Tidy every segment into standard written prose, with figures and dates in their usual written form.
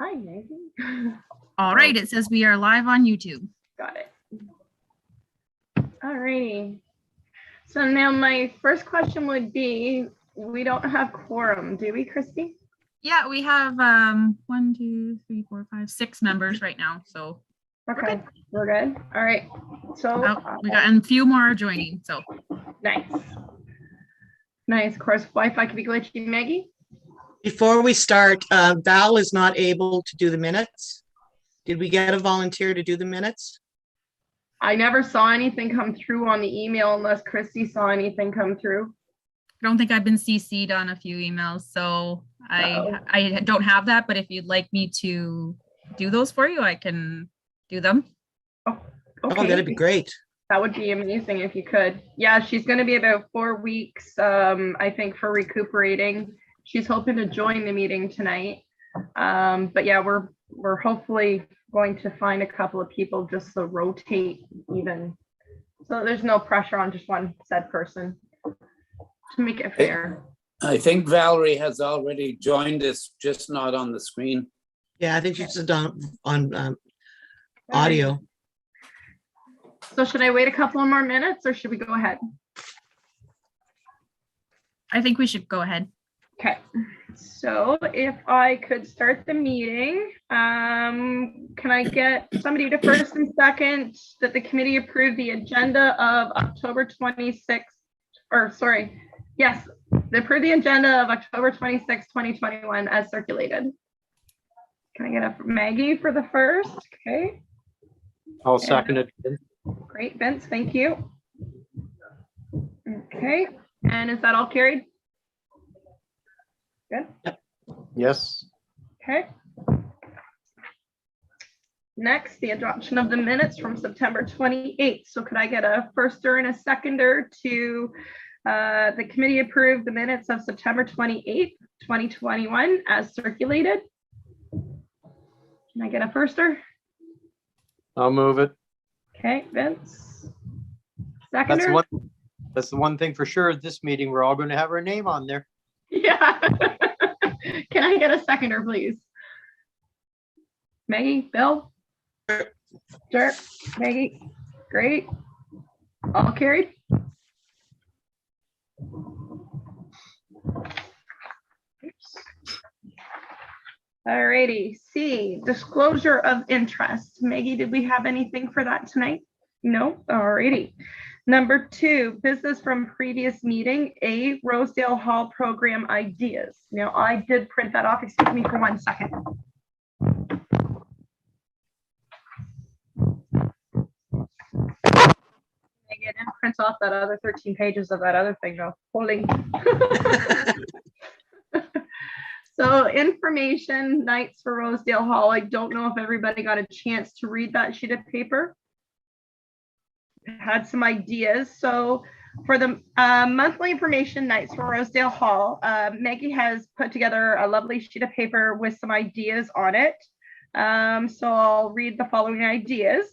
Hi, Maggie. All right, it says we are live on YouTube. Got it. All righty. So now my first question would be, we don't have quorum, do we, Christy? Yeah, we have 1, 2, 3, 4, 5, 6 members right now. So Okay, we're good. All right. So we got a few more are joining. So nice. Nice. Of course, Wi-Fi can be glitchy. Maggie? Before we start, Val is not able to do the minutes. Did we get a volunteer to do the minutes? I never saw anything come through on the email unless Christy saw anything come through. I don't think I've been CC'd on a few emails, so I don't have that. But if you'd like me to do those for you, I can do them. Oh, okay. Oh, that'd be great. That would be amazing if you could. Yeah, she's going to be about 4 weeks, I think, for recuperating. She's hoping to join the meeting tonight. But yeah, we're hopefully going to find a couple of people just to rotate even. So there's no pressure on just one said person to make it fair. I think Valerie has already joined us, just not on the screen. Yeah, I think she's on audio. So should I wait a couple of more minutes or should we go ahead? I think we should go ahead. Okay, so if I could start the meeting, can I get somebody to first and second that the committee approved the agenda of October 26th, or sorry, yes, they approved the agenda of October 26th, 2021 as circulated. Can I get a Maggie for the first? Okay. I'll second it. Great, Vince, thank you. Okay, and is that all carried? Good. Yes. Okay. Next, the adoption of the minutes from September 28th. So could I get a firster and a seconder to the committee approve the minutes of September 28th, 2021 as circulated? Can I get a firster? I'll move it. Okay, Vince. Seconder? That's the one thing for sure at this meeting, we're all going to have our name on there. Yeah. Can I get a seconder, please? Maggie, Bill? Sure. Maggie, great. All carried. All righty. C, disclosure of interest. Maggie, did we have anything for that tonight? No. All righty. Number 2, business from previous meeting, A, Rosedale Hall program ideas. Now, I did print that off. Excuse me for 1 second. I didn't print off that other 13 pages of that other thing though. Holy. So information nights for Rosedale Hall. I don't know if everybody got a chance to read that sheet of paper. Had some ideas. So for the monthly information nights for Rosedale Hall, Maggie has put together a lovely sheet of paper with some ideas on it. So I'll read the following ideas.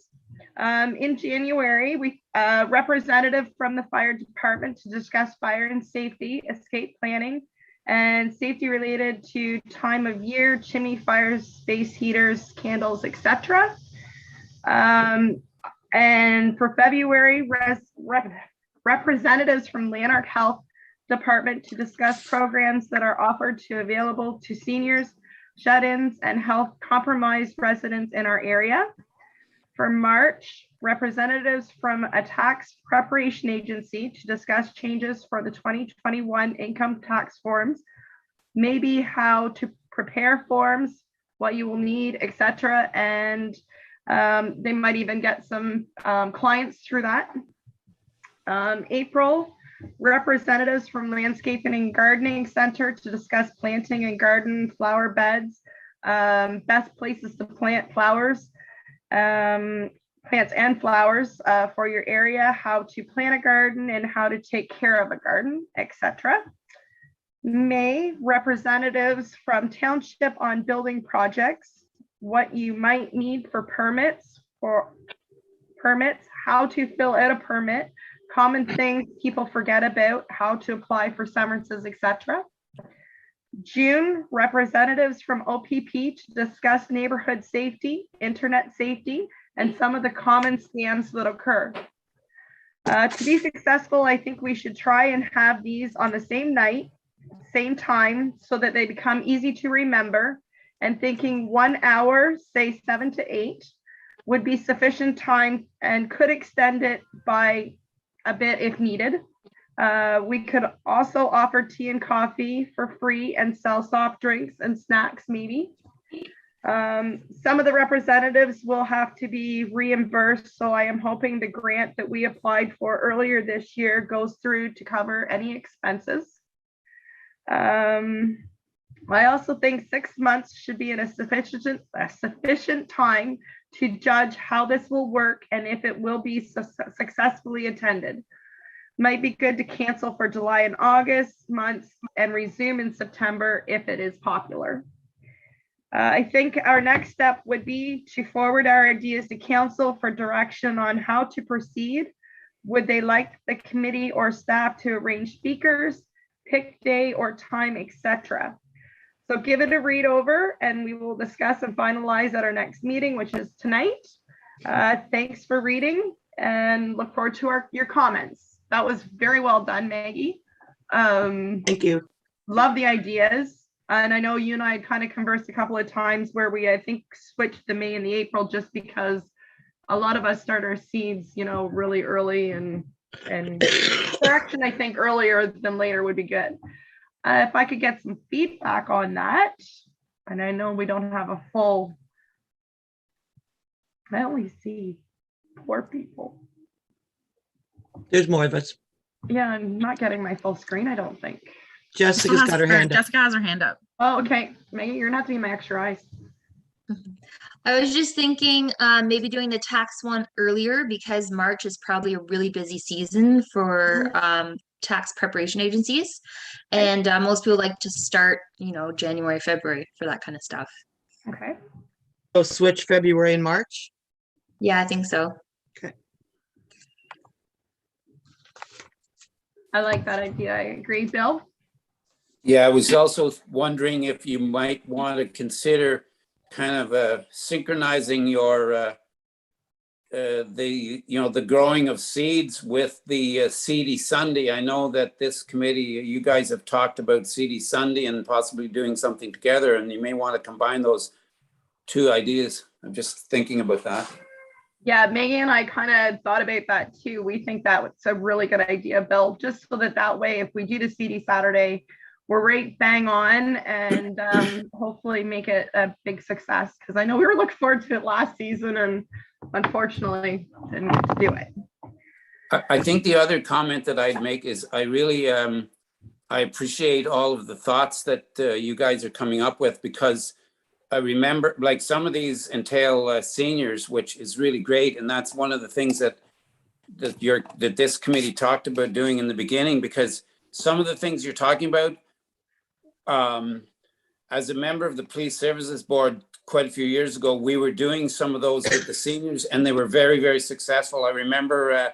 In January, we representative from the fire department to discuss fire and safety, escape planning, and safety related to time of year, chimney fires, space heaters, candles, etc. And for February, representatives from Lanark Health Department to discuss programs that are offered to available to seniors, shut-ins, and health compromised residents in our area. For March, representatives from a tax preparation agency to discuss changes for the 2021 income tax forms, maybe how to prepare forms, what you will need, etc. And they might even get some clients through that. April, representatives from Landscaping and Gardening Center to discuss planting and garden flower beds, best places to plant flowers, plants and flowers for your area, how to plant a garden and how to take care of a garden, etc. May, representatives from Township on building projects, what you might need for permits, how to fill out a permit, common things people forget about, how to apply for summonses, etc. June, representatives from OPP to discuss neighborhood safety, internet safety, and some of the common scams that occur. To be successful, I think we should try and have these on the same night, same time, so that they become easy to remember. And thinking 1 hour, say 7 to 8, would be sufficient time and could extend it by a bit if needed. We could also offer tea and coffee for free and sell soft drinks and snacks maybe. Some of the representatives will have to be reimbursed, so I am hoping the grant that we applied for earlier this year goes through to cover any expenses. I also think 6 months should be a sufficient time to judge how this will work and if it will be successfully attended. Might be good to cancel for July and August months and resume in September if it is popular. I think our next step would be to forward our ideas to council for direction on how to proceed. Would they like the committee or staff to arrange speakers, pick day or time, etc.? So give it a read over and we will discuss and finalize at our next meeting, which is tonight. Thanks for reading and look forward to your comments. That was very well done, Maggie. Thank you. Love the ideas. And I know you and I had kind of conversed a couple of times where we, I think, switched the May and the April just because a lot of us start our seeds, you know, really early and correction, I think earlier than later would be good. If I could get some feedback on that, and I know we don't have a full, I only see 4 people. There's more of us. Yeah, I'm not getting my full screen, I don't think. Jessica's got her hand up. Jessica has her hand up. Oh, okay. Megan, you're gonna have to be my extra eyes. I was just thinking maybe doing the tax one earlier because March is probably a really busy season for tax preparation agencies. And most people like to start, you know, January, February for that kind of stuff. Okay. So switch February and March. Yeah, I think so. Okay. I like that idea. I agree. Bill? Yeah, I was also wondering if you might want to consider kind of synchronizing your the growing of seeds with the Seedy Sunday. I know that this committee, you guys have talked about Seedy Sunday and possibly doing something together, and you may want to combine those 2 ideas. I'm just thinking about that. Yeah, Megan and I kind of thought about that too. We think that was a really good idea, Bill, just so that way, if we do the CD Saturday, we're right bang on and hopefully make it a big success. Because I know we were looking forward to it last season and unfortunately didn't get to do it. I think the other comment that I'd make is I really, I appreciate all of the thoughts that you guys are coming up with, because I remember like some of these entail seniors, which is really great. And that's one of the things that this committee talked about doing in the beginning, because some of the things you're talking about, as a member of the Police Services Board quite a few years ago, we were doing some of those with the seniors and they were very, very successful. I remember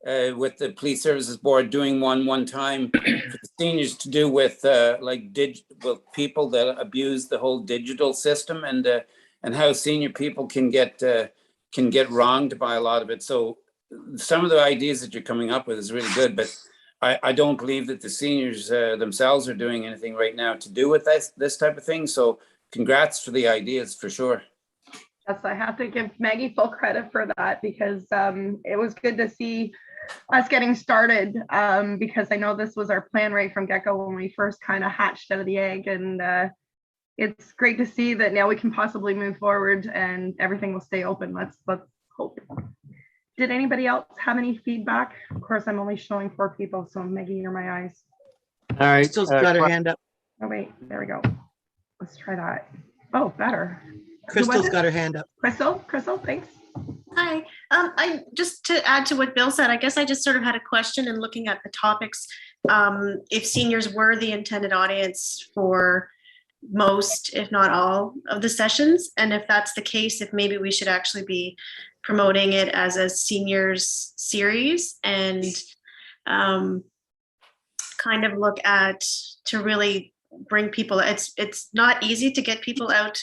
with the Police Services Board doing one time for the seniors to do with people that abuse the whole digital system and how senior people can get wronged by a lot of it. So some of the ideas that you're coming up with is really good, but I don't believe that the seniors themselves are doing anything right now to do with this type of thing. So congrats for the ideas for sure. Yes, I have to give Maggie full credit for that because it was good to see us getting started because I know this was our plan right from get-go when we first kind of hatched out of the egg, and it's great to see that now we can possibly move forward and everything will stay open. Let's hope. Did anybody else have any feedback? Of course, I'm only showing 4 people, so Maggie, you're my eyes. All right. Crystal's got her hand up. Oh wait, there we go. Let's try that. Oh, better. Crystal's got her hand up. Crystal, thanks. Hi, I just to add to what Bill said, I guess I just sort of had a question in looking at the topics. If seniors were the intended audience for most, if not all, of the sessions, and if that's the case, if maybe we should actually be promoting it as a seniors series and kind of look at to really bring people. It's not easy to get people out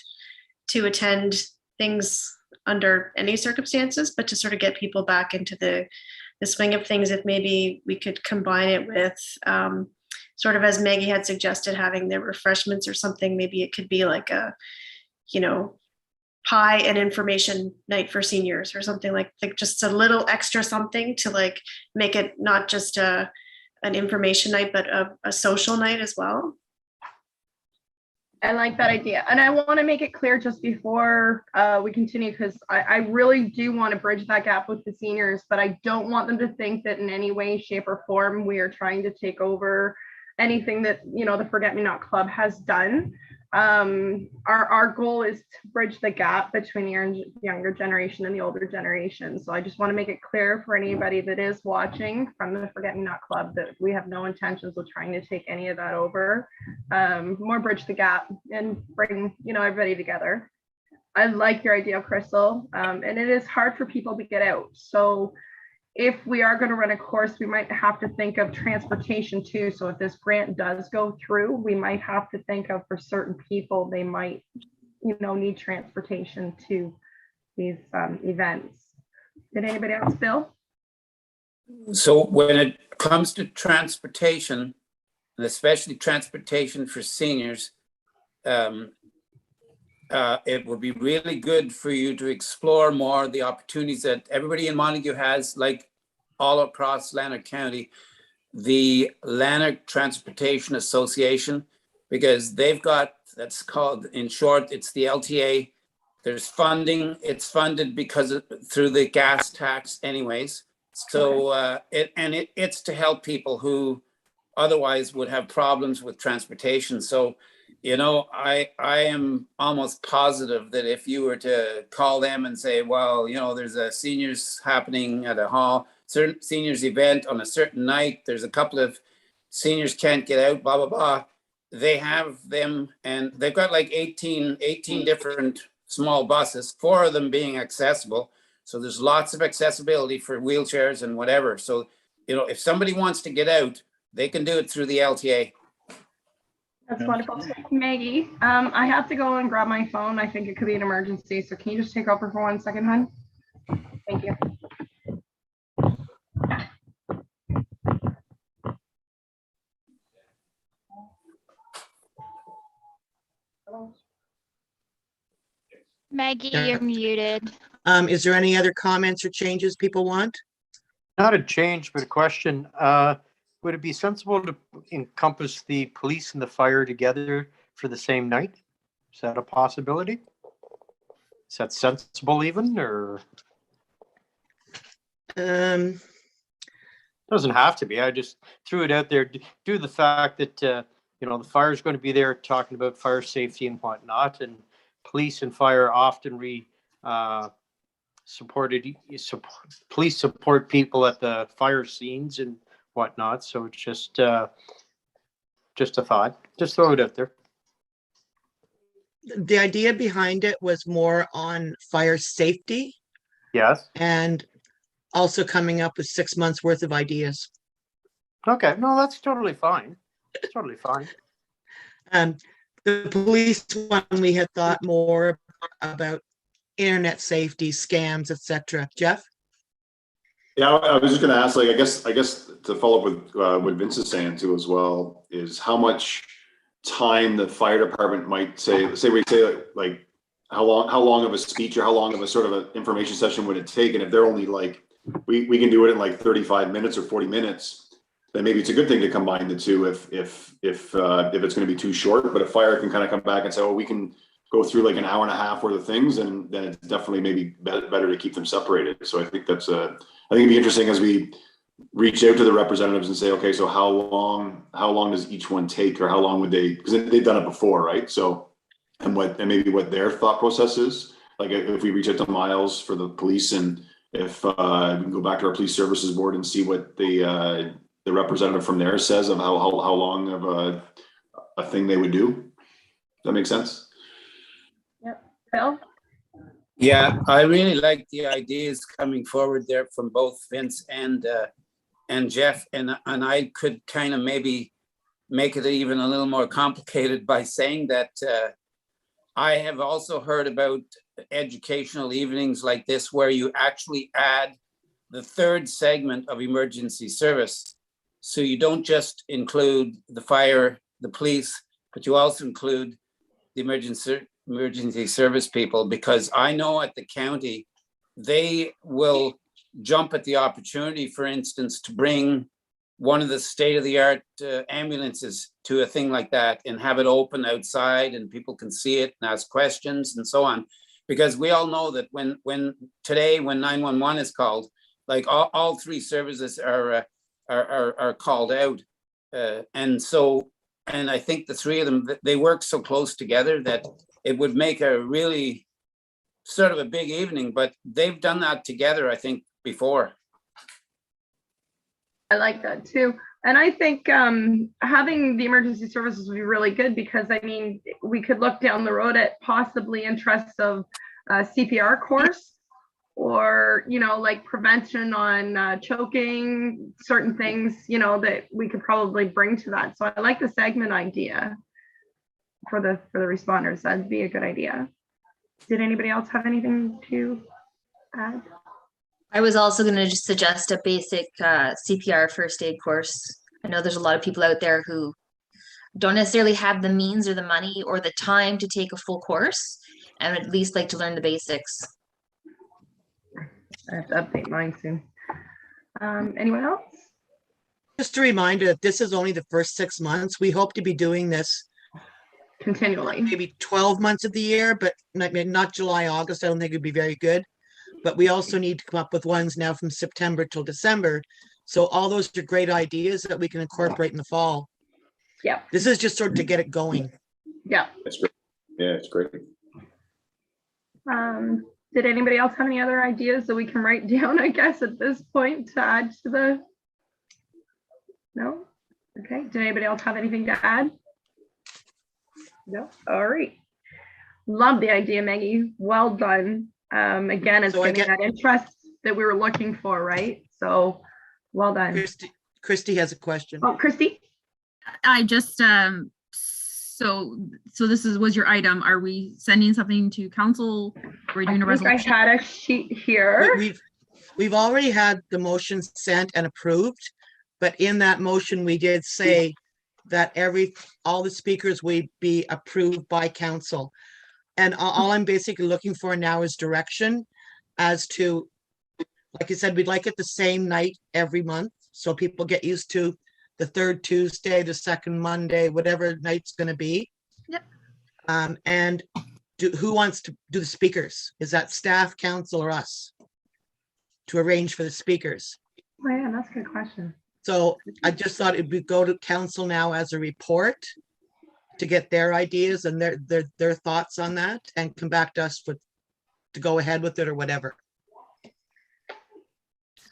to attend things under any circumstances, but to sort of get people back into the swing of things, if maybe we could combine it with sort of, as Maggie had suggested, having their refreshments or something. Maybe it could be like a, pie and information night for seniors or something, like just a little extra something to like make it not just an information night, but a social night as well. I like that idea. And I want to make it clear just before we continue, because I really do want to bridge that gap with the seniors, but I don't want them to think that in any way, shape, or form we are trying to take over anything that, the Forget Me Not Club has done. Our goal is to bridge the gap between the younger generation and the older generation. So I just want to make it clear for anybody that is watching from the Forget Me Not Club that we have no intentions of trying to take any of that over. More bridge the gap and bring, everybody together. I like your idea, Crystal. And it is hard for people to get out. So if we are going to run a course, we might have to think of transportation too. So if this grant does go through, we might have to think of, for certain people, they might, need transportation to these events. Did anybody else, Bill? So when it comes to transportation, and especially transportation for seniors, it would be really good for you to explore more the opportunities that everybody in Montague has, like all across Lanark County, the Lanark Transportation Association, because they've got, that's called, in short, it's the LTA. There's funding. It's funded through the gas tax anyways. So it's to help people who otherwise would have problems with transportation. So I am almost positive that if you were to call them and say, well, there's a seniors happening at a hall, certain seniors event on a certain night, there's a couple of seniors can't get out, blah, blah, blah. They have them, and they've got like 18 different small buses, 4 of them being accessible. So there's lots of accessibility for wheelchairs and whatever. So, if somebody wants to get out, they can do it through the LTA. That's wonderful. Maggie, I have to go and grab my phone. I think it could be an emergency. So can you just take over for 1 second, hon? Thank you. Maggie, you're muted. Is there any other comments or changes people want? Not a change, but a question. Would it be sensible to encompass the police and the fire together for the same night? Is that a possibility? Is that sensible even, or? Doesn't have to be. I just threw it out there due to the fact that, the fire is going to be there talking about fire safety and whatnot, and police and fire often police support people at the fire scenes and whatnot. So it's just a thought. Just throw it out there. The idea behind it was more on fire safety. Yes. And also coming up with 6 months worth of ideas. Okay. No, that's totally fine. It's totally fine. The police one, we had thought more about internet safety, scams, etc. Jeff? Yeah, I was just going to ask, I guess to follow up with what Vince is saying too as well, is how much time the fire department might say like how long of a speech or how long of a sort of an information session would it take? And if they're only like, we can do it in like 35 minutes or 40 minutes, then maybe it's a good thing to combine the two if it's going to be too short. But if fire can kind of come back and say, oh, we can go through like an hour and a half worth of things, and then it's definitely maybe better to keep them separated. So I think I think it'd be interesting as we reach out to the representatives and say, okay, so how long does each one take, or how long would they, because they've done it before, right? So, and maybe what their thought process is. Like if we reach out to Miles for the police, and if we can go back to our police services board and see what the representative from there says of how long of a thing they would do. Does that make sense? Yep. Phil? Yeah, I really like the ideas coming forward there from both Vince and Jeff, and I could kind of maybe make it even a little more complicated by saying that I have also heard about educational evenings like this where you actually add the third segment of emergency service. So you don't just include the fire, the police, but you also include the emergency service people, because I know at the county, they will jump at the opportunity, for instance, to bring one of the state-of-the-art ambulances to a thing like that and have it open outside and people can see it and ask questions and so on. Because we all know that when 911 is called, like all three services are called out. And I think the three of them, they work so close together that it would make a really sort of a big evening, but they've done that together, I think, before. I like that too. And I think having the emergency services would be really good, because I mean, we could look down the road at possibly interests of CPR course, or, you know, like prevention on choking, certain things, you know, that we could probably bring to that. So I like the segment idea for the responders. That'd be a good idea. Did anybody else have anything to add? I was also going to just suggest a basic CPR first aid course. I know there's a lot of people out there who don't necessarily have the means or the money or the time to take a full course, and at least like to learn the basics. I have to update mine soon. Anyone else? Just a reminder that this is only the first 6 months. We hope to be doing this Continually. maybe 12 months of the year, but not July, August. I don't think it'd be very good. But we also need to come up with ones now from September till December. So all those are great ideas that we can incorporate in the fall. Yeah. This is just sort of to get it going. Yeah. That's great. Yeah, it's great. Did anybody else have any other ideas that we can write down, I guess, at this point to add to the? No? Okay. Did anybody else have anything to add? No? All right. Love the idea, Maggie. Well done. Again, it's So I getting that interest that we were looking for, right? So well done. Christy has a question. Oh, Christy? I just, so this was your item. Are we sending something to council? We're doing a I think I resolution? had a sheet here. We've already had the motion sent and approved, but in that motion, we did say that all the speakers will be approved by council. And all I'm basically looking for now is direction as to, like I said, we'd like it the same night every month. So people get used to the third Tuesday, the second Monday, whatever night's going to be. Yep. And who wants to do the speakers? Is that staff, council, or us to arrange for the speakers? Oh yeah, that's a good question. So I just thought it would go to council now as a report to get their ideas and their thoughts on that, and come back to us to go ahead with it or whatever.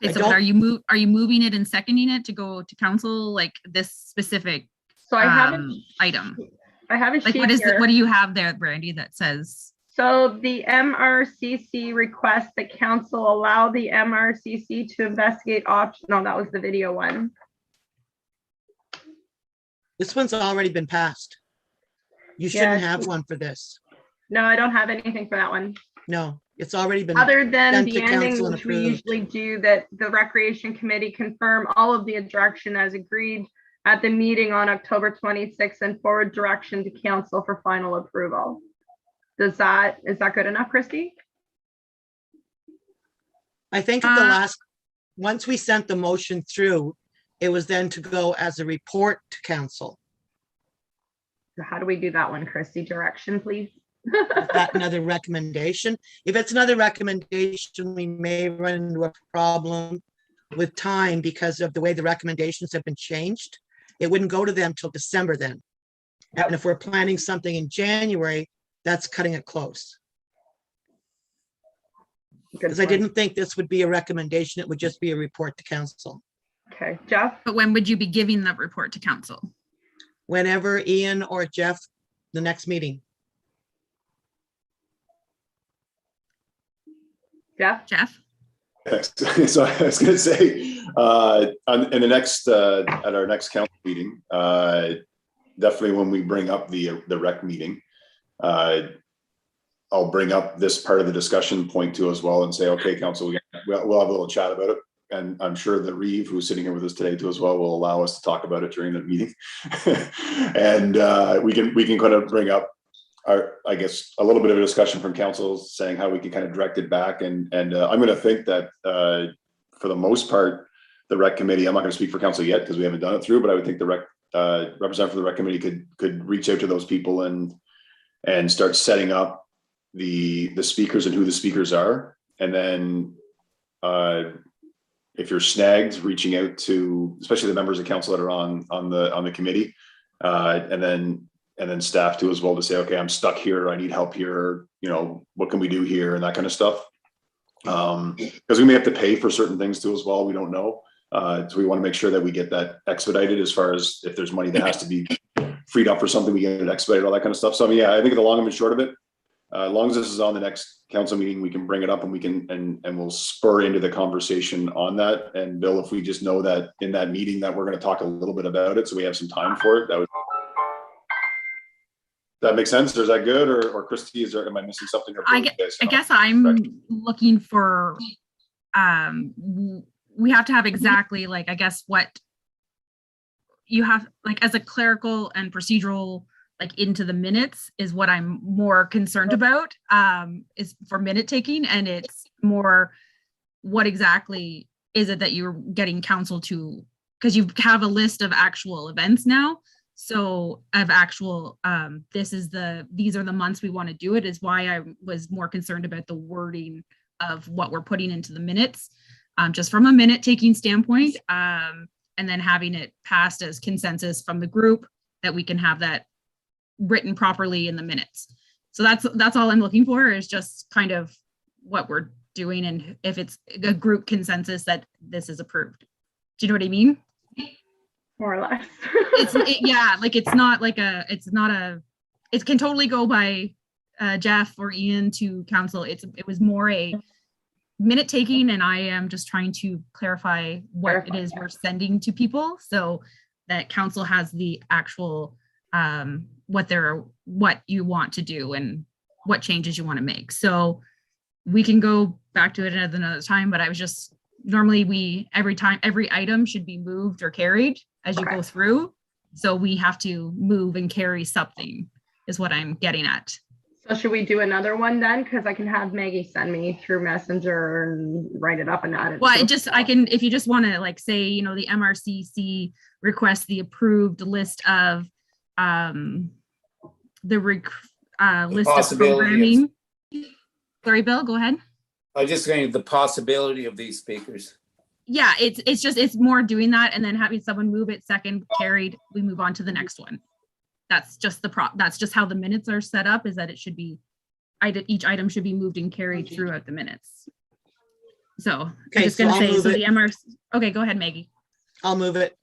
Okay, so are you moving it and seconding it to go to council, like this specific So I haven't item? I have a Like sheet here. what do you have there, Brandy, that says? So the MRCC requests that council allow the MRCC to investigate options. No, that was the video one. This one's already been passed. You shouldn't have one for this. No, I don't have anything for that one. No, it's already been. Other than sent the to ending, council and which we approved. usually do, that the Recreation Committee confirm all of the direction as agreed at the meeting on October 26th and forward direction to council for final approval. Is that good enough, Christy? I think at once we sent the motion through, it was then to go as a report to council. So how do we do that one, Christy? Direction, please. Is that another recommendation? If it's another recommendation, we may run into a problem with time because of the way the recommendations have been changed. It wouldn't go to them till December then. And if we're planning something in January, that's cutting it close. Because I didn't think this would be a recommendation. It would just be a report to council. Okay, Jeff? But when would you be giving that report to council? Whenever Ian or Jeff, the next meeting. Jeff? So I was going to say, in the next, at our next council meeting. Definitely when we bring up the rec meeting, I'll bring up this part of the discussion point too as well and say, okay, council, we'll have a little chat about it. And I'm sure that Reeve, who's sitting here with us today too as well, will allow us to talk about it during the meeting. And we can kind of bring up I guess a little bit of a discussion from council saying how we can kind of direct it back. And I'm going to think that for the most part, the rec committee, I'm not going to speak for council yet because we haven't done it through, but I would think the representative from the rec committee could reach out to those people and start setting up the speakers and who the speakers are. And then if you're snagged, reaching out to, especially the members of council that are on the committee, and then staff too as well to say, okay, I'm stuck here, I need help here, you know, what can we do here and that kind of stuff. Because we may have to pay for certain things too as well, we don't know. So we want to make sure that we get that expedited as far as if there's money that has to be freed up for something, we get it expedited, all that kind of stuff. So I mean, yeah, I think the long and short of it, as long as this is on the next council meeting, we can bring it up and we can, and we'll spur into the conversation on that. And Bill, if we just know that in that meeting that we're going to talk a little bit about it, so we have some time for it, that makes sense? Or is that good? Or Christy, am I missing something? Or I guess I'm looking for, we have to have exactly like, I guess what you have, like as a clerical and procedural, like into the minutes is what I'm more concerned about, is for minute taking. And it's more, what exactly is it that you're getting council to, because you have a list of actual events now. So of actual, these are the months we want to do it, is why I was more concerned about the wording of what we're putting into the minutes, just from a minute taking standpoint, and then having it passed as consensus from the group that we can have that written properly in the minutes. So that's all I'm looking for, is just kind of what we're doing and if it's a group consensus that this is approved. Do you know what I mean? More or less. Yeah, like it can totally go by Jeff or Ian to council. It was more a minute taking, and I am just trying to clarify what it is we're sending to people so that council has the actual what you want to do and what changes you want to make. So we can go back to it at another time, but I was just, normally every item should be moved or carried as you go through. So we have to move and carry something is what I'm getting at. So should we do another one then? Because I can have Maggie send me through Messenger and write it up and add it. Well, I can, if you just want to like say, you know, the MRCC requests the approved list of list of programming. Sorry, Bill, go ahead. I was just saying the possibility of these speakers. Yeah, it's more doing that and then having someone move it, second carried, we move on to the next one. That's just that's just how the minutes are set up, is that it should be, each item should be moved and carried throughout the minutes. So Okay, I'm just gonna say, so it. the MRC, okay, go ahead, Maggie. I'll move it.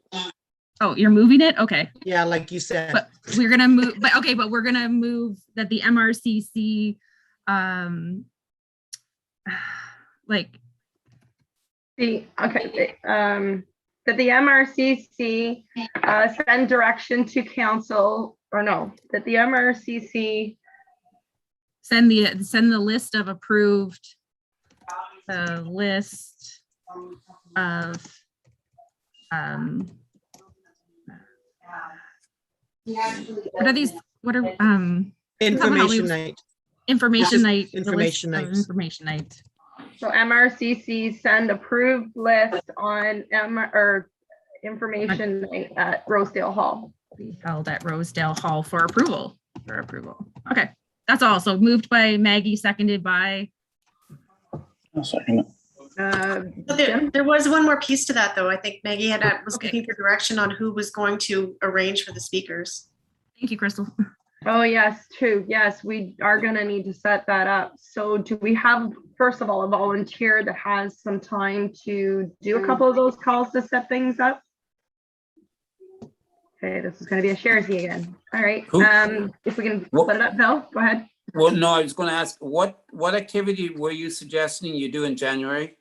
Oh, you're moving it? Okay. Yeah, like you said. But we're gonna move, but we're gonna move that the MRCC, like, that the MRCC send direction to council, or no, that the MRCC send the list of approved, list of what are these? What are Information night. Information night. Information night. Information night. So MRCC send approved list on information night at Rosedale Hall. Be held at Rosedale Hall for approval. Okay, that's all. So moved by Maggie, seconded by. I'll second it. There was one more piece to that, though. I think Maggie was looking for direction on who was going to arrange for the speakers. Thank you, Crystal. Oh, yes, true. Yes, we are going to need to set that up. So do we have, first of all, a volunteer that has some time to do a couple of those calls to set things up? Okay, this is going to be a Sharzy again. All right. If we can set it up, Bill, go ahead. Well, no, I was going to ask, what activity were you suggesting you do in January?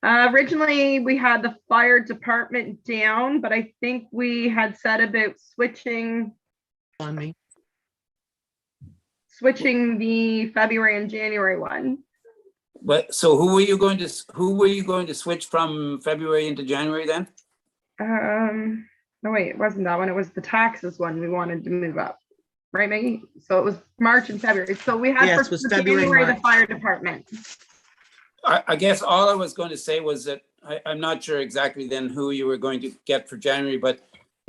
Originally, we had the fire department down, but I think we had said about switching On me. the February and January one. But so who were you going to switch from February into January then? No, wait, it wasn't that one. It was the taxes one we wanted to move up. Right, Maggie? So it was March and February. So we had Yes, for it was the February, January, the March. fire department. I guess all I was going to say was that I'm not sure exactly then who you were going to get for January, but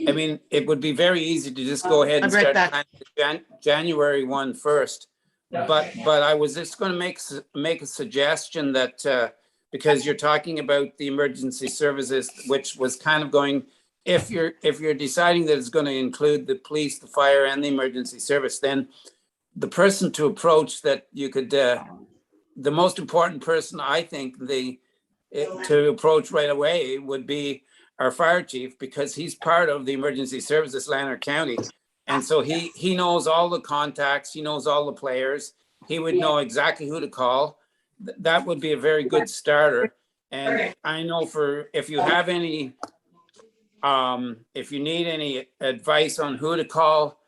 I mean, it would be very easy to just go ahead and I'll be right start back. planning the January 1 first. But I was just going to make a suggestion that because you're talking about the emergency services, which was kind of going, if you're deciding that it's going to include the police, the fire, and the emergency service, then the person to approach that you could, the most important person I think to approach right away would be our fire chief, because he's part of the emergency services Lanark County. And so he knows all the contacts, he knows all the players, he would know exactly who to call. That would be a very good starter. And I know if you have any, if you need any advice on who to call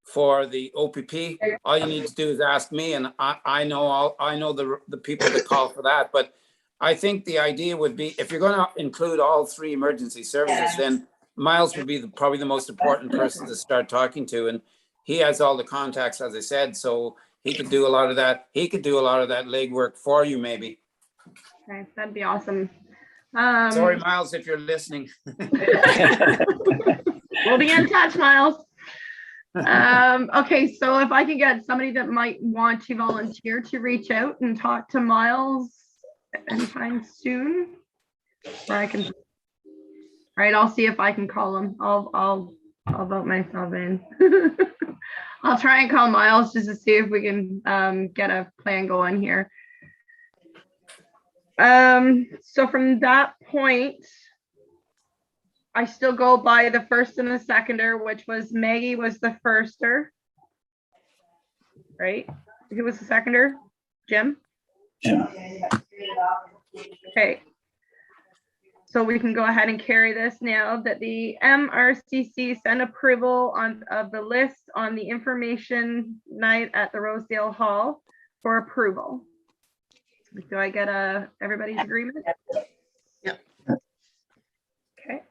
for the OPP, all you need to do is ask me, and I know the people that call for that. But I think the idea would be, if you're going to include all three emergency services, then Miles would be probably the most important person to start talking to, and he has all the contacts, as I said, so he could do a lot of that. He could do a lot of that legwork for you, maybe. Okay, that'd be awesome. Sorry, Miles, if you're listening. We'll be in touch, Miles. Okay, so if I can get somebody that might want to volunteer to reach out and talk to Miles anytime soon, or I can. All right, I'll see if I can call him. I'll vote myself in. I'll try and call Miles just to see if we can get a plan going here. So from that point, I still go by the first and the seconder, which was Maggie was the firster. Right? Who was the seconder? Jim? Yeah. Okay. So we can go ahead and carry this now that the MRCC send approval of the list on the information night at the Rosedale Hall for approval. Do I get everybody's agreement? Yep. Okay.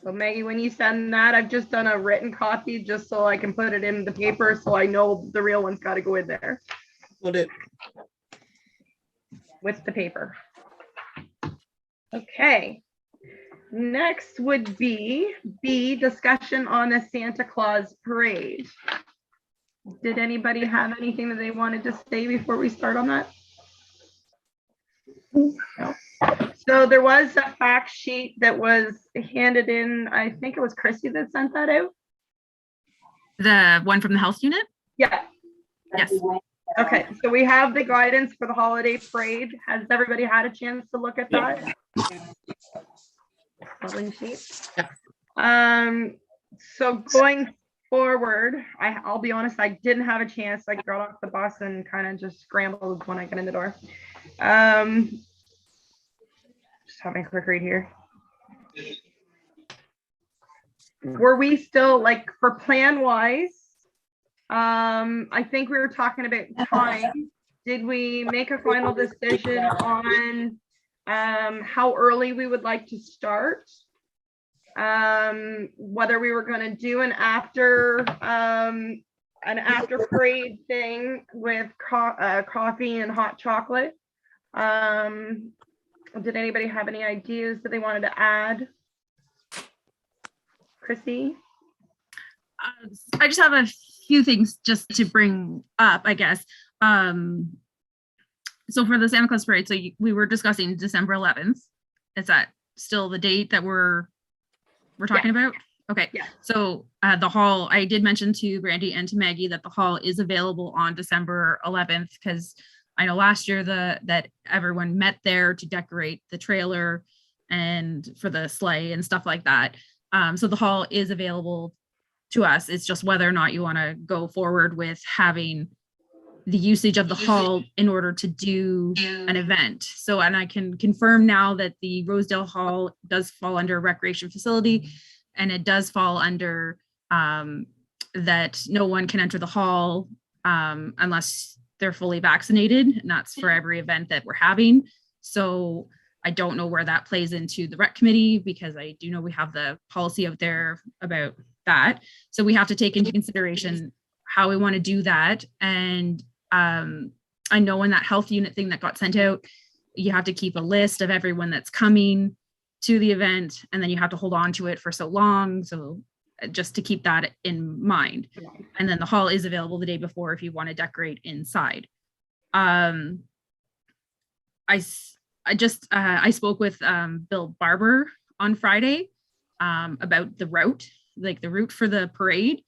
So Maggie, when you send that, I've just done a written copy just so I can put it in the paper so I know the real one's got to go in there. Will do. With the paper. Okay. Next would be B, discussion on the Santa Claus parade. Did anybody have anything that they wanted to say before we start on that? No. So there was a fact sheet that was handed in. I think it was Christy that sent that out. The one from the health unit? Yeah. Yes. Okay, so we have the guidance for the holiday parade. Has everybody had a chance to look at that? Lovely sheet. So going forward, I'll be honest, I didn't have a chance. I got off the bus and kind of just scrambled when I got in the door. Just having a quick read here. Were we still like for plan wise? I think we were talking about time. Did we make a final decision on how early we would like to start? Whether we were going to do an after parade thing with coffee and hot chocolate. Did anybody have any ideas that they wanted to add? Chrissy? I just have a few things just to bring up, I guess. So for the Santa Claus parade, so we were discussing December 11th. Is that still the date that we're talking about? Okay. Yeah. So the hall, I did mention to Brandy and to Maggie that the hall is available on December 11th because I know last year that everyone met there to decorate the trailer and for the sleigh and stuff like that. So the hall is available to us. It's just whether or not you want to go forward with having the usage of the hall in order to do an event. So, and I can confirm now that the Rosedale Hall does fall under a recreation facility, and it does fall under that no one can enter the hall unless they're fully vaccinated, and that's for every event that we're having. So I don't know where that plays into the rec committee, because I do know we have the policy out there about that. So we have to take into consideration how we want to do that. And I know in that health unit thing that got sent out, you have to keep a list of everyone that's coming to the event, and then you have to hold on to it for so long. So just to keep that in mind. And then the hall is available the day before if you want to decorate inside. I spoke with Bill Barber on Friday about the route, like the route for the parade.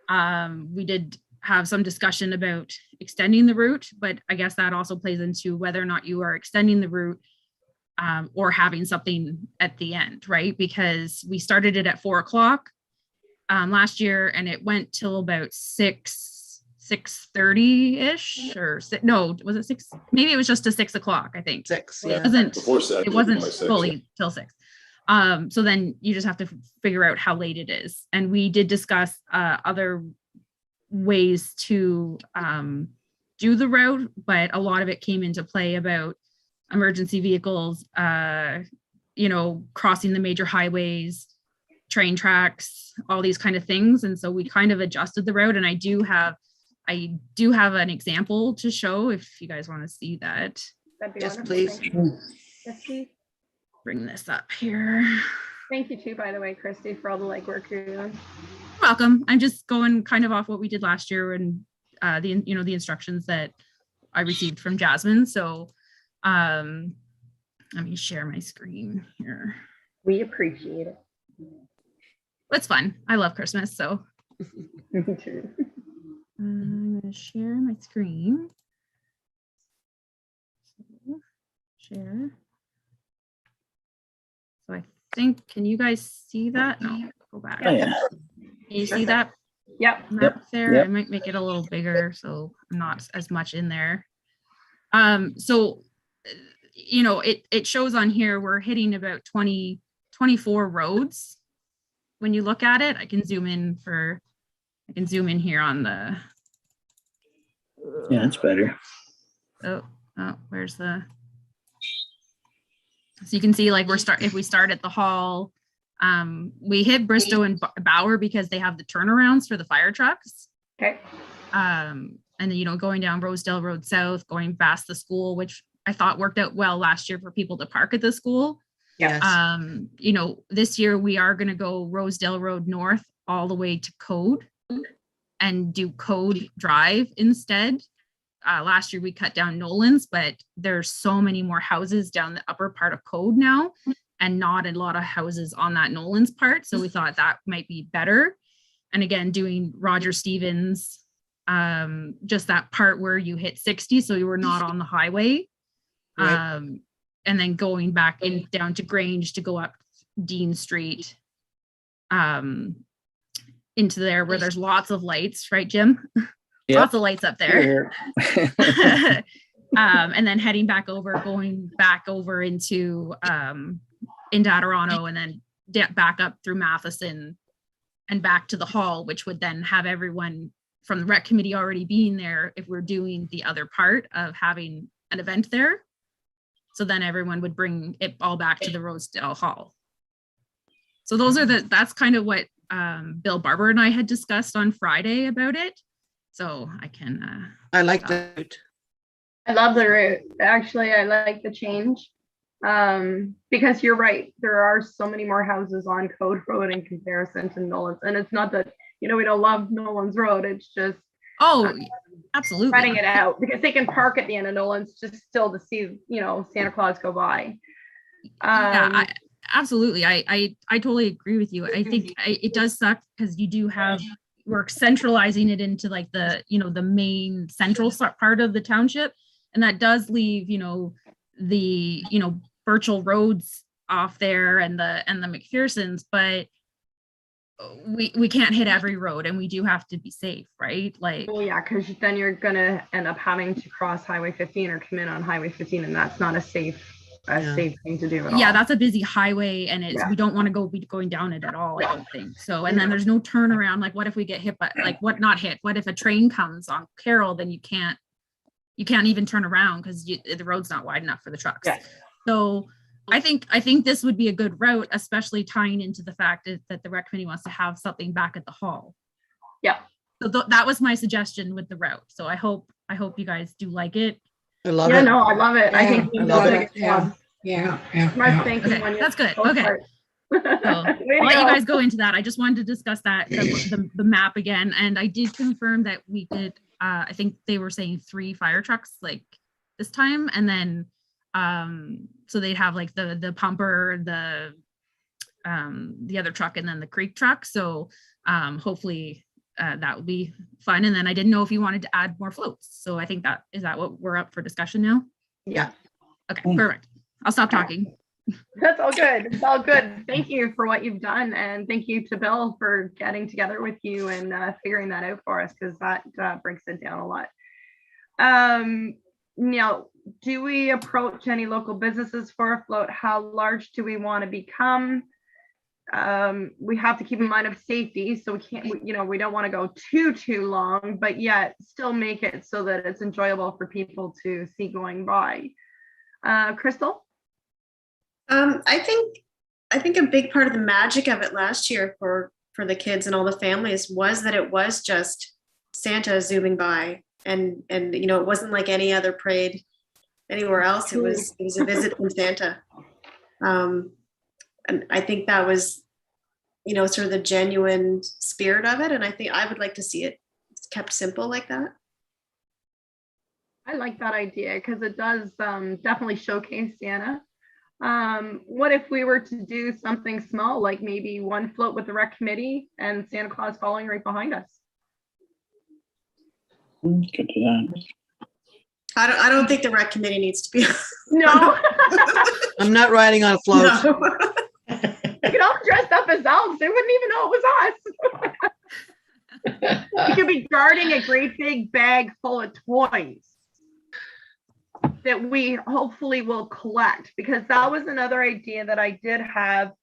We did have some discussion about extending the route, but I guess that also plays into whether or not you are extending the route or having something at the end, right? Because we started it at 4 o'clock last year, and it went till about 6:30-ish, or no, was it 6? Maybe it was just to 6 o'clock, I think. 6, It yeah. wasn't, Before 6, it wasn't by 6, fully till 6. So then you just have to figure out how late it is. And we did discuss other ways to do the route, but a lot of it came into play about emergency vehicles, crossing the major highways, train tracks, all these kind of things. And so we kind of adjusted the route, and I do have an example to show if you guys want to see that. That'd be Yes, wonderful. please. Thank you. Yes, please. Bring this up here. Thank you too, by the way, Christy, for all the legwork you're doing. Welcome. I'm just going kind of off what we did last year and the instructions that I received from Jasmine. So let me share my screen here. We appreciate it. It's fun. I love Christmas. So Me too. I'm going to share my screen. So, share. So I think, can you guys see that? No, go back. Oh, yeah. Can you see that Yep. map there? Yep. I might make it a little bigger so I'm not as much in there. So, it shows on here we're hitting about 24 roads. When you look at it, I can zoom in here on the. Yeah, it's better. Oh, where's the? So you can see, like, if we start at the hall, we hit Bristow and Bauer because they have the turnarounds for the fire trucks. Okay. And then, going down Rosedale Road South, going past the school, which I thought worked out well last year for people to park at the school. Yes. This year we are going to go Rosedale Road North all the way to Code and do Code Drive instead. Last year we cut down Nolan's, but there's so many more houses down the upper part of Code now, and not a lot of houses on that Nolan's part. So we thought that might be better. And again, doing Roger Stevens, just that part where you hit 60, so you were not on the highway. Right. And then going back down to Grange to go up Dean Street into there where there's lots of lights, right, Jim? Yep. Lots of lights up there. Here. And then going back over into Adirondack, and then back up through Matheson and back to the hall, which would then have everyone from the rec committee already being there if we're doing the other part of having an event there. So then everyone would bring it all back to the Rosedale Hall. So that's kind of what Bill Barber and I had discussed on Friday about it. So I can. I like that. I love the route. Actually, I like the change. Because you're right, there are so many more houses on Code Road in comparison to Nolan's. And it's not that, we don't love Nolan's Road. It's just Absolutely spreading it out, because they can park at the end of Nolan's just still to see, Santa Claus go by. Absolutely. I totally agree with you. I think it does suck because we're centralizing it into like the main central part of the township. And that does leave, the, Birchall Roads off there and the McPhersons, but we can't hit every road, and we do have to be safe, right? Like, Well, yeah, because then you're gonna end up having to cross Highway 15 or come in on Highway 15, and that's not a safe thing to do at all. yeah, that's a busy highway, and Yeah. we don't want to be going down it at all, I don't think so. And then there's no turnaround. Like, what if we get hit by, like, what if a train comes on Carroll? Then you can't even turn around because the road's not wide enough for the trucks. Yeah. So I think this would be a good route, especially tying into the fact that the rec committee wants to have something back at the hall. Yeah. So that was my suggestion with the route. So I hope you guys do like it. I love Yeah, it. no, I love it. I think I you've love done a it. good job. Smart thinking Okay, on your that's good. both Okay. parts. So Way to I'll let go. you guys go into that. I just wanted to discuss that, the map again. And I did confirm that we did, I think they were saying 3 fire trucks like this time. And then, so they'd have like the pumper, the other truck, and then the creek truck. So hopefully that would be fun. And then I didn't know if you wanted to add more floats. So I think is that what we're up for discussion now? Yeah. Okay, perfect. I'll stop talking. That's all good. It's all good. Thank you for what you've done. And thank you to Bill for getting together with you and figuring that out for us, because that breaks it down a lot. Now, do we approach any local businesses for a float? How large do we want to become? We have to keep in mind of safety, so we can't, we don't want to go too long, but yet still make it so that it's enjoyable for people to see going by. Crystal? I think a big part of the magic of it last year for the kids and all the families was that it was just Santa zooming by, and it wasn't like any other parade anywhere else. It was a visit from Santa. And I think that was, sort of the genuine spirit of it. And I think I would like to see it kept simple like that. I like that idea because it does definitely showcase Santa. What if we were to do something small, like maybe one float with the rec committee and Santa Claus following right behind us? Could do that. I don't think the rec committee needs to be. No. I'm not riding on a float. No. We could all dress up as elves. They wouldn't even know it was us. We could be guarding a great big bag full of toys that we hopefully will collect, because that was another idea that I did have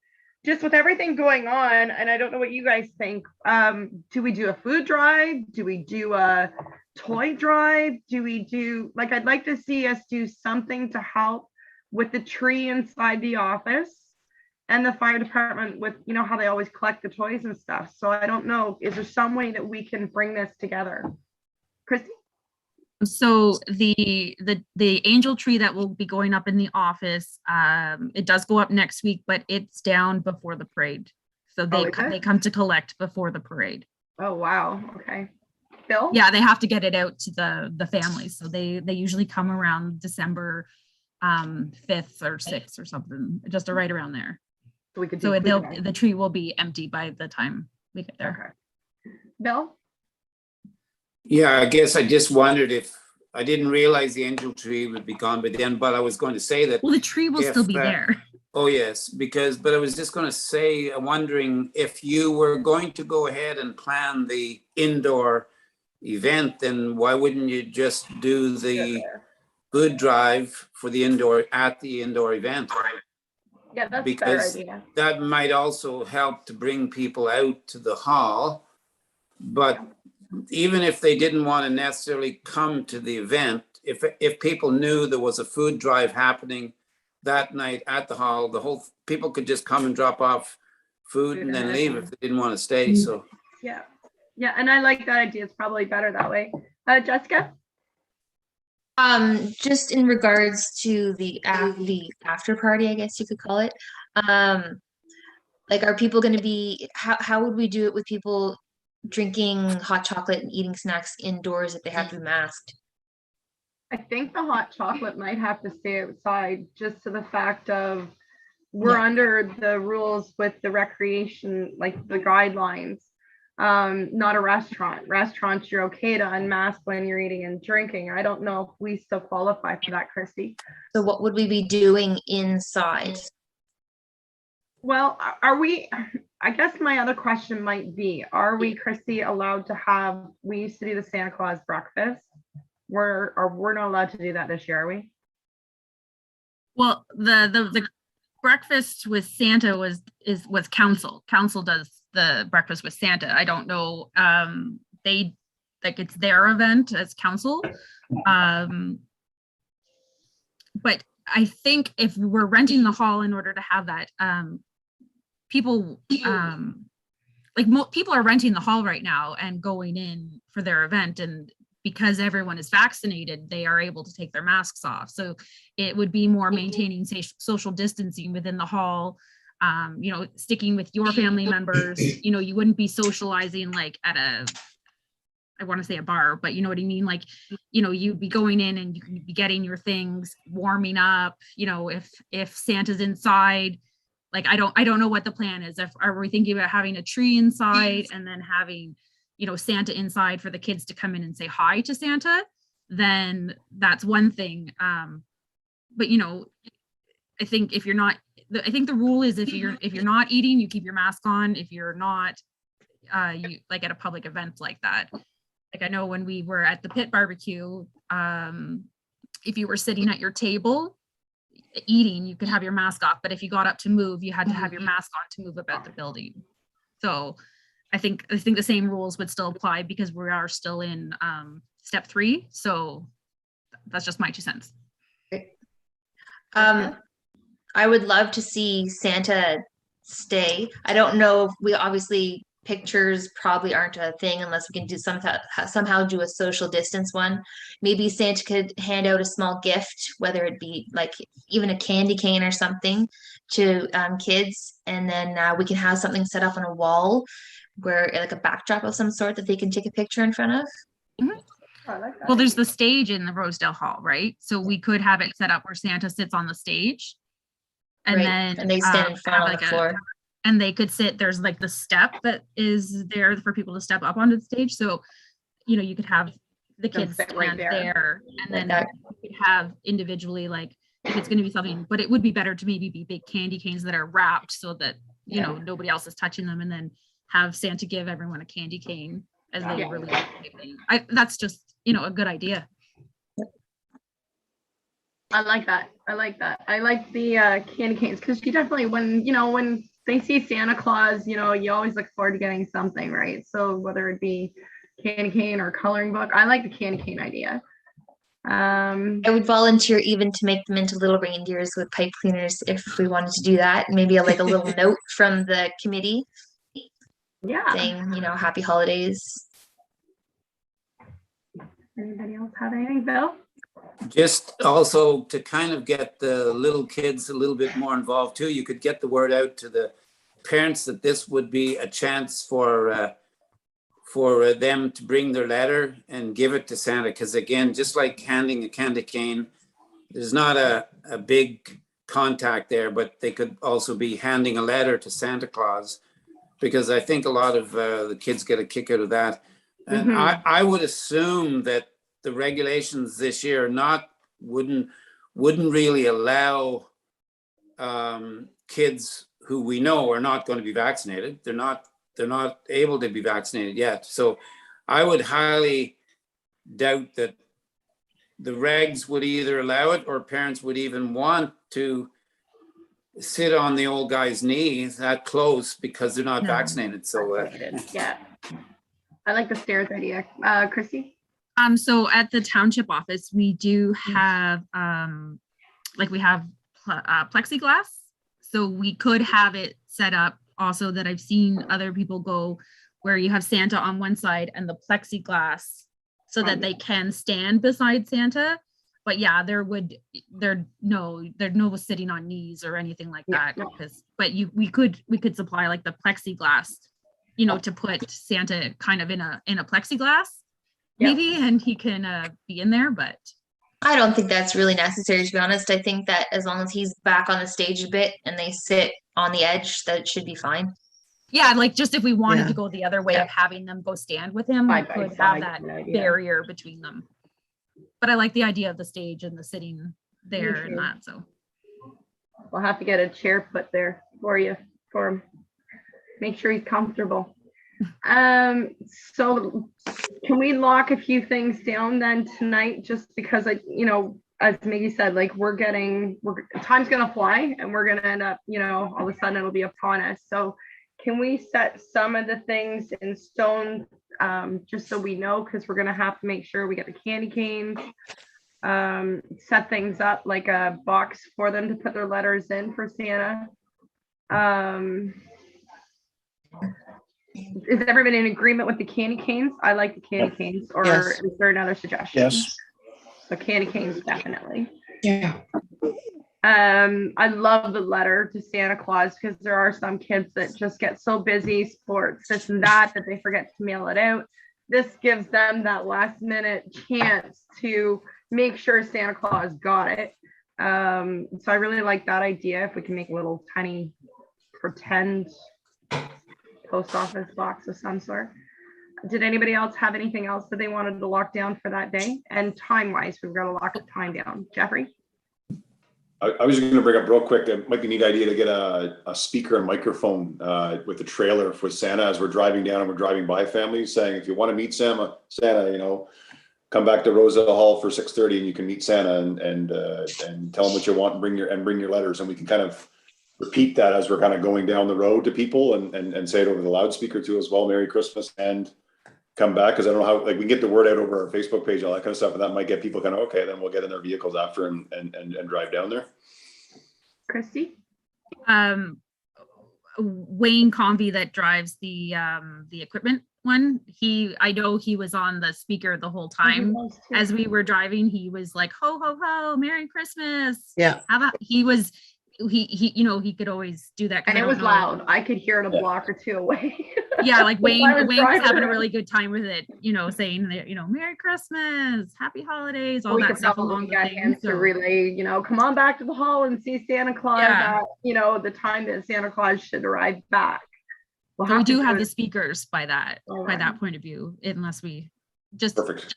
just with everything going on. And I don't know what you guys think. Do we do a food drive? Do we do a toy drive? Do we do, like, I'd like to see us do something to help with the tree inside the office and the fire department with, how they always collect the toys and stuff. So I don't know, is there some way that we can bring this together? Christy? So the angel tree that will be going up in the office, it does go up next week, but it's down before the parade. So they come to collect before the parade. Oh, wow. Okay. Bill? Yeah, they have to get it out to the families. So they usually come around December 5th or 6th or something, just right around there. So we could So do the tree will be empty by the time we get there. Okay. Bill? Yeah, I guess I just wondered if, I didn't realize the angel tree would be gone by then, but I was going to say that. Well, the tree will still be there. Oh, yes, but I was just going to say, wondering if you were going to go ahead and plan the indoor event, then why wouldn't you just do the food drive for the indoor event? Yeah, that's because a better idea. That might also help to bring people out to the hall. But even if they didn't want to necessarily come to the event, if people knew there was a food drive happening that night at the hall, people could just come and drop off food and then leave if they didn't want to stay. So yeah, and I like that idea. It's probably better that way. Jessica? Just in regards to the after party, I guess you could call it. Like, are people going to be? How would we do it with people drinking hot chocolate and eating snacks indoors if they have to be masked? I think the hot chocolate might have to stay outside, just to the fact of we're under the rules with the recreation, like the guidelines. Not a restaurant. Restaurants, you're okay to unmask when you're eating and drinking. I don't know if we still qualify for that, Christy. So what would we be doing inside? Well, I guess my other question might be, are we, Christy, allowed to have, we used to do the Santa Claus breakfast. We're not allowed to do that this year, are we? Well, the breakfast with Santa was council. Council does the breakfast with Santa. I don't know, they, like, it's their event as council. But I think if we're renting the hall in order to have that, people, people are renting the hall right now and going in for their event, and because everyone is vaccinated, they are able to take their masks off. So it would be more maintaining social distancing within the hall, sticking with your family members. You wouldn't be socializing like at I want to say a bar, but you know what I mean? Like, you'd be going in and you'd be getting your things, warming up, if Santa's inside, like, I don't know what the plan is. Are we thinking about having a tree inside and then having, Santa inside for the kids to come in and say hi to Santa? Then that's one thing. But I think if you're not, I think the rule is if you're not eating, you keep your mask on. If you're not, you like at a public event like that. Like, I know when we were at the pit barbecue, if you were sitting at your table eating, you could have your mask off, but if you got up to move, you had to have your mask on to move about the building. So I think the same rules would still apply because we are still in step 3. So that's just my 2 cents. I would love to see Santa stay. I don't know if we obviously pictures probably aren't a thing unless we can do somehow do a social distance one. Maybe Santa could hand out a small gift, whether it be like even a candy cane or something to kids, and then we can have something set up on a wall where like a backdrop of some sort that they can take a picture in front of. Mm-hmm. I like that. Well, there's the stage in the Rosedale Hall, right? So we could have it set up where Santa sits on the stage, and then they stand in front on the floor. And they could sit, there's like the step that is there for people to step up onto the stage. So, you could have the kids stand right there, and then you could have individually, like, if it's going to be something, but it would be better to maybe be big candy canes that are wrapped so that, nobody else is touching them, and then have Santa give everyone a candy cane as they release. That's just, a good idea. I like that. I like the candy canes, because you definitely, when they see Santa Claus, you always look forward to getting something, right? So whether it be candy cane or coloring book, I like the candy cane idea. I would volunteer even to make them into little reindeers with pipe cleaners if we wanted to do that. Maybe a little note from the committee. Yeah. Saying, happy holidays. Anybody else have anything, Bill? Just also to kind of get the little kids a little bit more involved too, you could get the word out to the parents that this would be a chance for them to bring their letter and give it to Santa. Because again, just like handing a candy cane, there's not a big contact there, but they could also be handing a letter to Santa Claus, because I think a lot of the kids get a kick out of that. And I would assume that the regulations this year wouldn't really allow kids who we know are not going to be vaccinated. They're not able to be vaccinated yet. So I would highly doubt that the regs would either allow it, or parents would even want to sit on the old guy's knee that close because they're not vaccinated. So yeah, I like the stairs idea. Chrissy? So at the township office, we do have, we have plexiglass. So we could have it set up also that I've seen other people go, where you have Santa on one side and the plexiglass so that they can stand beside Santa. But yeah, there's no sitting on knees or anything like that. But we could supply like the plexiglass, to put Santa kind of in a plexiglass. Maybe, and he can be in there, but I don't think that's really necessary, to be honest. I think that as long as he's back on the stage a bit and they sit on the edge, that it should be fine. Yeah, like just if we wanted to go the other way of having them go stand with him, we could have that barrier between them. But I like the idea of the stage and the sitting there and that. So we'll have to get a chair put there for him. make sure he's comfortable. So can we lock a few things down then tonight, just because as Maggie said, like time's gonna fly and we're gonna end up, all of a sudden it'll be upon us. So can we set some of the things in stone, just so we know, because we're gonna have to make sure we get the candy canes, set things up like a box for them to put their letters in for Santa. Is everybody in agreement with the candy canes? I like the candy canes, or Yes. is there another suggestion? Yes. The candy canes, definitely. Yeah. I love the letter to Santa Claus, because there are some kids that just get so busy, sports, this and that they forget to mail it out. This gives them that last minute chance to make sure Santa Claus got it. So I really like that idea. If we can make a little tiny pretend post office box of some sort. Did anybody else have anything else that they wanted to lock down for that day? And time wise, we've got to lock the time down. Jeffrey? I was just going to bring up real quick, it might be a neat idea to get a speaker and microphone with the trailer for Santa as we're driving down and we're driving by families, saying, if you want to meet Santa, come back to Rosedale Hall for 6:30 and you can meet Santa and tell him what you want and bring your letters, and we can kind of repeat that as we're kind of going down the road to people and say it over the loudspeaker too as well. Merry Christmas, and come back, because I don't know how, like, we can get the word out over our Facebook page, all that kind of stuff, and that might get people kind of, okay, then we'll get in their vehicles after and drive down there. Christy? Wayne Convey that drives the equipment one, I know he was on the speaker the whole time as we were driving. He was like, ho ho ho, Merry Christmas. Yeah. He could always do that. And it was loud. I could hear it a block or two away. Yeah, like Wayne was having a around. really good time with it, saying that, Merry Christmas, Happy Holidays, all We that could stuff probably along the get him thing. to relay, come on back to the hall and see Santa Claus Yeah. at, the time that Santa Claus should arrive back. So we do have it. the speakers by that Alright. point of view, unless we just Perfect.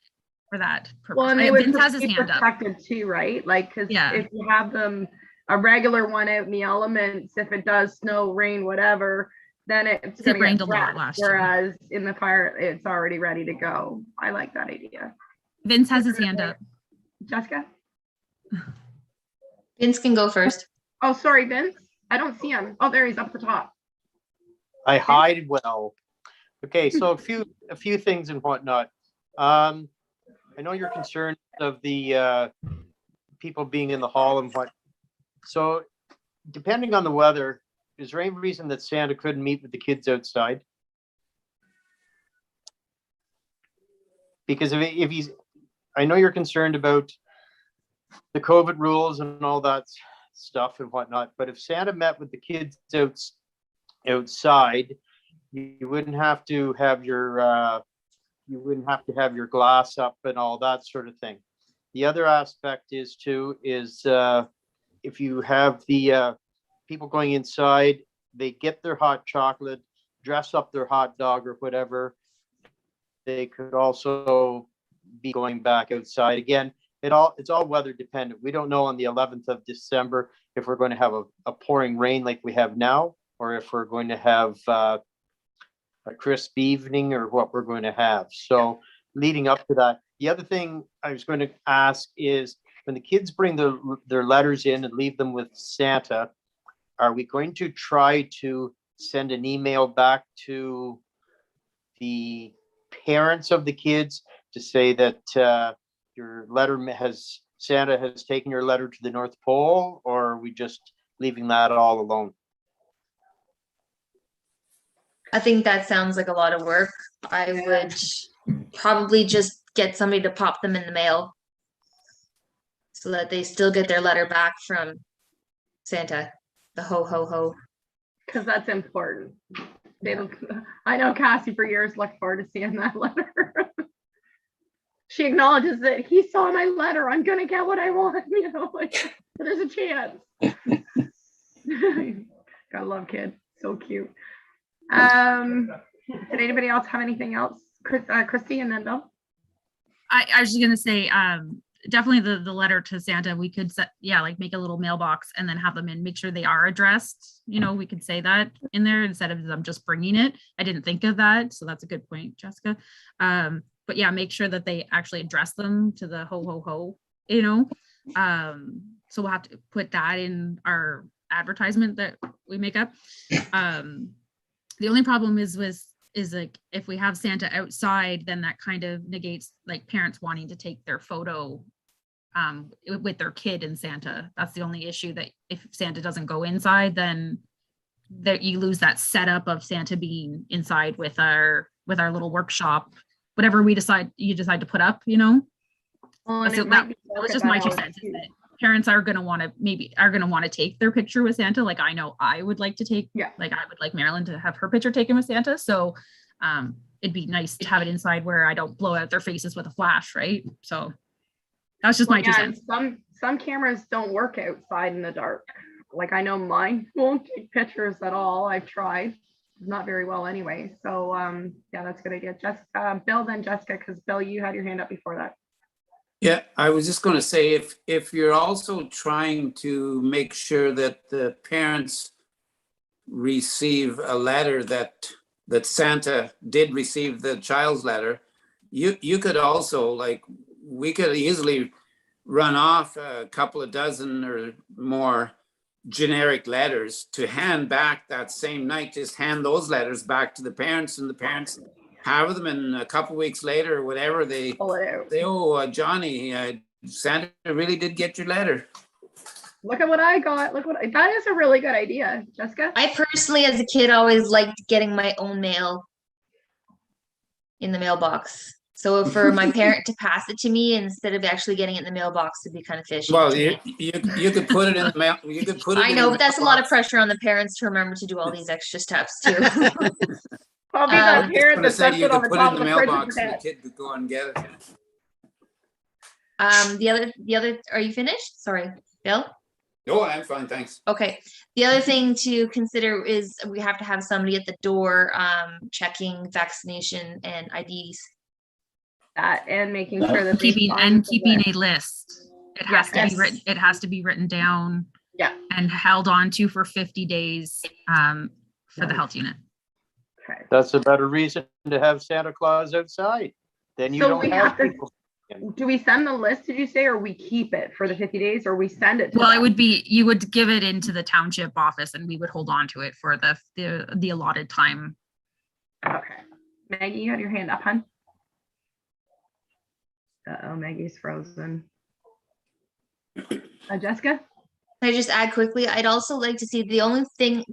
for that purpose. Well, and they would Vince has his be hand up. protected too, right? Like, because Yeah. if you have them a regular one out in the elements, if it does snow, rain, whatever, then it's going to rained get a lot wrecked. last year. Whereas in the fire, it's already ready to go. I like that idea. Vince has his hand up. Jessica? Vince can go first. Oh, sorry, Vince. I don't see him. Oh, there he's up the top. I hide well. Okay, so a few things and whatnot. I know you're concerned of the people being in the hall and what. So depending on the weather, is there any reason that Santa couldn't meet with the kids outside? Because if he's, I know you're concerned about the COVID rules and all that stuff and whatnot, but if Santa met with the kids outside, you wouldn't have to have your glass up and all that sort of thing. The other aspect is if you have the people going inside, they get their hot chocolate, dress up their hot dog or whatever. They could also be going back outside again. It's all weather dependent. We don't know on the 11th of December if we're going to have a pouring rain like we have now, or if we're going to have a crisp evening, or what we're going to have. So leading up to that, the other thing I was going to ask is, when the kids bring their letters in and leave them with Santa, are we going to try to send an email back to the parents of the kids to say that Santa has taken your letter to the North Pole, or are we just leaving that all alone? I think that sounds like a lot of work. I would probably just get somebody to pop them in the mail so that they still get their letter back from Santa, the ho ho ho. Because that's important. I know Cassie for years looked forward to seeing that letter. She acknowledges that he saw my letter. I'm gonna get what I want. Like, there's a chance. Gotta love kid. So cute. Did anybody else have anything else? Christy and then Bill? I was just gonna say, definitely the letter to Santa, we could set, yeah, like make a little mailbox and then have them in, make sure they are addressed. You know, we could say that in there instead of them just bringing it. I didn't think of that. So that's a good point, Jessica. But yeah, make sure that they actually address them to the ho, ho, ho, you know? So we'll have to put that in our advertisement that we make up. The only problem is like if we have Santa outside, then that kind of negates like parents wanting to take their photo with their kid and Santa. That's the only issue, that if Santa doesn't go inside, then that you lose that setup of Santa being inside with our little workshop, whatever you decide to put up, you know. Well, and So it might that be was dark just at my that 2 hour, cents. Is too. that parents are going to want to take their picture with Santa. Like I know I would like to take, like I would like Marilyn to have her picture taken with Santa. So it'd be nice to have it inside where I don't blow out their faces with a flash, right? So that's just my 2 cents. Some cameras don't work outside in the dark. Like I know mine won't take pictures at all. I've tried, not very well anyway. So yeah, that's a good idea. Bill, then Jessica, because Bill, you had your hand up before that. Yeah, I was just going to say, if you're also trying to make sure that the parents receive a letter that Santa did receive the child's letter, you could also, like, we could easily run off a couple of dozen or more generic letters to hand back that same night. Just hand those letters back to the parents, and the parents have them, and a couple weeks later or whatever, they Johnny, Santa really did get your letter. Look at what I got. That is a really good idea, Jessica. I personally, as a kid, always liked getting my own mail in the mailbox. So for my parent to pass it to me instead of actually getting it in the mailbox would be kind of fishy. Well, you could put it in the mail. You could put it. I know, but that's a lot of pressure on the parents to remember to do all these extra steps too. I'll be that parent that sets you it on could the put it top in of the the fridge. mailbox, and the kid could go and get it. The other, are you finished? Sorry, Bill? No, I'm fine, thanks. Okay. The other thing to consider is we have to have somebody at the door checking vaccination and IDs. That and making sure that keeping a list. It has to be written. It has to be written down. Yeah. And held on to for 50 days for the health unit. Okay. That's a better reason to have Santa Claus outside. Then you don't have people. Do we send the list, did you say, or we keep it for the 50 days, or we send it to Well, them? it would be, you would give it into the township office and we would hold on to it for the allotted time. Okay. Maggie, you had your hand up, hon. Uh-oh, Maggie's frozen. Jessica? Can I just add quickly? I'd also like to see, the only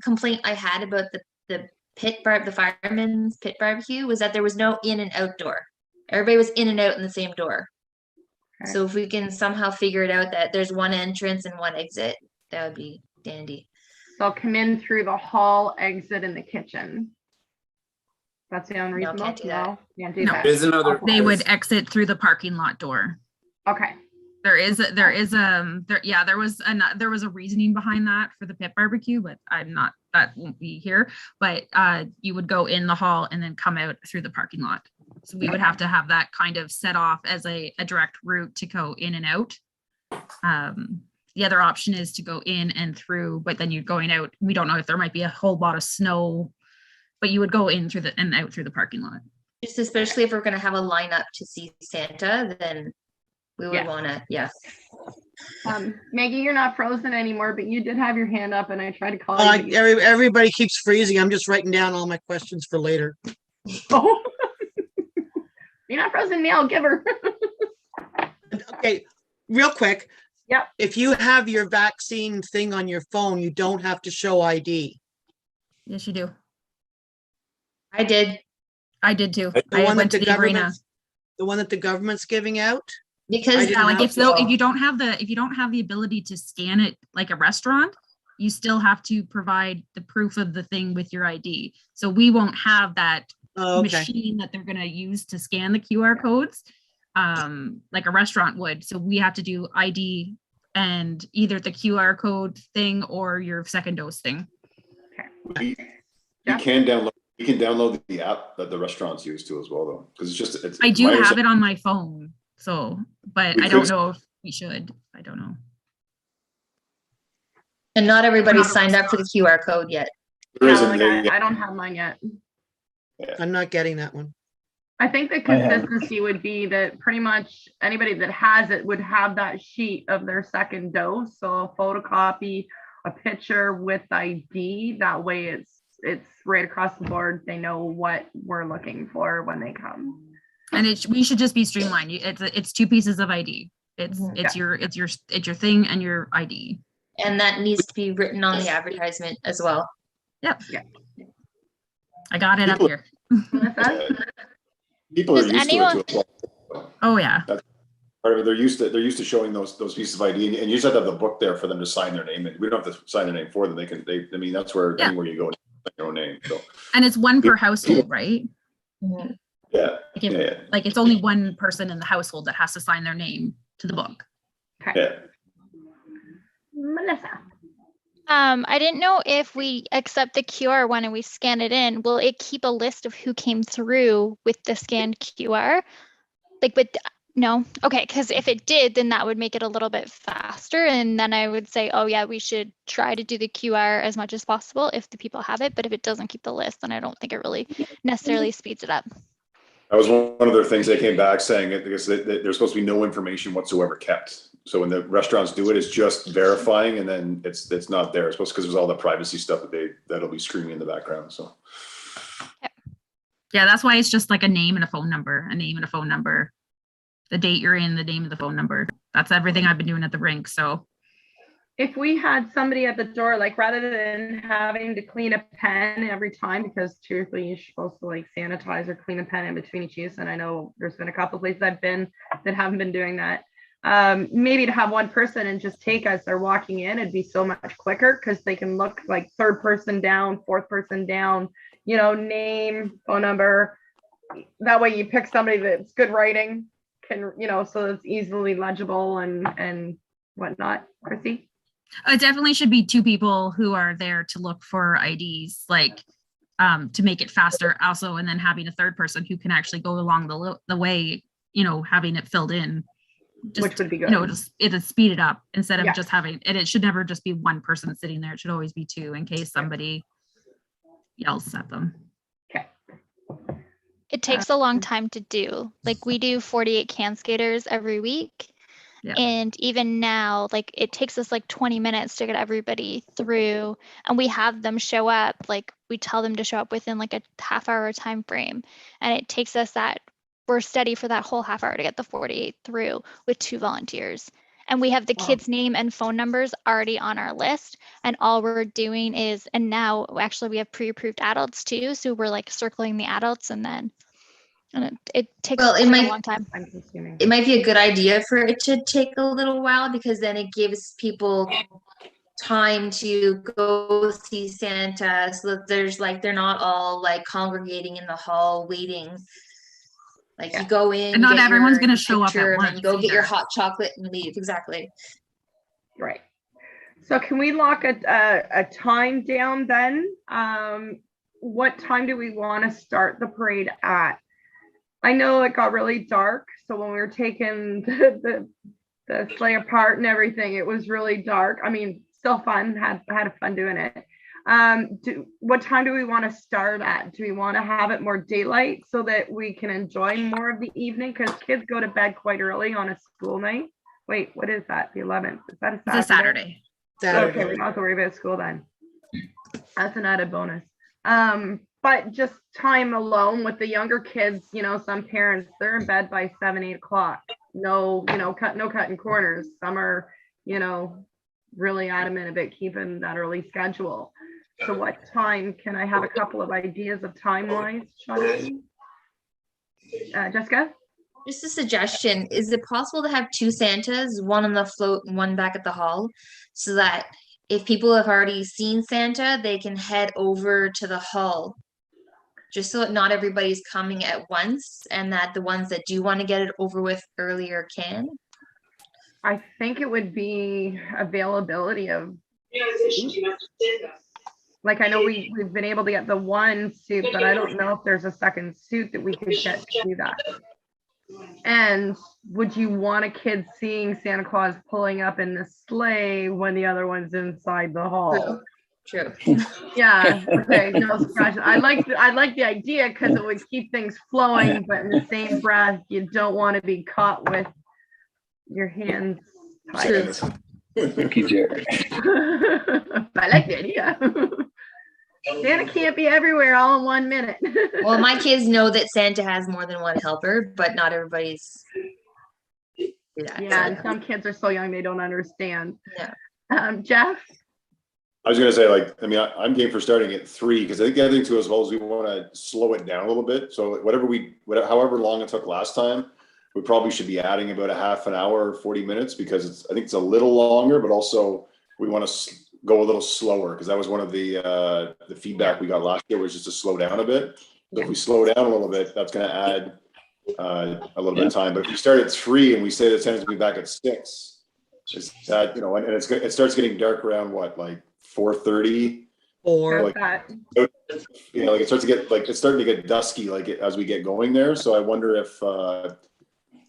complaint I had about the fireman's pit barbecue was that there was no in and outdoor. Everybody was in and out in the same door. Okay. So if we can somehow figure it out that there's one entrance and one exit, that would be dandy. So I'll come in through the hall, exit in the kitchen. That's the unreasonable. No, can't do that. No, can't do that. There's another. They would exit through the parking lot door. Okay. There was a reasoning behind that for the pit barbecue, but that won't be here. But you would go in the hall and then come out through the parking lot. So we would have to have that kind of set off as a direct route to go in and out. The other option is to go in and through, but then you're going out. We don't know if there might be a whole lot of snow, but you would go in through and out through the parking lot. Just especially if we're going to have a lineup to see Santa, then we would want to, yes. Maggie, you're not frozen anymore, but you did have your hand up and I tried to call you. Everybody keeps freezing. I'm just writing down all my questions for later. Oh. You're not frozen, Neil, give her. Okay, real quick. Yep. If you have your vaccine thing on your phone, you don't have to show ID. Yes, you do. I did too. The one that the government's giving out? Because if you don't have the ability to scan it like a restaurant, you still have to provide the proof of the thing with your ID. So we won't have that machine that they're going to use to scan the QR codes like a restaurant would. So we have to do ID and either the QR code thing or your second dose thing. Okay. You can download the app that the restaurants use too as well, though, because I do have it on my phone. So, but We I don't could- know if we should. I don't know. And not everybody's signed up for the QR code yet. There No, isn't, like, there- I don't have mine yet. I'm not getting that one. I think the I have it. consistency would be that pretty much anybody that has it would have that sheet of their second dose. So a photocopy, a picture with ID. That way it's right across the board. They know what we're looking for when they come. And we should just be streamlined. It's 2 pieces of ID. It's your thing and your ID. And that needs to be written on the advertisement as well. Yep. Yeah. I got it up People- here. Melissa? People are Does used anyone- to it too. Oh yeah. Part of it, they're used to showing those pieces of ID, and you just have to have the book there for them to sign their name. And we don't have to sign their name for them. I mean, that's where Yeah. anywhere you go, sign your own name. So And it's 1 per household, right? Mhm. yeah, Like, if- yeah, like it's only 1 person in the household that has to sign their name to the book. yeah. Melissa? I didn't know if we accept the QR one and we scan it in, will it keep a list of who came through with the scanned QR? Like, but no, okay, because if it did, then that would make it a little bit faster. And then I would say, oh yeah, we should try to do the QR as much as possible if the people have it. But if it doesn't keep the list, then I don't think it really necessarily speeds it up. That was one of their things they came back saying it because there's supposed to be no information whatsoever kept. So when the restaurants do it, it's just verifying, and then it's not there. It's supposed because there's all the privacy stuff that'll be screaming in the background. So Yeah, that's why it's just like a name and a phone number, the date you're in, the name of the phone number. That's everything I've been doing at the rink. So If we had somebody at the door, like rather than having to clean a pen every time, because truthfully, you're supposed to like sanitize or clean a pen in between each use. And I know there's been a couple places I've been that haven't been doing that. Maybe to have one person and just take as they're walking in, it'd be so much quicker because they can look like 3rd person down, 4th person down, name, phone number. That way you pick somebody that's good writing, so it's easily legible and whatnot. Chrissy? it definitely should be 2 people who are there to look for IDs, like to make it faster also. And then having a 3rd person who can actually go along the way, having it filled in. Which would be good. It'll speed it up instead of Yeah. just having, and it should never just be 1 person sitting there. It should always be 2 in case somebody yells at them. Okay. It takes a long time to do. Like we do 48 can skaters every week. Yeah. And even now, like it takes us like 20 minutes to get everybody through, and we have them show up. Like we tell them to show up within like a half-hour time frame, and it takes us we're steady for that whole half hour to get the 48 through with 2 volunteers. And we have the Wow. kids' name and phone numbers already on our list. And all we're doing is, and now actually we have pre-approved adults too. So we're like circling the adults and it takes Well, it quite might- a long time. I'm consuming. It might be a good idea for it to take a little while because then it gives people time to go see Santa so that they're not all like congregating in the hall waiting. Like you go in, And not get everyone's your gonna show up at picture, and then once you go get your either. hot chocolate and leave. Exactly. Right. So can we lock a time down then? What time do we want to start the parade at? I know it got really dark. So when we were taking the sleigh apart and everything, it was really dark. I mean, still fun, had fun doing it. What time do we want to start at? Do we want to have it more daylight so that we can enjoy more of the evening? Because kids go to bed quite early on a school night. Wait, what is that? The 11th? Is that a Saturday? It's a Saturday. Okay, we don't have to worry about school then. That's an added bonus. But just time alone with the younger kids, some parents, they're in bed by 7, 8 o'clock. No cutting corners. Some are, really adamant about keeping that early schedule. So what time can I have a couple of ideas of time-wise, Sean? Jessica? Just a suggestion. Is it possible to have 2 Santas, one on the float and one back at the hall, so that if people have already seen Santa, they can head over to the hall, just so that not everybody's coming at once and that the ones that do want to get it over with earlier can? I think it would be availability of, like, I know we've been able to get the 1 suit, but I don't know if there's a second suit that we could get to do that. And would you want a kid seeing Santa Claus pulling up in the sleigh when the other one's inside the hall? True. Yeah, okay, no surprise. I like the idea because it would keep things flowing, but in the same breath, you don't want to be caught with your hands tied. Rookie Jerry. I like the idea. Santa can't be everywhere all in 1 minute. Well, my kids know that Santa has more than one helper, but not everybody's. Yeah, and some kids are so young they don't understand. Yeah. Jeff? I was gonna say, like, I mean, I'm game for starting at 3, because I think the other thing too, as well, is we want to slow it down a little bit. So however long it took last time, we probably should be adding about a half an hour or 40 minutes, because I think it's a little longer, but also we want to go a little slower, because that was one of the feedback we got last year, was just to slow down a bit. So if we slow down a little bit, that's going to add a little bit of time. But if we start at 3 and we say that Santa's going to be back at 6, it's that, you know, and it starts getting dark around what, like 4:30, Or like, you know, like it starts to get, like, it's starting to get dusky, like as we get going there. So I wonder if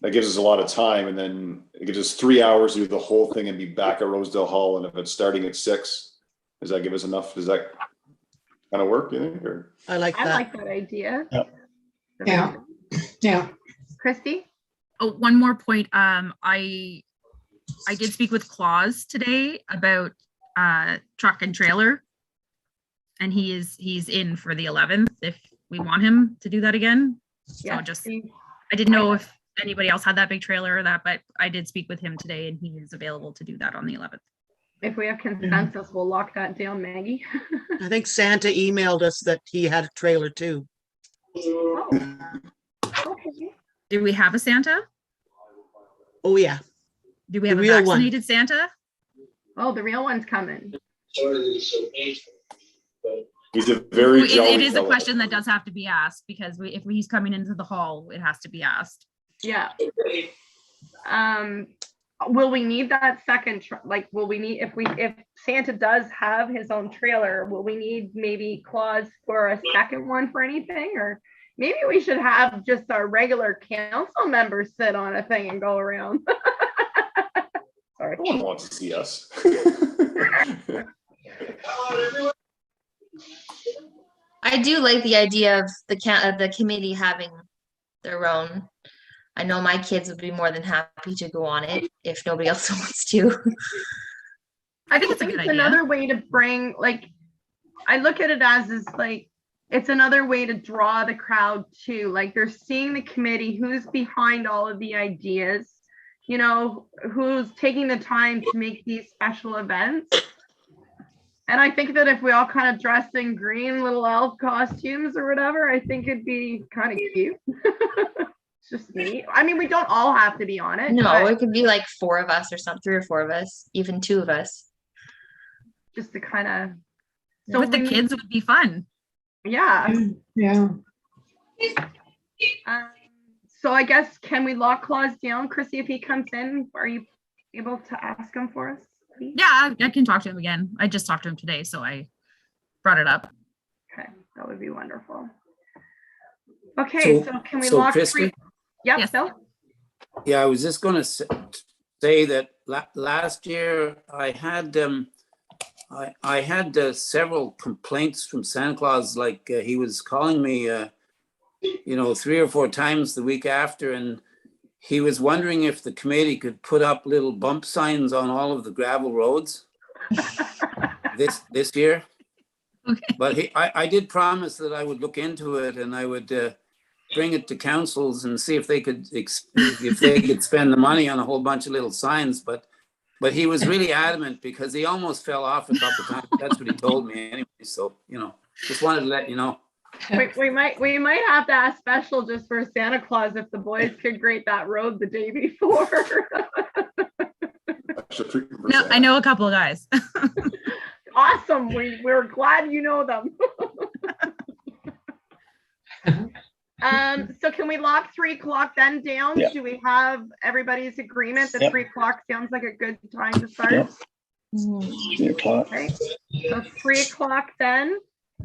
that gives us a lot of time, and then it gives us 3 hours to do the whole thing and be back at Rosedale Hall. And if it's starting at 6, does that give us enough? Does that kind of work, you think? Or I like I that. like that idea. Yep. Yeah. Yeah. Christy? Oh, one more point. I did speak with Claus today about truck and trailer, and he's in for the 11th if we want him to do that again. Yeah. So just, I didn't know if anybody else had that big trailer or that, but I did speak with him today and he is available to do that on the 11th. If we have consensus, we'll lock that down, Maggie. I think Santa emailed us that he had a trailer too. Oh. Okay. Do we have a Santa? Oh yeah. Do we The have a real one. vaccinated Santa? Oh, the real one's coming. he's a very It jolly is a fellow. question that does have to be asked, because if he's coming into the hall, it has to be asked. Yeah. Will we need that second, will we need, if Santa does have his own trailer, will we need maybe Claus for a second one for anything? Or maybe we should have just our regular council members sit on a thing and go around. Sorry. No one wants to see us. I do like the idea of the committee having their own. I know my kids would be more than happy to go on it if nobody else wants to. I think it's another way to bring, I look at it as is it's another way to draw the crowd too. Like, they're seeing the committee, who's behind all of the ideas, you know, who's taking the time to make these special events. And I think that if we all kind of dressed in green little elf costumes or whatever, I think it'd be kind of cute. It's just neat. I mean, we don't all have to be on it. No, but it could be like 4 of us or something, 3 or 4 of us, even 2 of us. just to kind of. With the kids, it would be fun. Yeah. Yeah. So I guess, can we lock Claus down? Chrissy, if he comes in, are you able to ask him for us, please? Yeah, I can talk to him again. I just talked to him today, so I brought it up. Okay, that would be wonderful. Okay, so can we lock Christy? 3? Yep, Yes. Phil? Yeah, I was just going to say that last year I had I had several complaints from Santa Claus. Like he was calling me, 3 or 4 times the week after, and he was wondering if the committee could put up little bump signs on all of the gravel roads this year. Okay. But I did promise that I would look into it and I would bring it to councils and see if they could spend the money on a whole bunch of little signs. But he was really adamant because he almost fell off a couple times. That's what he told me anyway. So, just wanted to let you know. We might have to ask special just for Santa Claus if the boys could grade that road the day before. No, I know a couple of guys. Awesome. We're glad you know them. So can we lock 3 o'clock then down? Yeah. Do we have everybody's agreement that Yep. 3 o'clock sounds like a good time to start? Yep. 3 o'clock. Okay, so 3 o'clock then.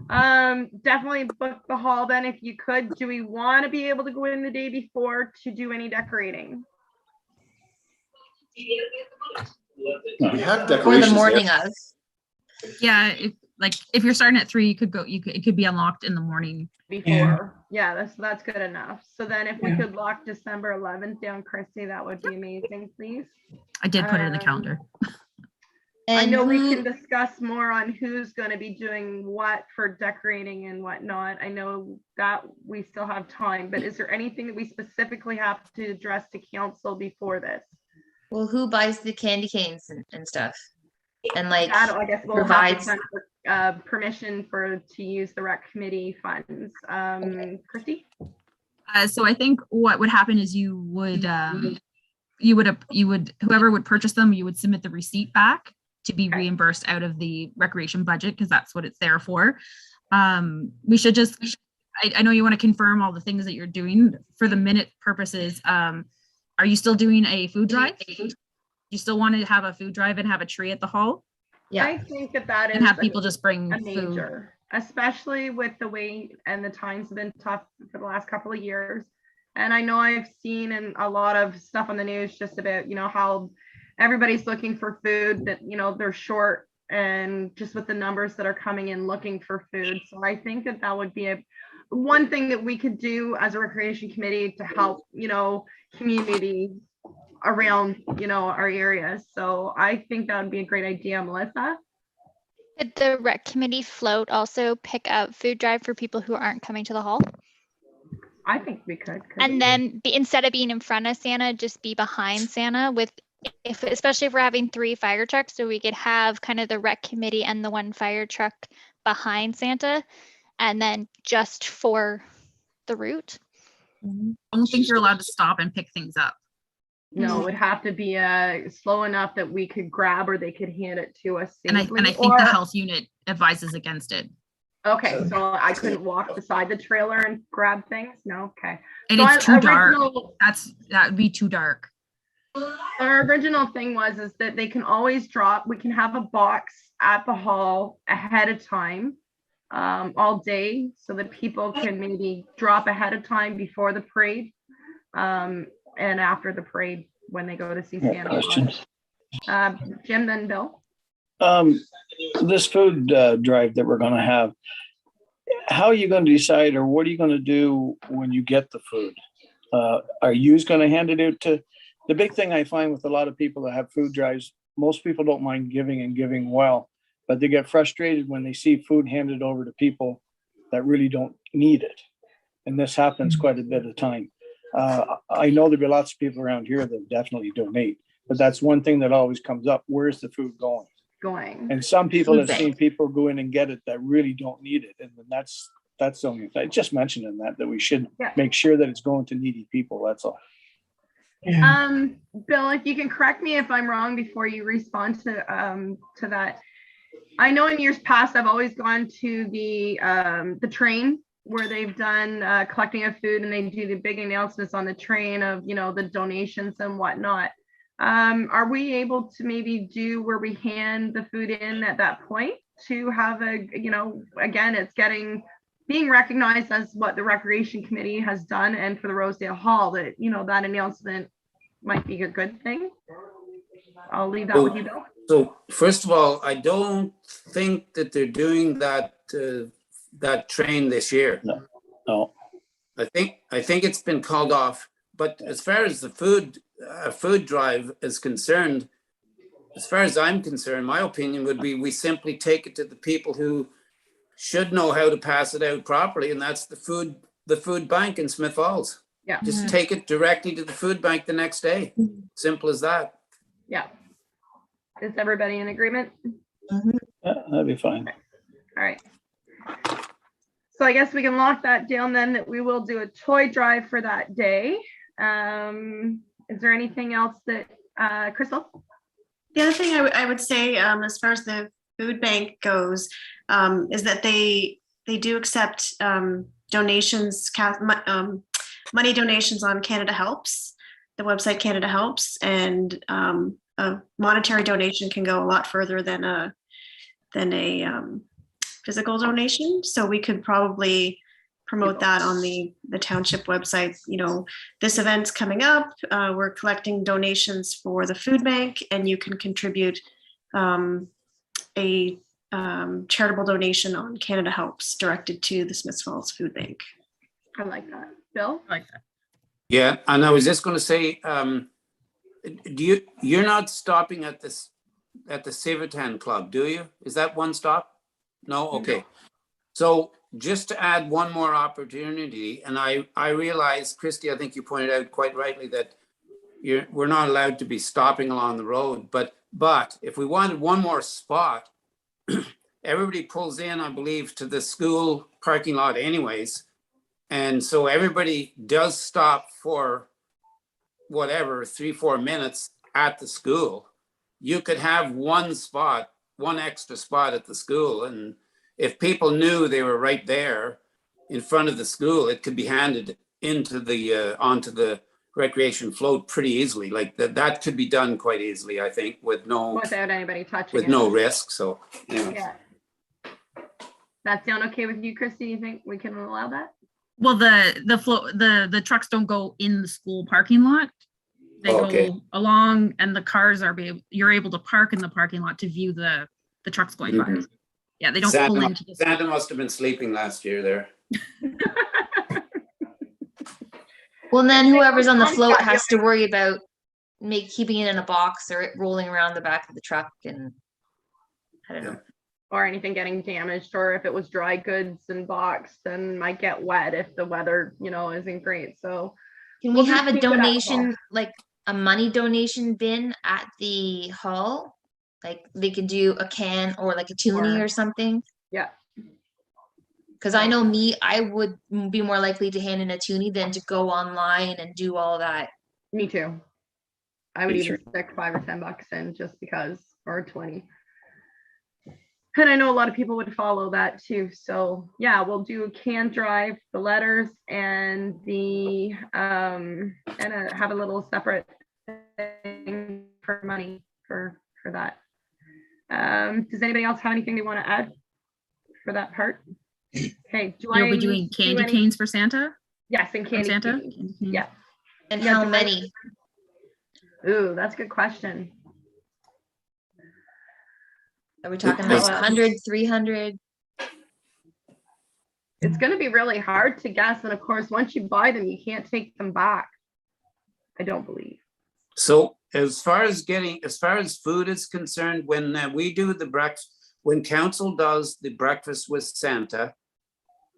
Definitely book the hall then if you could. Do we want to be able to go in the day before to do any decorating? We have Or the decorations there. morning of. Yeah, if you're starting at 3, you could go, it could be unlocked in the morning. Before, yeah, that's good enough. So then if we Yeah. could lock December 11th down, Christy, that would be amazing, please. I did put it in the calendar. I And know we who- can discuss more on who's going to be doing what for decorating and whatnot. I know that we still have time, but is there anything that we specifically have to address to council before this? well, who buys the candy canes and stuff? And like That, I guess we'll have provides, to send permission to use the rec committee funds. Christy? So I think what would happen is you would whoever would purchase them, you would submit the receipt back to be Okay. reimbursed out of the recreation budget, because that's what it's there for. We should just, I know you want to confirm all the things that you're doing for the minute purposes. Are you still doing a food drive? You still want to have a food drive and have a tree at the hall yeah. I think that is and have people just bring a food? major, especially with the way and the times have been tough for the last couple of years. And I know I've seen in a lot of stuff on the news just about, how everybody's looking for food, that, they're short, and just with the numbers that are coming in looking for food. So I think that would be one thing that we could do as a recreation committee to help, community around, our area. So I think that would be a great idea, Melissa. Could the rec committee float also pick up food drive for people who aren't coming to the hall? I think we could. And then instead of being in front of Santa, just be behind Santa especially if we're having 3 fire trucks, so we could have kind of the rec committee and the 1 fire truck behind Santa, and then just for the route. I don't think you're allowed to stop and pick things up. No, it would have to be slow enough that we could grab, or they could hand it to us And I safely. think the health unit advises against it. Okay, so I couldn't walk beside the trailer and grab things? No, okay. And So it's too dark. original- That would be too dark. Our original thing is that they can always drop, we can have a box at the hall ahead of time, all day, so that people can maybe drop ahead of time before the parade, and after the parade when they go to see Santa Questions? Claus. Jim, then Bill. This food drive that we're gonna have, how are you gonna decide, or what are you gonna do when you get the food? Are you gonna hand it out to, the big thing I find with a lot of people that have food drives, most people don't mind giving and giving well, but they get frustrated when they see food handed over to people that really don't need it. And this happens quite a bit of the time. I know there'll be lots of people around here that definitely donate, but that's one thing that always comes up. Where's the food going? And some people have seen people go in and get it that really don't need it. And then that's the only, I just mentioned in that we should make sure that it's going to needy people. That's all. Yeah. Bill, if you can correct me if I'm wrong before you respond to that. I know in years past, I've always gone to the train where they've done collecting of food, and they do the big announcements on the train of, the donations and whatnot. Are we able to maybe do where we hand the food in at that point to have again, it's being recognized as what the recreation committee has done, and for the Rosedale Hall, that, that announcement might be a good thing. I'll leave that with you, Bill. So first of all, I don't think that they're doing that train this year. No. I think it's been called off. But as far as the food drive is concerned, as far as I'm concerned, my opinion would be we simply take it to the people who should know how to pass it out properly, and that's the food bank in Smith Falls. Yeah. Just take it directly to the food bank the next day. Simple as that. Yeah. Is everybody in agreement? Yeah, that'd be fine. All right. So I guess we can lock that down then, that we will do a toy drive for that day. Is there anything else that, Crystal? The other thing I would say, as far as the food bank goes, is that they do accept donations, money donations on Canada Helps, the website Canada Helps, and a monetary donation can go a lot further than a physical donation. So we could probably promote that on the township website. You know, this event's coming up. We're collecting donations for the food bank, and you can contribute a charitable donation on Canada Helps directed to the Smiths Falls Food Bank. I like that. Bill? I like that. Yeah, and I was just going to say, you're not stopping at the Civitan Club, do you? Is that one stop? No? Okay. So just to add one more opportunity, and I realize, Christy, I think you pointed out quite rightly that we're not allowed to be stopping along the road, but if we wanted one more spot, everybody pulls in, I believe, to the school parking lot anyways. And so everybody does stop for whatever, 3-4 minutes at the school. You could have one extra spot at the school. And if people knew they were right there in front of the school, it could be handed into onto the recreation float pretty easily. Like that could be done quite easily, I think, Without anybody touching with it. no risk. So, yeah. Yeah. That sound okay with you, Christy? You think we can allow that? Well, the trucks don't go in the school parking lot. They go along, and the cars you're able to park in the parking lot to view the trucks going by. Yeah, they don't pull into the Santa must have been sleeping last year there. Well, then whoever's on the float has to worry about keeping it in a box or it rolling around the back of the truck, and I don't know. Or anything getting damaged, or if it was dry goods and boxed, then might get wet if the weather, isn't great. So can we have a donation, like a money donation bin at the hall? Like they could do a can or like a toonie or something. Yeah. Because I know I would be more likely to hand in a toonie than to go online and do all that. Me too. I would even stick $5 or $10 in just because, or 20. And I know a lot of people would follow that too. So yeah, we'll do a can drive, the letters, and the have a little separate thing for money for that. Does anybody else have anything they want to add for that part? Okay, You'll be doing candy canes for Santa? Yes, and candy Santa? canes. Yeah. And how many? Ooh, that's a good question. Are we talking like 100, 300? It's going to be really hard to guess. And of course, once you buy them, you can't take them back. I don't believe. So as far as food is concerned, when we do the breakfast, when council does the breakfast with Santa,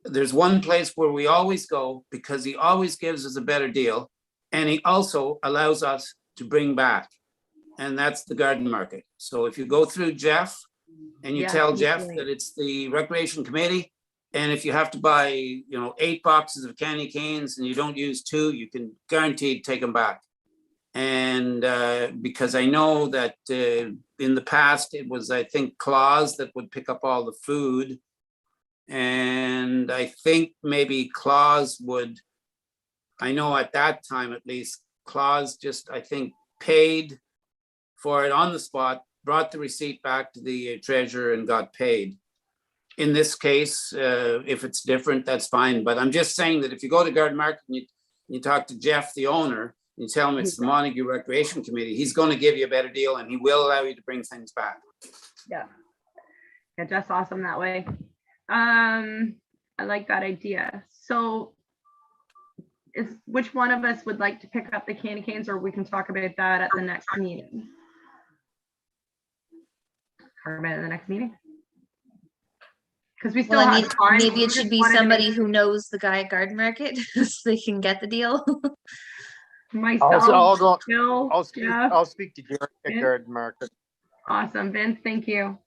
there's one place where we always go because he always gives us a better deal. And he also allows us to bring back. And that's the garden market. So if you go through Jeff, and you tell Jeff that it's the recreation committee, and if you have to buy 8 boxes of candy canes and you don't use 2, you can guaranteed take them back. And because I know that in the past it was, I think, Claus that would pick up all the food, and I think maybe Claus would, I know at that time at least, Claus just, I think, paid for it on the spot, brought the receipt back to the treasurer and got paid. In this case, if it's different, that's fine. But I'm just saying that if you go to Garden Market and you talk to Jeff, the owner, and you tell him it's the Montague Recreation Committee, he's going to give you a better deal and he will allow you to bring things back. Yeah, Jeff's awesome that way. I like that idea. So which one of us would like to pick up the candy canes, or we can talk about that at the next meeting? Or about the next meeting? Because we still have time. Maybe it should be somebody who knows the guy at Garden Market so they can get the deal. Myself, Bill, I'll speak to Jerry at Garden Market. Awesome, Vince, thank you.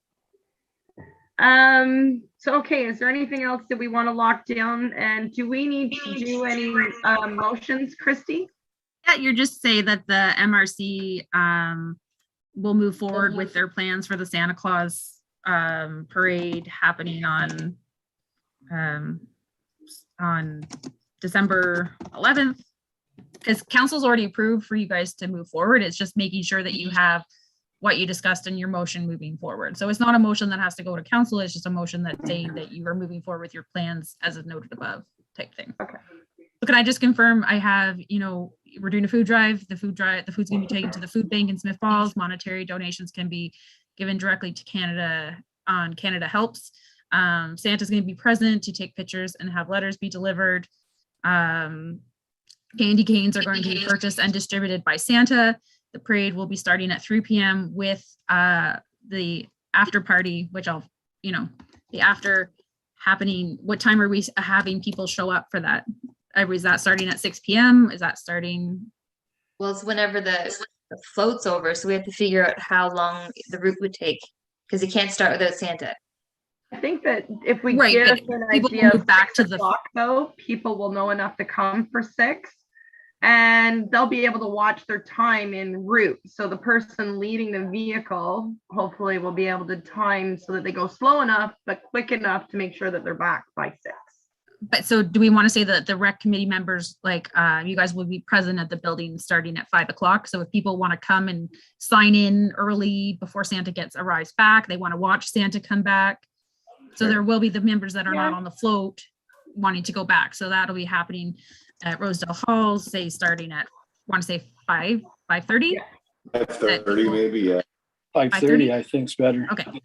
So okay, is there anything else that we want to lock down, and do we need to do any motions, Christy? Yeah, you just say that the MRC will move forward with their plans for the Santa Claus parade happening on December 11th, because council's already approved for you guys to move forward. It's just making sure that you have what you discussed in your motion moving forward. So it's not a motion that has to go to council. It's just a motion that's saying that you are moving forward with your plans as noted above type thing. Okay. So can I just confirm I have, we're doing a food drive. The food's going to be taken to the food bank in Smith Falls. Monetary donations can be given directly to Canada on Canada Helps. Santa's going to be present to take pictures and have letters be delivered. Candy canes are going to be purchased and distributed by Santa. The parade will be starting at 3 p.m. with the after party, which the after happening. What time are we having people show up for that? Is that starting at 6 p.m.? Is that starting? Well, it's whenever the float's over, so we have to figure out how long the route would take, because you can't start without Santa. I think that if we Right, give but an people idea will move of back to 6 the- o'clock, though, people will know enough to come for 6, and they'll be able to watch their time en route. So the person leading the vehicle hopefully will be able to time so that they go slow enough but quick enough to make sure that they're back by 6. But so do we want to say that the rec committee members, you guys will be present at the building starting at 5 o'clock? So if people want to come and sign in early before Santa arrives back, they want to watch Santa come back. So there will be the members that are not on the float wanting to go back. So that'll be happening at Rosedale Hall, say starting at, want to say 5:30? 5:30 maybe, yeah. 5:30, I think's better. Okay.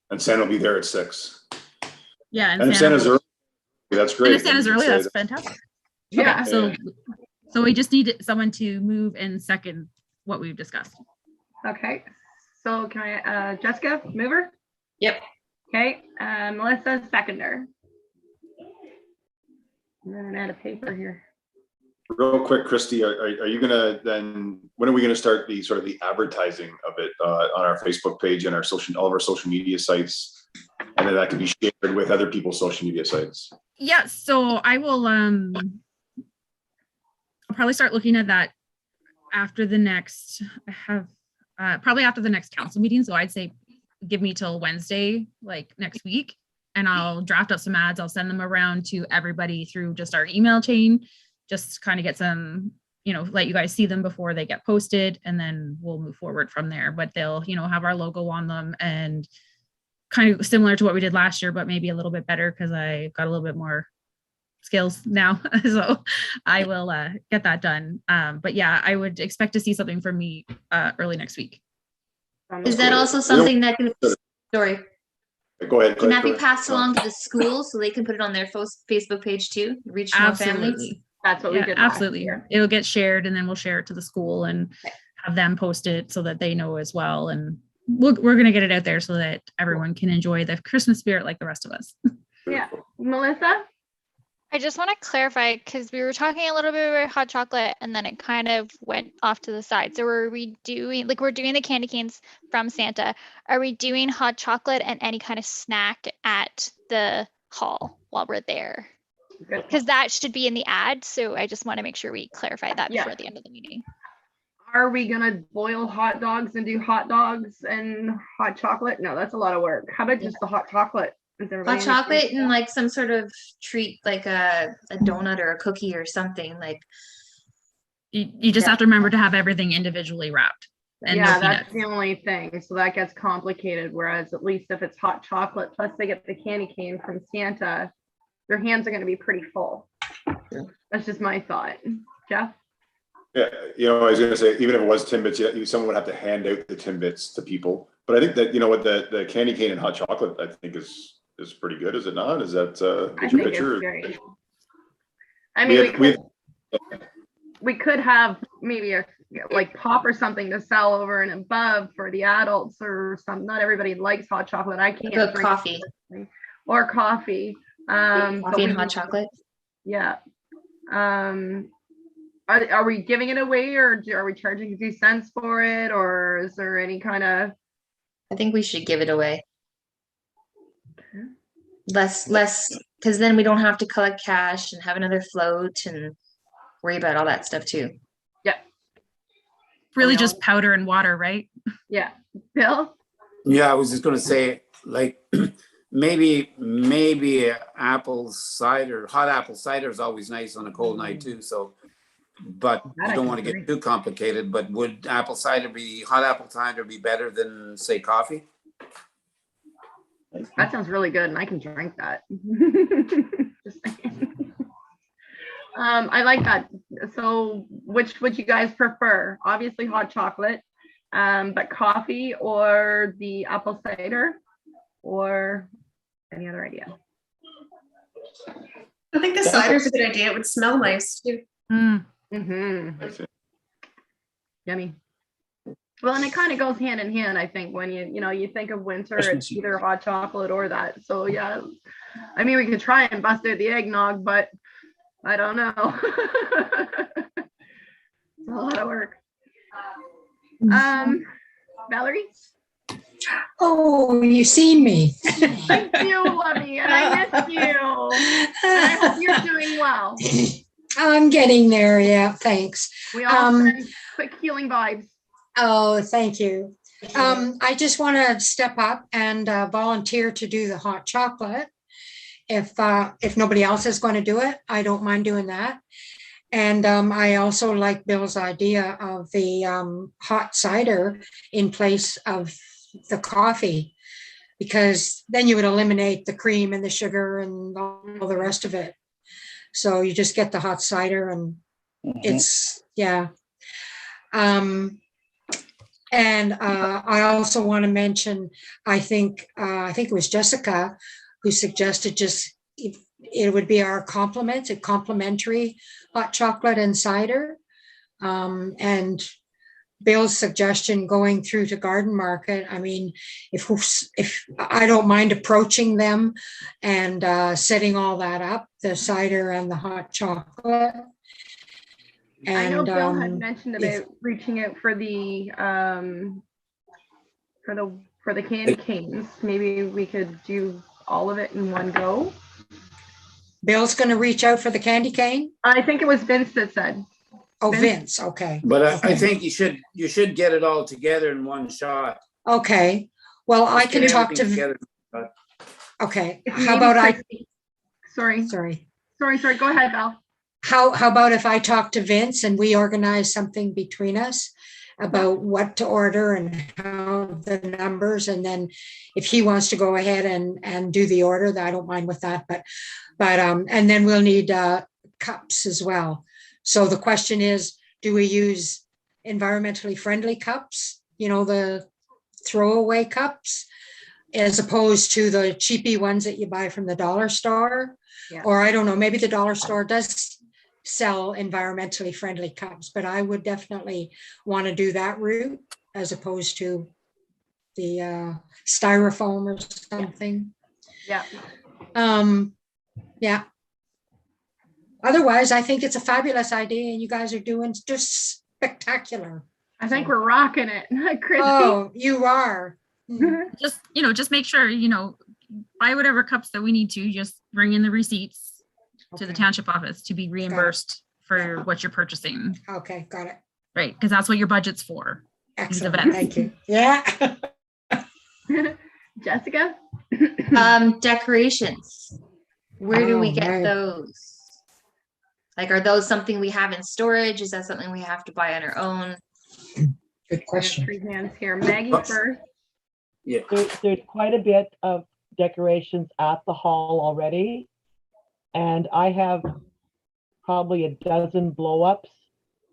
And Santa will be there at 6. Yeah. And if Santa's early, that's great. And if Santa's Then you early, can that's say fantastic. Yeah. Okay, so we just need someone to move and second what we've discussed. Okay. So can I, Jessica, mover? Yep. Okay. Melissa, seconder. I'm running out of paper here. Real quick, Christy, are you gonna then, when are we gonna start the sort of the advertising of it on our Facebook page and all of our social media sites? And then that can be shared with other people's social media sites. Yeah, so I will I'll probably start looking at that after the next, probably after the next council meeting. So I'd say give me till Wednesday, like next week, and I'll draft up some ads. I'll send them around to everybody through just our email chain, just kind of get some, let you guys see them before they get posted, and then we'll move forward from there. But they'll, have our logo on them and kind of similar to what we did last year, but maybe a little bit better because I got a little bit more skills now. So I will get that done. But yeah, I would expect to see something from me early next week. Is that also something that can, sorry, Go ahead. can that be passed along to the school so they can put it on their Facebook page too, reach more families? Absolutely. That's what we did last Absolutely. year. It'll get shared and then we'll share it to the school and have them post it so that they know as well. And we're going to get it out there so that everyone can enjoy the Christmas spirit like the rest of us. Yeah. Melissa? I just want to clarify because we were talking a little bit about hot chocolate and then it kind of went off to the side. So we're doing the candy canes from Santa. Are we doing hot chocolate and any kind of snack at the hall while we're there? Because that should be in the ad. So I just want to make sure we clarify that before the end of the meeting. Are we gonna boil hot dogs and do hot dogs and hot chocolate? No, that's a lot of work. How about just the hot chocolate? Hot chocolate and like some sort of treat, like a donut or a cookie or something like. You just have to remember to have everything individually wrapped. And yeah, no that's peanuts. the only thing. So that gets complicated. Whereas at least if it's hot chocolate, plus they get the candy cane from Santa, their hands are gonna be pretty full. That's just my thought. Jeff? Yeah, I was gonna say, even if it was Timbits, someone would have to hand out the Timbits to people. But I think that, what the candy cane and hot chocolate, I think is pretty good, is it not? Is that I your think picture? it's great. I mean, we could have maybe a like pop or something to sell over and above for the adults or some. Not everybody likes hot chocolate. I can't drink coffee or coffee. Coffee and hot chocolate. Yeah. Are we giving it away or are we charging a few cents for it, or is there any kind of? I think we should give it away. Less, because then we don't have to collect cash and have another float and worry about all that stuff too. Yeah. Really just powder and water, right? Yeah. Bill? Yeah, I was just going to say, like, maybe apple cider, hot apple cider is always nice on a cold night too. So but That you I don't can want to agree. get too complicated, but would hot apple cider be better than, say, coffee? That sounds really good, and I can drink that. Just saying. I like that. So which would you guys prefer? Obviously hot chocolate, but coffee or the apple cider, or any other idea? I think the cider's a good idea. It would smell nice too. Mm-hmm. Yummy. Well, and it kind of goes hand in hand, I think, when you think of winter, it's Christmassy. either hot chocolate or that. So yeah, I mean, we could try and bust out the eggnog, but I don't know. It's a lot of work. Valerie? Oh, you've seen me. I do, Lovey, and I miss you. And I hope you're doing well. I'm getting there. Yeah, thanks. We all send quick healing vibes. Oh, thank you. I just want to step up and volunteer to do the hot chocolate. If nobody else is going to do it, I don't mind doing that. And I also like Bill's idea of the hot cider in place of the coffee, because then you would eliminate the cream and the sugar and all the rest of it. So you just get the hot cider and it's, yeah. And I also want to mention, I think it was Jessica who suggested just it would be our compliments, a complimentary hot chocolate and cider. And Bill's suggestion going through to Garden Market. I mean, if I don't mind approaching them and setting all that up, the cider and the hot chocolate. And, I know Bill had mentioned about reaching out for the candy canes. Maybe we could do all of it in one go. Bill's going to reach out for the candy cane? I think it was Vince that said. Oh, Vince, okay. But okay. I think you should get it all together in one shot. Okay. Well, I can talk to. Together. Okay. How about Sorry. Go ahead, Val. How about if I talk to Vince and we organize something between us about what to order and how the numbers, and then if he wants to go ahead and do the order, I don't mind with that. But and then we'll need cups as well. So the question is, do we use environmentally friendly cups, the throwaway cups, as opposed to the cheapy ones that you buy from the dollar store? Yeah. Or I don't know, maybe the dollar store does sell environmentally friendly cups, but I would definitely want to do that route as opposed to the styrofoam or something. Yeah. Yeah. Otherwise, I think it's a fabulous idea, and you guys are doing just spectacular. I think we're rocking it, Christy. Oh, you are. Just make sure, buy whatever cups that we need to, just bring in the receipts to the township office to be reimbursed for what you're purchasing. Okay, got it. Right, because that's what your budget's for. Excellent, thank you. Yeah. Jessica? Decorations. Where do we get those? Like, are those something we have in storage? Is that something we have to buy on our own? Good question. 3 hands here. Maggie first. Yeah. There's quite a bit of decorations at the hall already. And I have probably a dozen blow-ups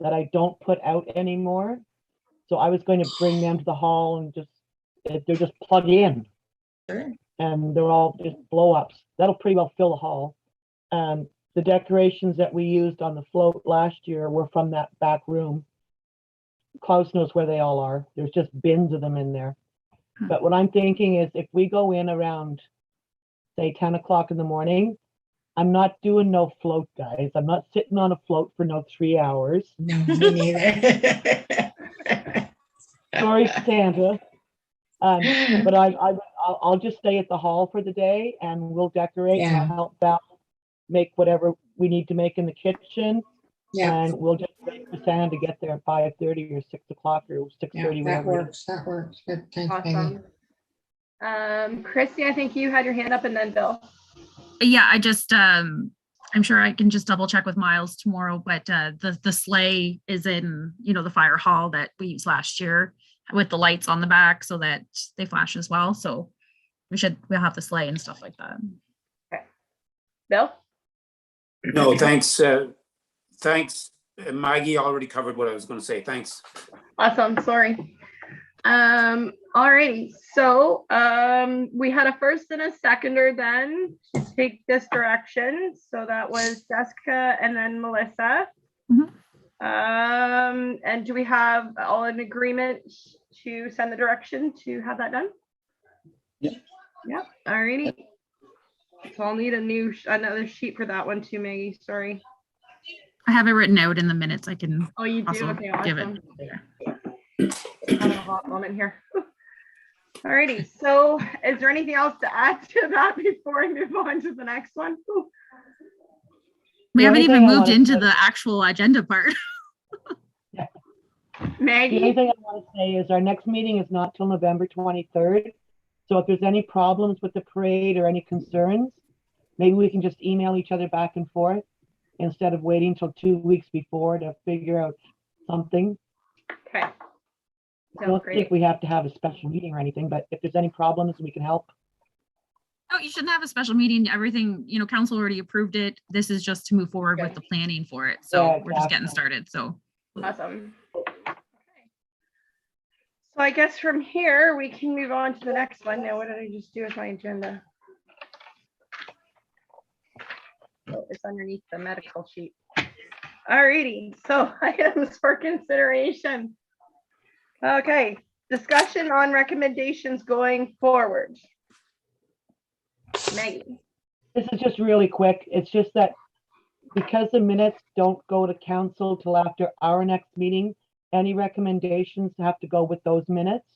that I don't put out anymore. So I was going to bring them to the hall and they're just plug in. Sure. And they're all just blow-ups. That'll pretty well fill the hall. The decorations that we used on the float last year were from that back room. Claus knows where they all are. There's just bins of them in there. But what I'm thinking is if we go in around, say, 10 o'clock in the morning, I'm not doing no float, guys. I'm not sitting on a float for no 3 hours. No, me neither. Sorry, Santa. But I'll just stay at the hall for the day and we'll decorate and I'll help Val make whatever we need to make in the kitchen. Yeah. And we'll just wait for Santa to get there at 5:30 or 6 o'clock or 6:30. That works. That works. Good. Thanks, awesome. Christy, I think you had your hand up and then Bill. Yeah, I just I'm sure I can just double check with Miles tomorrow, but the sleigh is in, the fire hall that we used last year with the lights on the back so that they flash as well. So we'll have the sleigh and stuff like that. Okay. Bill? No, thanks. Thanks. Maggie already covered what I was going to say. Thanks. Awesome. Sorry. Alrighty. So we had a first and a seconder then to take this direction. So that was Jessica and then Melissa. And do we have all in agreement to send the direction to have that done? Yep. Yep. Alrighty. So I'll need another sheet for that one too, Maggie. Sorry. I have it written out in the minutes. I can Oh, you do? also Okay, give awesome. it. Having a hot moment here. Alrighty, so is there anything else to add to that before we move on to the next one? We The haven't only even thing I moved wanna into say- the actual agenda part. The only Maggie? thing I want to say is our next meeting is not till November 23rd. So if there's any problems with the parade or any concerns, maybe we can just email each other back and forth instead of waiting till 2 weeks before to figure out something. Okay. I Sounds don't great. think we have to have a special meeting or anything, but if there's any problems, we can help. No, you shouldn't have a special meeting. Everything, council already approved it. This is just to move forward with Okay. the planning for it. So Yeah, we're just getting exactly. started. So Awesome. Okay. So I guess from here, we can move on to the next one. Now, what did I just do with my agenda? Oh, it's underneath the medical sheet. Alrighty, so items for consideration. Okay, discussion on recommendations going forward. Maggie. This is just really quick. It's just that because the minutes don't go to council till after our next meeting, any recommendations have to go with those minutes.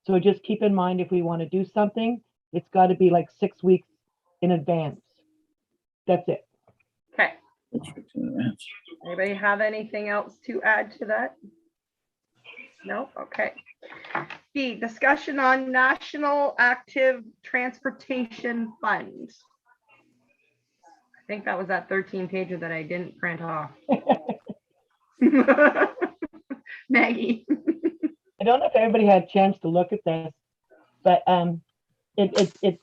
So just keep in mind, if we want to do something, it's got to be like 6 weeks in advance. That's it. Okay. Anybody have anything else to add to that? No? Okay. D, discussion on National Active Transportation Fund. I think that was that 13 pager that I didn't print off. Maggie. I don't know if everybody had a chance to look at this, but it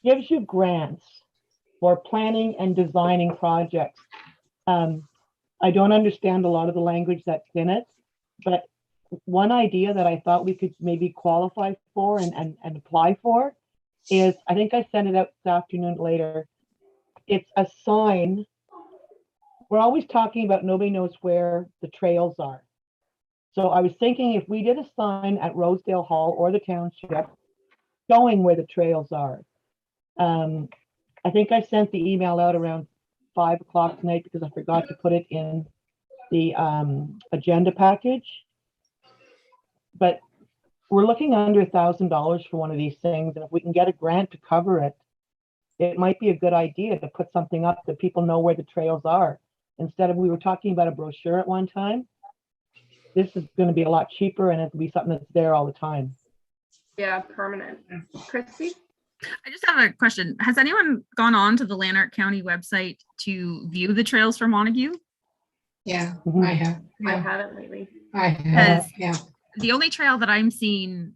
gives you grants for planning and designing projects. I don't understand a lot of the language that's in it, but one idea that I thought we could maybe qualify for and apply for is, I think I sent it out this afternoon later. It's a sign. We're always talking about nobody knows where the trails are. So I was thinking if we did a sign at Rosedale Hall or the township showing where the trails are. I think I sent the email out around 5 o'clock tonight because I forgot to put it in the agenda package. But we're looking under $1,000 for one of these things. And if we can get a grant to cover it, it might be a good idea to put something up that people know where the trails are. Instead of, we were talking about a brochure at one time. This is going to be a lot cheaper and it'll be something that's there all the time. Yeah, permanent. Christy? I just have a question. Has anyone gone on to the Lanark County website to view the trails for Montague? Yeah, Mhm. I have. I Yeah, haven't lately. I have. Yeah. The only trail that I'm seeing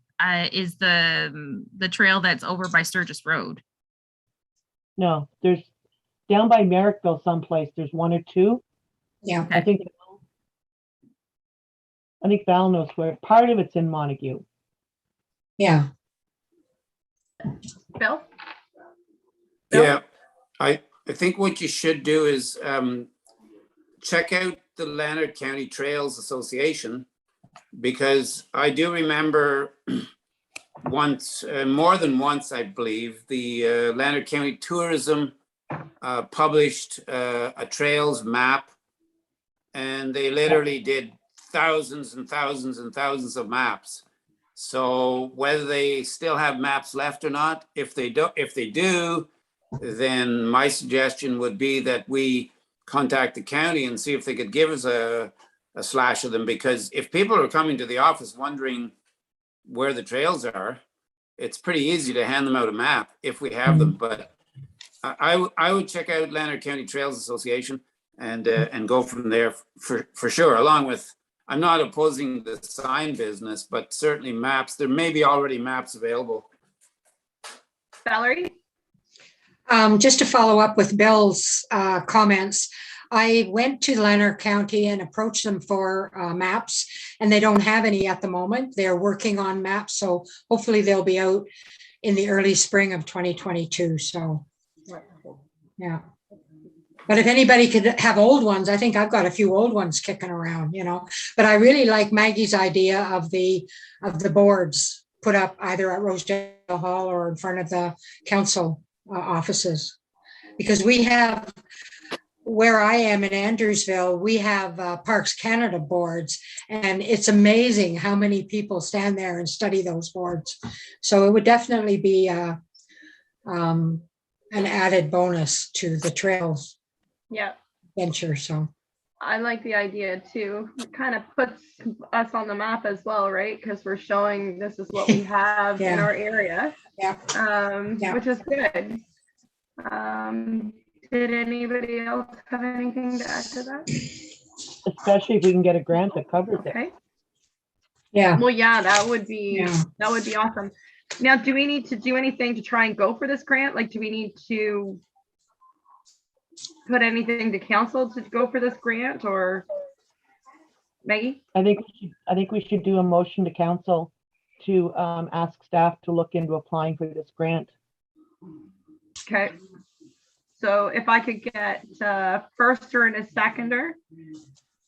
is the trail that's over by Sturgis Road. No, there's down by Merrickville someplace, there's one or two. Yeah. I think Val knows where. Part of it's in Montague. Yeah. Bill? Bill? Yeah, I think what you should do is check out the Lanark County Trails Association, because I do remember once, more than once, I believe, the Lanark County Tourism published a trails map, and they literally did thousands and thousands and thousands of maps. So whether they still have maps left or not, if they do, then my suggestion would be that we contact the county and see if they could give us a slash of them, because if people are coming to the office wondering where the trails are, it's pretty easy to hand them out a map if we have them. But I would check out Leonard County Trails Association and go from there for sure, along with, I'm not opposing the sign business, but certainly maps. There may be already maps available. Valerie? Just to follow up with Bill's comments, I went to Leonard County and approached them for maps, and they don't have any at the moment. They're working on maps, so hopefully they'll be out in the early spring of 2022. So, yeah. But if anybody could have old ones, I think I've got a few old ones kicking around, you know. But I really like Maggie's idea of the boards put up either at Rosedale Hall or in front of the council offices, because we have, where I am in Andrewsville, we have Parks Canada boards, and it's amazing how many people stand there and study those boards. So it would definitely be an added bonus to the trails Yeah, venture. So I like the idea too. It kind of puts us on the map as well, right? Because we're showing this is what we have in Yeah. our area, yeah, Yeah. which is good. Did anybody else have anything to add to that? Especially if we can get a grant that covers it. Okay. yeah, Well, yeah, that would be Yeah. awesome. Now, do we need to do anything to try and go for this grant? Like, do we need to put anything to council to go for this grant, or Maggie? I think we should do a motion to council to ask staff to look into applying for this grant. Okay. So if I could get a firster and a seconder.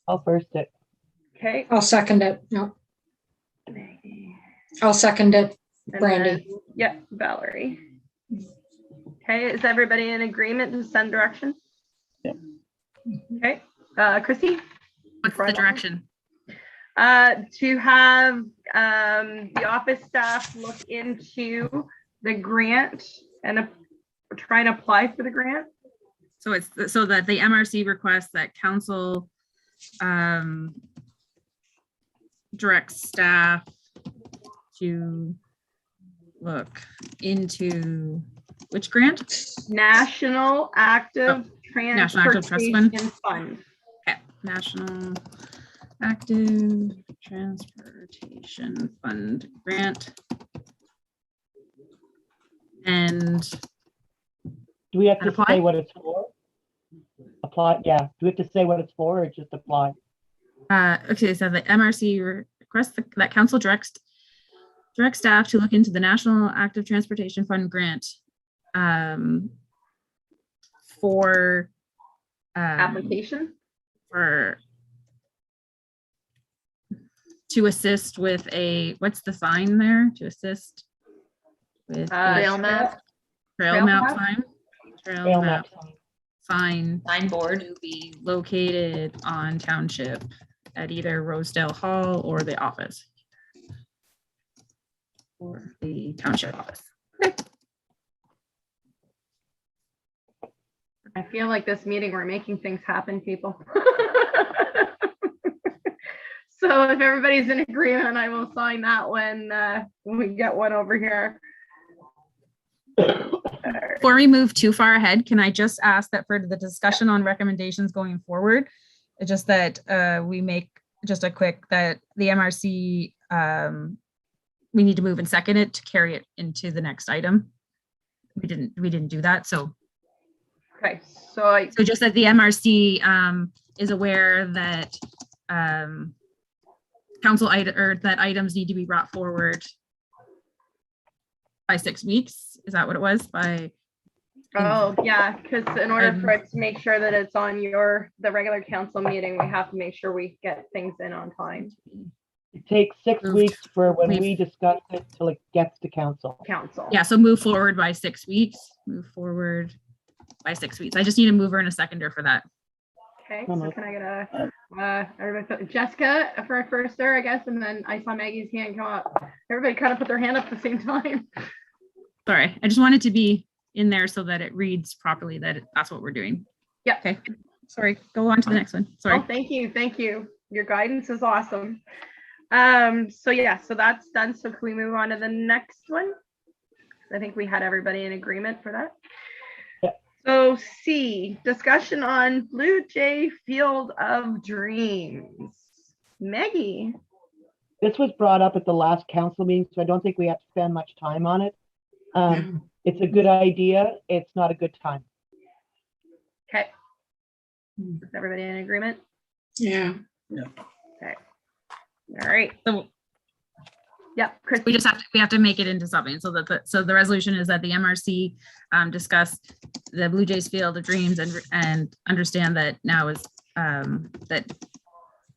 I'll first it. Okay. I'll second it. No, I'll second it. And Brandy. then, yeah, Valerie. Okay, is everybody in agreement to send direction? Yeah. Okay, Christy? What's the direction? To have the office staff look into the grant and try and apply for the grant. So it's so that the MRC requests that council directs staff to look into which grant? National Active National Active Trust Transportation Fund. Okay, National Active Transportation Fund grant. And Do we have to apply? say what it's for? Apply, yeah. Do we have to say what it's for or just apply? okay, so the MRC requests that council directs staff to look into the National Active Transportation Fund grant for Application? to assist with what's the sign there? To assist with Trail map, trail map sign. Trail map sign signboard. to be located on township at either Rosedale Hall or the office. Or the township office. I feel like this meeting, we're making things happen, people. So if everybody's in agreement, I will sign that when we get one over here. Before we move too far ahead, can I just ask that for the discussion on recommendations going forward, just that we make just a quick, that the MRC, we need to move and second it to carry it into the next item. We didn't do that, so. Okay, so just that the MRC is aware that that items need to be brought forward by 6 weeks. Is that what it was? oh yeah, because in order for it to make sure that it's on the regular council meeting, we have to make sure we get things in on time. It takes 6 Moved. weeks for when We've- we discuss it till it gets to council. Yeah, so move forward by 6 weeks. Move forward by 6 weeks. I just need a mover and a seconder for that. Okay, so can I get everybody, Jessica for a firster, I guess, and then I saw Maggie's hand come up. Everybody kind of put their hand up at the same time. Sorry, I just wanted to be in there so that it reads properly, that's what we're doing. Yeah. Okay, sorry, go on to the next one. Sorry. Oh, thank you. Your guidance is awesome. So yeah, so that's done. So can we move on to the next one? I think we had everybody in agreement for that. Yeah. So C, discussion on Blue Jay Field of Dreams. Maggie. This was brought up at the last council meeting, so I don't think we have to spend much time on it. It's a good idea. It's not a good time. Okay. Is everybody in agreement? Yeah. Okay. All right. So Yep. Chris. we have to make it into something so that the resolution is that the MRC discuss the Blue Jays Field of Dreams and understand that now is that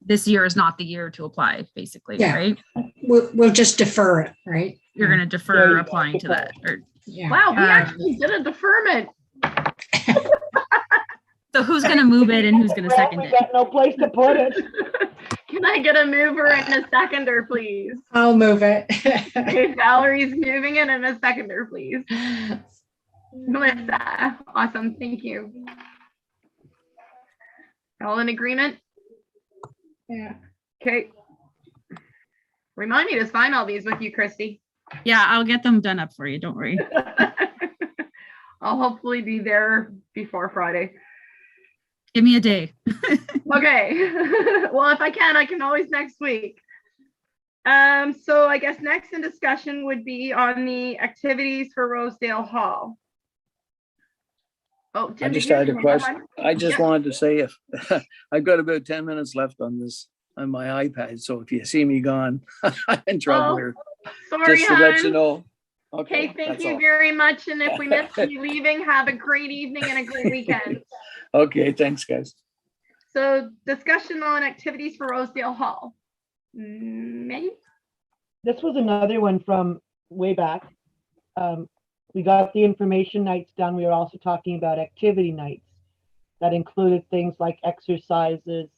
this year is not the year to apply, basically, Yeah. right? We'll just defer it, right? You're going to There defer you go. applying to that. Or, Yeah. Wow, we actually did a deferment. so who's going to move it and who's going to Well, second we it? got no place to put it. Can I get a mover and a seconder, please? I'll move it. Okay, Valerie's moving it and a seconder, please. Melissa, awesome, thank you. All in agreement? Yeah. Okay. Remind me to sign all these with you, Christy. Yeah, I'll get them done up for you. Don't worry. I'll hopefully be there before Friday. Give me a day. Okay. Well, if I can always next week. So I guess next in discussion would be on the activities for Rosedale Hall. Oh, Jim, I just did you had a have question. one? I just Yeah. wanted to say if I've got about 10 minutes left on my iPad. So if you see me gone, I'm in trouble Oh, here. Sorry, Just to let you hon. know. Okay, thank that's you all. very much. And if we miss you leaving, have a great evening and a great weekend. Okay, thanks, guys. So discussion on activities for Rosedale Hall. Maggie? This was another one from way back. We got the information nights done. We were also talking about activity nights that included things like exercises,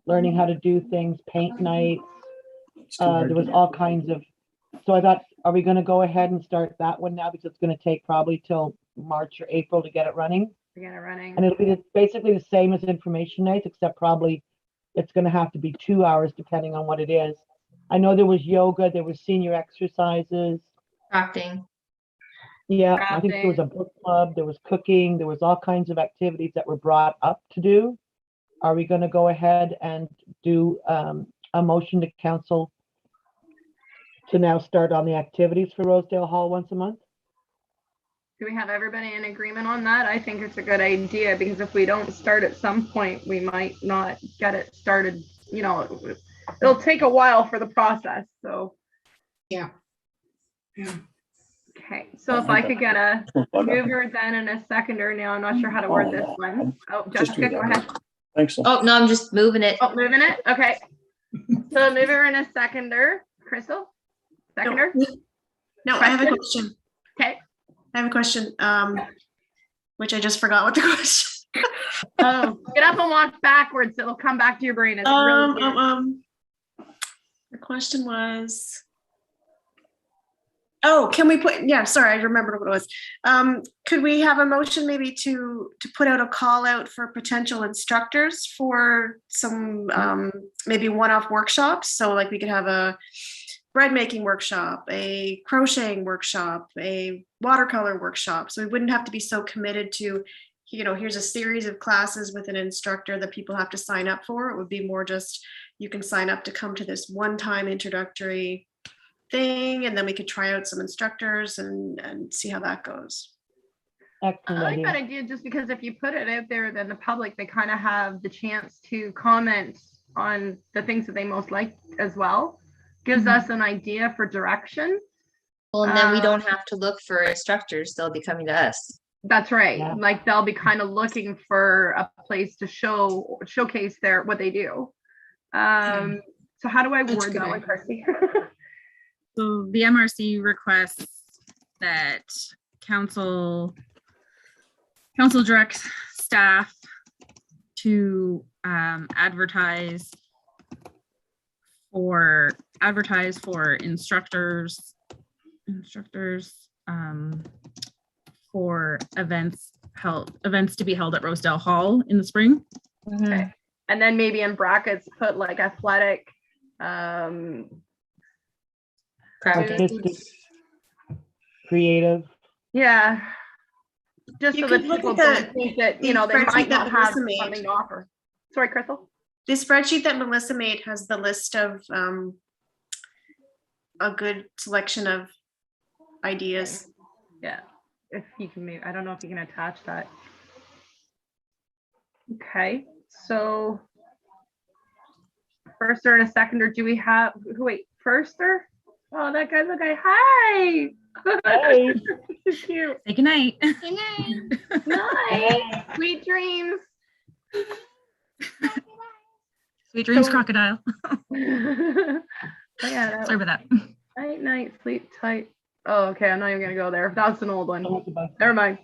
learning how to do things, paint nights. There was all kinds of, so I thought, are we going to go ahead and start that one now? Because it's going to take probably till March or April to get it running. To get it running. And it'll be basically the same as information nights, except probably it's going to have to be 2 hours depending on what it is. I know there was yoga, there was senior exercises. Crafting. Yeah, I think there was a book club, there was cooking, there was all kinds of activities that were brought up to do. Are we going to go ahead and do a motion to council to now start on the activities for Rosedale Hall once a month? Do we have everybody in agreement on that? I think it's a good idea because if we don't start at some point, we might not get it started. You know, it'll take a while for the process. So, Yeah. Yeah. okay. So if I could get a mover then and a seconder now, I'm not sure how to word this one. Oh, Just do Jessica, go that. ahead. Thanks. Oh, no, I'm just moving it. Oh, moving it. Okay. So a mover and a seconder. Crystal, seconder. No, I have a question. Okay. I have a question, which I just forgot what the question. Oh, get up and walk backwards. It'll come back to your brain. It's really weird. The question was, oh, can we put, yeah, sorry, I remembered what it was. Could we have a motion maybe to put out a call out for potential instructors for some maybe one-off workshops? So like we could have a bread making workshop, a crocheting workshop, a watercolor workshop. So we wouldn't have to be so committed to, you know, here's a series of classes with an instructor that people have to sign up for. It would be more just, you can sign up to come to this one-time introductory thing, and then we could try out some instructors and see how that goes. Excellent I like that idea. idea just because if you put it out there, then the public, they kind of have the chance to comment on the things that they most like as well. Gives us an idea for direction. Well, and then we don't have to look for instructors. They'll be coming to us. That's right. Yeah. Like they'll be kind of looking for a place to showcase what they do. So how do I That's word good that one, idea. Kirsty? So the MRC requests that council directs staff to advertise for instructors for events to be held at Rosedale Hall in the spring. Okay. And then maybe in brackets put like athletic, Artistic, creative. yeah. Just You so that could look people at don't think that, you the know, they spreadsheet might that not have Melissa made. something to offer. Sorry, Crystal? The spreadsheet that Melissa made has the list of a good selection of ideas. Yeah, if you can, maybe, I don't know if you can attach that. Okay, so firster and a seconder, do we have, wait, firster? Oh, that guy's okay. Hi. Hey. Cute. Say goodnight. Night. Sweet dreams. Sweet dreams, So- crocodile. Oh, yeah, that Sorry was- about that. night, night, sleep tight. Oh, okay, I'm not even gonna go there. That's an old one. Oh, it's about- Never mind.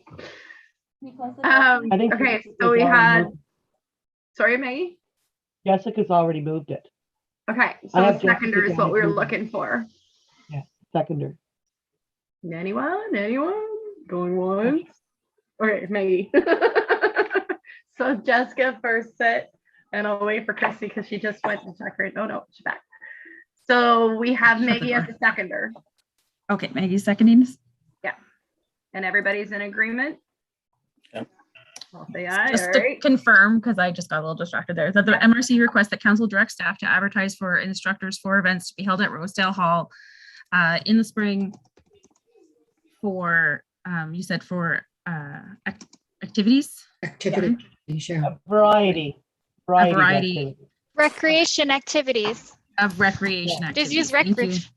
I think Okay, Jessica's so we already had, moved- sorry, Maggie? Jessica's already moved it. Okay, I so have seconder Jessica is what down we were here. looking for. Seconder. Anyone? Anyone? Going once? Okay, Maggie. So Jessica first sit, and I'll wait for Christy because she just went to check her. Oh no, she's back. So we have Shut the Maggie as door. a seconder, Okay, Maggie's seconding. and everybody's in agreement. Yep. I'll say aye. Just All to right. confirm, because I just got a little distracted there, that the MRC requests that council direct staff to advertise for instructors for events to be held at Rosedale Hall in the spring for, you said for activities? Activity. Yeah. A variety. variety. of activities. Recreation activities. Of recreation Yeah. activities. Just use Thank you. recreation.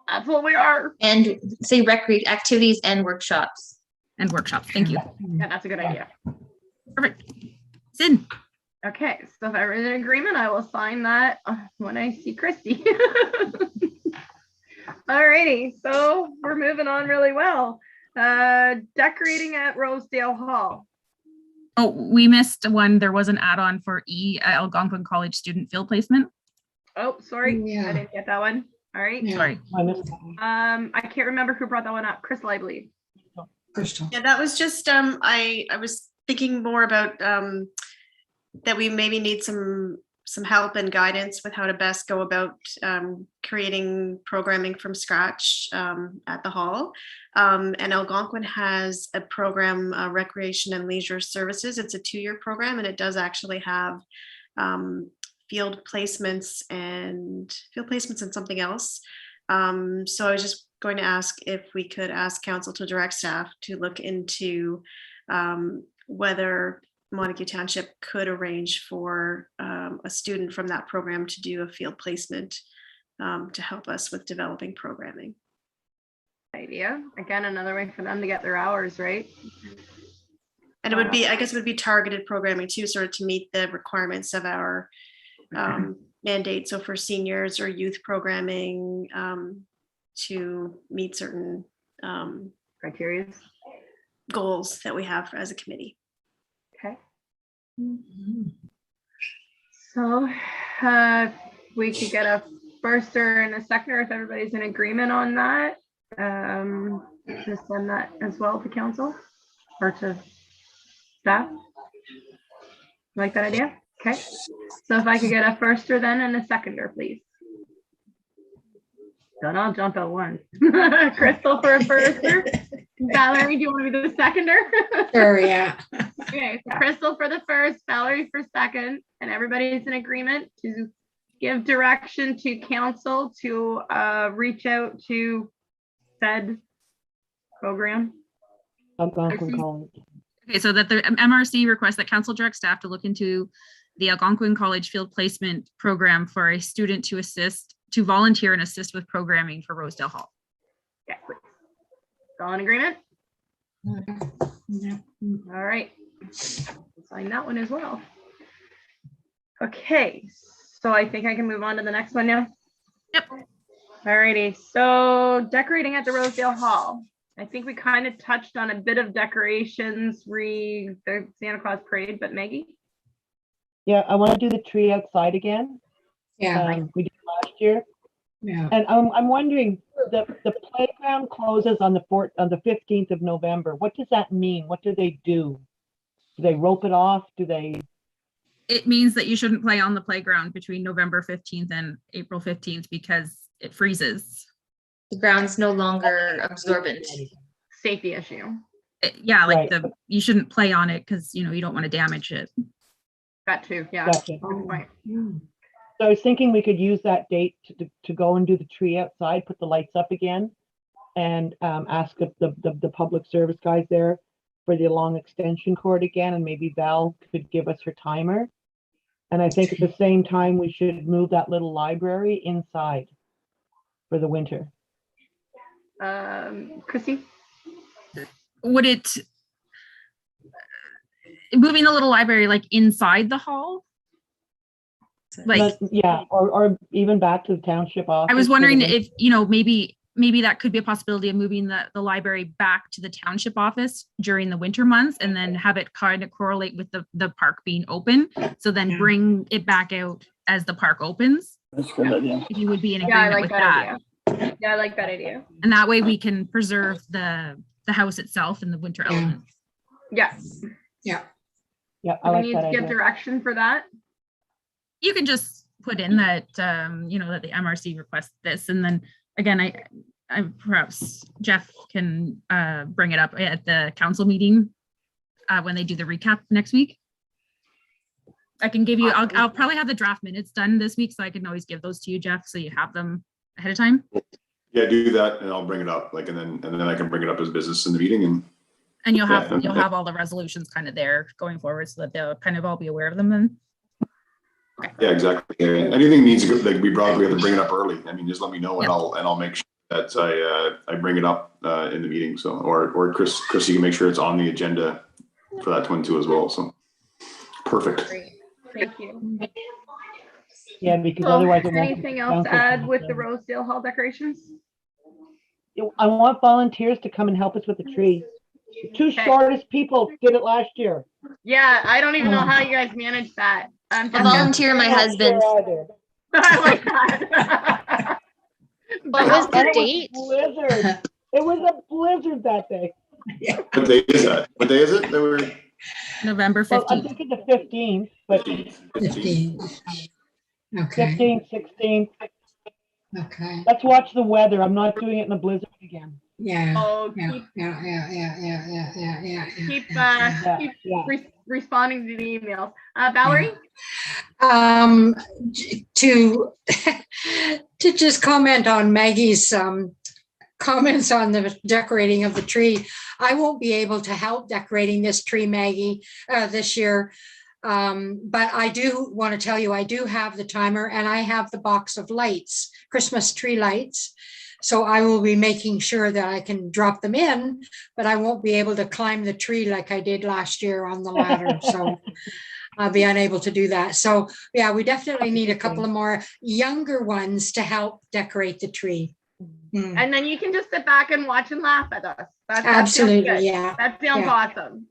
That's what we are. And say recreate activities and workshops. And workshops. Thank you. Yeah, that's a good idea. Perfect. Sin. Okay, so if everyone's in agreement, I will sign that when I see Christy. Alrighty, so we're moving on really well. Decorating at Rosedale Hall. Oh, we missed one. There was an add-on for Algonquin College student field placement. Oh, sorry, Yeah. I didn't get that one. All right. Yeah. Sorry. I missed that one. I can't remember who brought that one up. Crystal, I believe. Crystal. Yeah, that was just, I was thinking more about that we maybe need some help and guidance with how to best go about creating programming from scratch at the hall. And Algonquin has a program, Recreation and Leisure Services. It's a 2-year program, and it does actually have field placements and something else. So I was just going to ask if we could ask council to direct staff to look into whether Montague Township could arrange for a student from that program to do a field placement to help us with developing programming. Idea. Again, another way for them to get their hours, right? And it would be, I guess it would be targeted programming too, sort of to meet the requirements of our mandate. So for seniors or youth programming to meet certain Criteria. goals that we have as a committee. Okay. So we could get a firster and a seconder if everybody's in agreement on that. Just send that as well to council or to staff. Like that idea? Okay. So if I could get a firster then and a seconder, please. Then I'll jump at one. Crystal for a firster. Valerie, do you want to be the seconder? Sure, yeah. Okay, so Crystal for the first, Valerie for second, and everybody's in agreement to give direction to council to reach out to said program. Algonquin College. Okay, so that the MRC requests that council direct staff to look into the Algonquin College field placement program for a student to volunteer and assist with programming for Rosedale Hall. Yeah, please. All in agreement? Yeah. All right. Sign that one as well. Okay, so I think I can move on to the next one now. Yep. All righty, so decorating at the Rosedale Hall. I think we kind of touched on a bit of decorations the Santa Claus parade, but Maggie? Yeah, I want to do the tree outside again. Yeah. We did last year. Yeah. And I'm wondering, the playground closes on the 15th of November. What does that mean? What do they do? Do they rope it off? Do they? It means that you shouldn't play on the playground between November 15th and April 15th because it freezes. The ground's no longer absorbent. Safety issue. Yeah, like Right. you shouldn't play on it because, you know, you don't want to damage it. That too, yeah. Gotcha. Good point. So I was thinking we could use that date to go and do the tree outside, put the lights up again, and ask if the public service guys there for the long extension cord again, and maybe Val could give us her timer. And I think at the same time, we should move that little library inside for the winter. Chrissy? Would it, moving the little library like inside the hall? Like, Yeah, or even back to the township office. I was for the wondering winter. if, you know, maybe that could be a possibility of moving the library back to the township office during the winter months and then have it kind of correlate with the park being open. So then bring it back out as the park opens. That's a good idea. If you would be in Yeah, I agreement like with that that. idea. Yeah, I like that idea. And that way we can preserve the house itself and the winter elements. Yes. Yeah, Do I we like need that to give idea. direction for that? You can just put in that, you know, that the MRC requests this. And then again, I perhaps Jeff can bring it up at the council meeting when they do the recap next week. I can give you, I'll probably have the draft minutes done this week, so I can always give those to you, Jeff, so you have them ahead of time. Yeah, do that and I'll bring it up, like, and then I can bring it up as business in the meeting And you'll Yeah. have all the resolutions kind of there going forward so that they'll kind of all be aware of them then. yeah, exactly. Yeah, anything needs to go, like, be brought, we have to bring it up early. I mean, just let me know and Yep. I'll make sure that I bring it up in the meeting. So, or Chris, you can make sure it's on the agenda for that one too as well. So perfect. Great. Thank you. Yeah, because So, otherwise it won't. anything else to add with the Rosedale Hall decorations? I want volunteers to come and help us with the tree. The two Okay. shortest people did it last year. Yeah, I don't even know how you guys manage that. I volunteer my husband. Sure I did. I like that. What was And the it date? was a blizzard. It was a blizzard that day. What day is that? What day is it? They were November Well, I'm 15th. thinking the 15th, but 15. Okay, 15th, 16th. okay. Let's watch the weather. I'm not doing it in a blizzard again. Yeah, Oh, yeah, keep yeah. keep Yeah. responding to the emails. Valerie? To to just comment on Maggie's comments on the decorating of the tree. I won't be able to help decorating this tree, Maggie, this year. But I do want to tell you, I do have the timer and I have the box of lights, Christmas tree lights. So I will be making sure that I can drop them in, but I won't be able to climb the tree like I did last year on the ladder. So I'll be unable to do that. So yeah, we definitely need a couple of more younger ones to help decorate the tree. Mm. And then you can just sit back and watch and laugh at us. That sounds Absolutely, good. yeah. That sounds Yeah. awesome.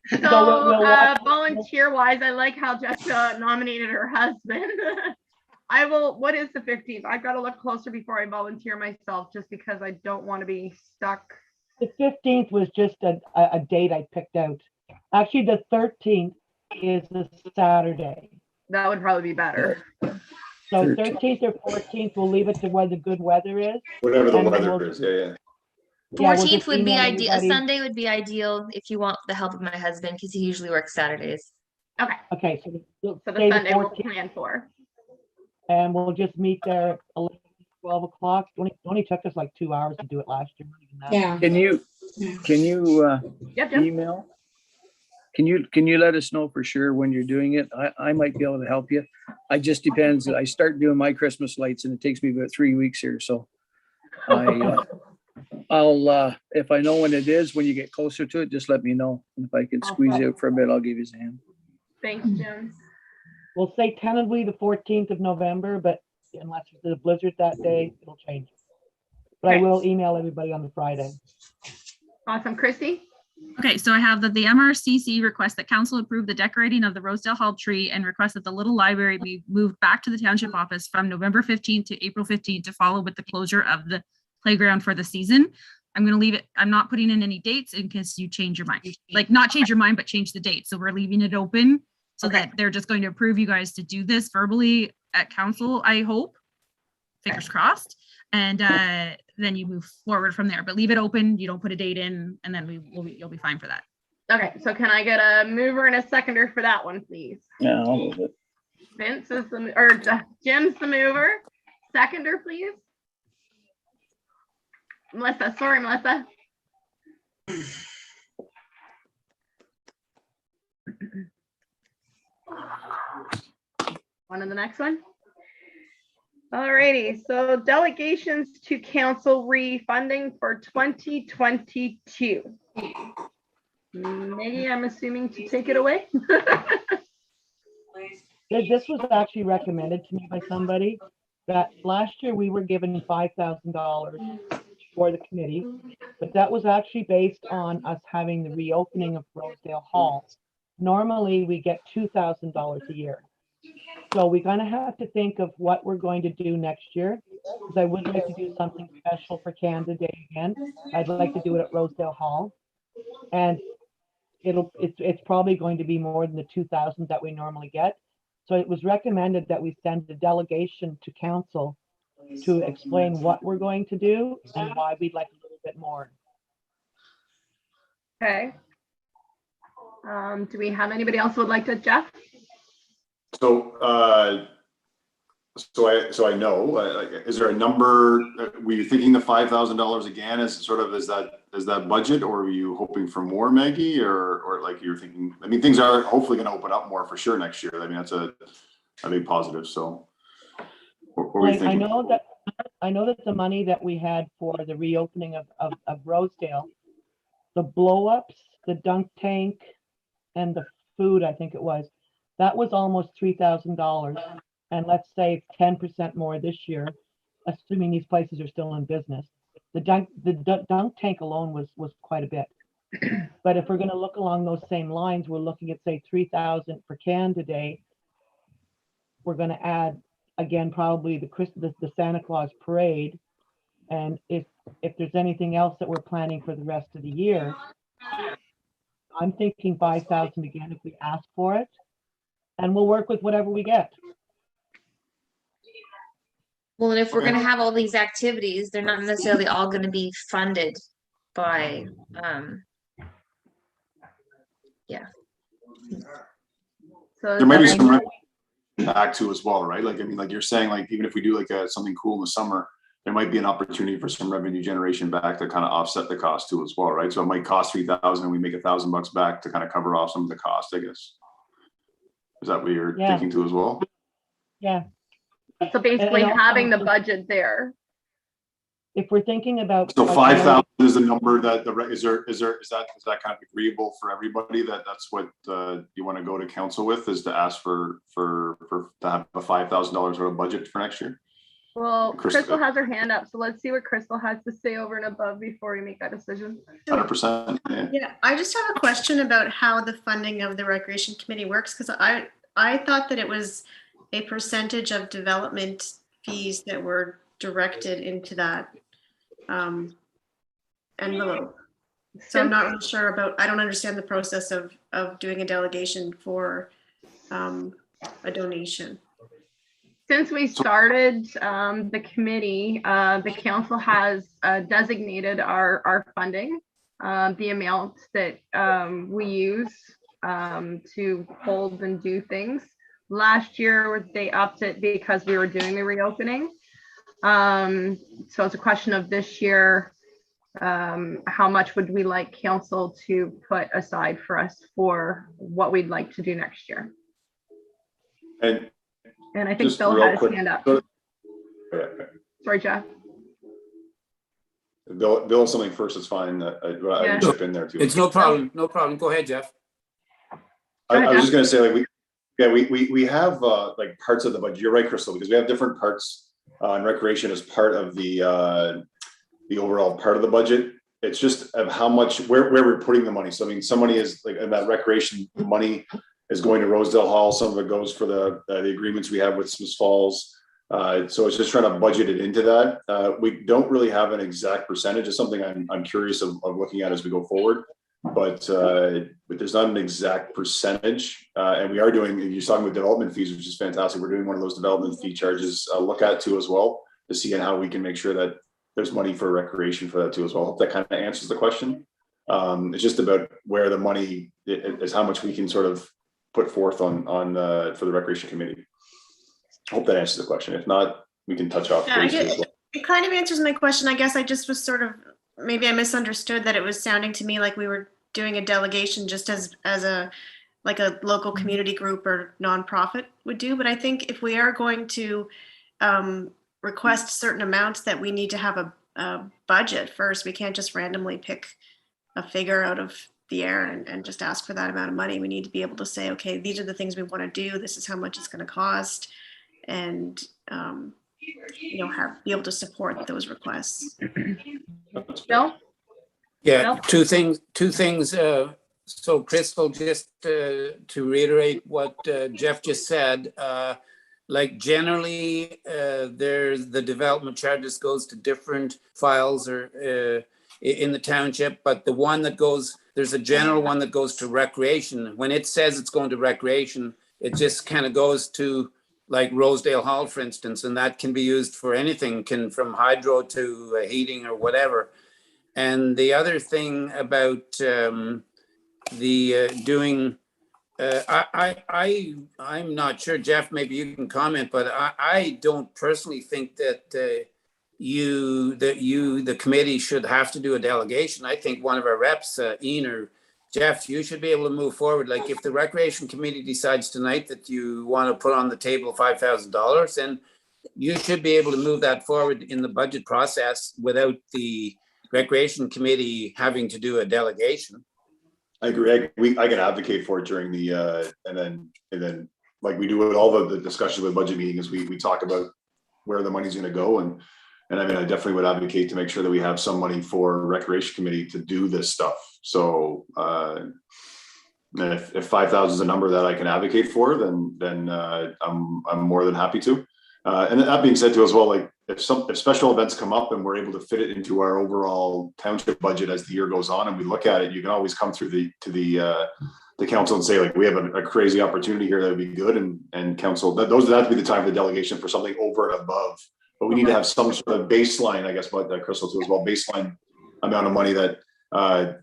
So So we'll watch- volunteer wise, I like how Jessica nominated her husband. I will, what is the 15th? I've got to look closer before I volunteer myself, just because I don't want to be stuck. The 15th was just a date I picked out. Actually, the 13th is a Saturday. That would probably be better. So 13th or 14th, we'll leave it to where the good weather is. whatever the And then weather we'll- is. Yeah. Yeah, we'll 14th just would be email ideal. A everybody. Sunday would be ideal if you want the help of my husband because he usually works Saturdays. Okay, Okay, so we'll so say the Sunday we'll 14th, plan for. and we'll just meet there at 11, 12 o'clock. Only took us like 2 hours to do it last year. not even that. Yeah. Can you Yep, yep. email? Can you let us know for sure when you're doing it? I might be able to help you. I just depends. I start doing my Christmas lights and it takes me about 3 weeks here. So I'll if I know when it is, when you get closer to it, just let me know. And if I can squeeze it out for a bit, I'll give you a hand. Thanks, Jim. We'll say tentatively the 14th of November, but unless there's a blizzard that day, it'll change. But I Okay. will email everybody on the Friday. Awesome. Chrissy? Okay, so I have that the MRCC request that council approve the decorating of the Rosedale Hall tree and request that the little library be moved back to the township office from November 15th to April 15th to follow with the closure of the playground for the season. I'm going to leave it, I'm not putting in any dates in case you change your mind. Like not change your mind, but change the date. So we're leaving it open so that they're just going to approve you guys to do this verbally at council, I hope. Fingers crossed. and then you move forward from there. But leave it open. You don't put a date in, and then you'll be fine for that. Okay, so can I get a mover and a seconder for that one, please? Yeah, I'll move it. Vince is Jim's the mover. Seconder, please. Melissa, sorry, Melissa. On to the next one. Alrighty, so delegations to council refunding for 2022. Maggie, I'm assuming to take it away. This was actually recommended to me by somebody, that last year we were given $5,000 for the committee, but that was actually based on us having the reopening of Rosedale Hall. Normally, we get $2,000 a year. So we're gonna have to think of what we're going to do next year, because I would like to do something special for Canada Day again. I'd like to do it at Rosedale Hall. And it's probably going to be more than the 2,000 that we normally get. So it was recommended that we send a delegation to council to explain what we're going to do and why we'd like a little bit more. Okay. Do we have anybody else who would like to, Jeff? So, so I know, is there a number, were you thinking the $5,000 again as sort of, is that budget, or were you hoping for more, Maggie, or like you're thinking, I mean, things are hopefully going to open up more for sure next year. I mean, that's a big positive. So what were you thinking? I know that the money that we had for the reopening of Rosedale, the blow ups, the dunk tank, and the food, I think it was, that was almost $3,000. And let's say it's 10% more this year, assuming these places are still in business. The dunk tank alone was quite a bit. But if we're going to look along those same lines, we're looking at, say, 3,000 for Canada Day. We're going to add, again, probably the Santa Claus parade. And if there's anything else that we're planning for the rest of the year, I'm thinking 5,000 again if we ask for it. And we'll work with whatever we get. Well, and if we're gonna have all these activities, they're not necessarily all gonna be funded by, yeah. So There might be some revenue back to as well, right? Like, I mean, like you're saying, like, even if we do like something cool in the summer, there might be an opportunity for some revenue generation back to kind of offset the cost too as well, right? So it might cost 3,000 and we make $1,000 back to kind of cover off some of the cost, I guess. Is that what you're thinking too as well? Yeah. So basically And having the budget there. If we're thinking about. So 5,000 is the number that is that kind of agreeable for everybody, that's what you want to go to council with, is to ask for to have a $5,000 sort of budget for next year? Well, Crystal has her hand up, so let's see what Crystal has to say over and above before we make that decision. 100%. Yeah, I just have a question about how the funding of the Recreation Committee works, because I thought that it was a percentage of development fees that were directed into that envelope. So I'm not really sure about, I don't understand the process of doing a delegation for a donation. Since we started the committee, the council has designated our funding, the amount that we use to hold and do things. Last year, they upped it because we were doing the reopening. So it's a question of this year, how much would we like council to put aside for us for what we'd like to do next year? And I think Bill had his hand up. Sorry, Jeff. Bill, something first is fine. I can chip in there too. It's no problem. No problem. Go ahead, Jeff. I was just going to say, like, we have like parts of the budget. You're right, Crystal, because we have different parts on recreation as part of the overall part of the budget. It's just of how much, where we're putting the money. So I mean, some money is like, and that recreation money is going to Rosedale Hall. Some of it goes for the agreements we have with Smith Falls. So it's just trying to budget it into that. We don't really have an exact percentage. It's something I'm curious of looking at as we go forward. But there's not an exact percentage. And we are doing, you're talking about development fees, which is fantastic. We're doing one of those development fee charges look at too as well. to see how we can make sure that there's money for recreation for that too as well. Hope that kind of answers the question. It's just about where the money is, how much we can sort of put forth on for the recreation committee. Hope that answers the question. If not, we can touch off. Yeah, it kind of answers my question. I guess I just was sort of, maybe I misunderstood that it was sounding to me like we were doing a delegation just as a like a local community group or nonprofit would do. But I think if we are going to request certain amounts, that we need to have a budget first. We can't just randomly pick a figure out of the air and just ask for that amount of money. We need to be able to say, okay, these are the things we want to do. This is how much it's going to cost. And, you know, be able to support those requests. Bill? Yeah, Bill? two things. So Crystal, just to reiterate what Jeff just said, like generally there's the development charges goes to different files or in the township, but the one that goes, there's a general one that goes to recreation. When it says it's going to recreation, it just kind of goes to like Rosedale Hall, for instance, and that can be used for anything, from hydro to heating or whatever. And the other thing about the doing, I'm not sure, Jeff, maybe you can comment, but I don't personally think that the committee should have to do a delegation. I think one of our reps, Ian or Jeff, you should be able to move forward. Like if the recreation committee decides tonight that you want to put on the table $5,000, then you should be able to move that forward in the budget process without the recreation committee having to do a delegation. I agree. I can advocate for it during the and then like we do with all the discussions with budget meetings, we talk about where the money's going to go, and I mean I definitely would advocate to make sure that we have some money for recreation committee to do this stuff. So if 5,000 is a number that I can advocate for, then I'm more than happy to. And that being said too as well, like if special events come up and we're able to fit it into our overall township budget as the year goes on and we look at it, you can always come through the council and say like we have a crazy opportunity here that would be good, and council that would be the time for the delegation for something over and above. But we need to have some sort of baseline, I guess, but Crystal too as well, baseline amount of money that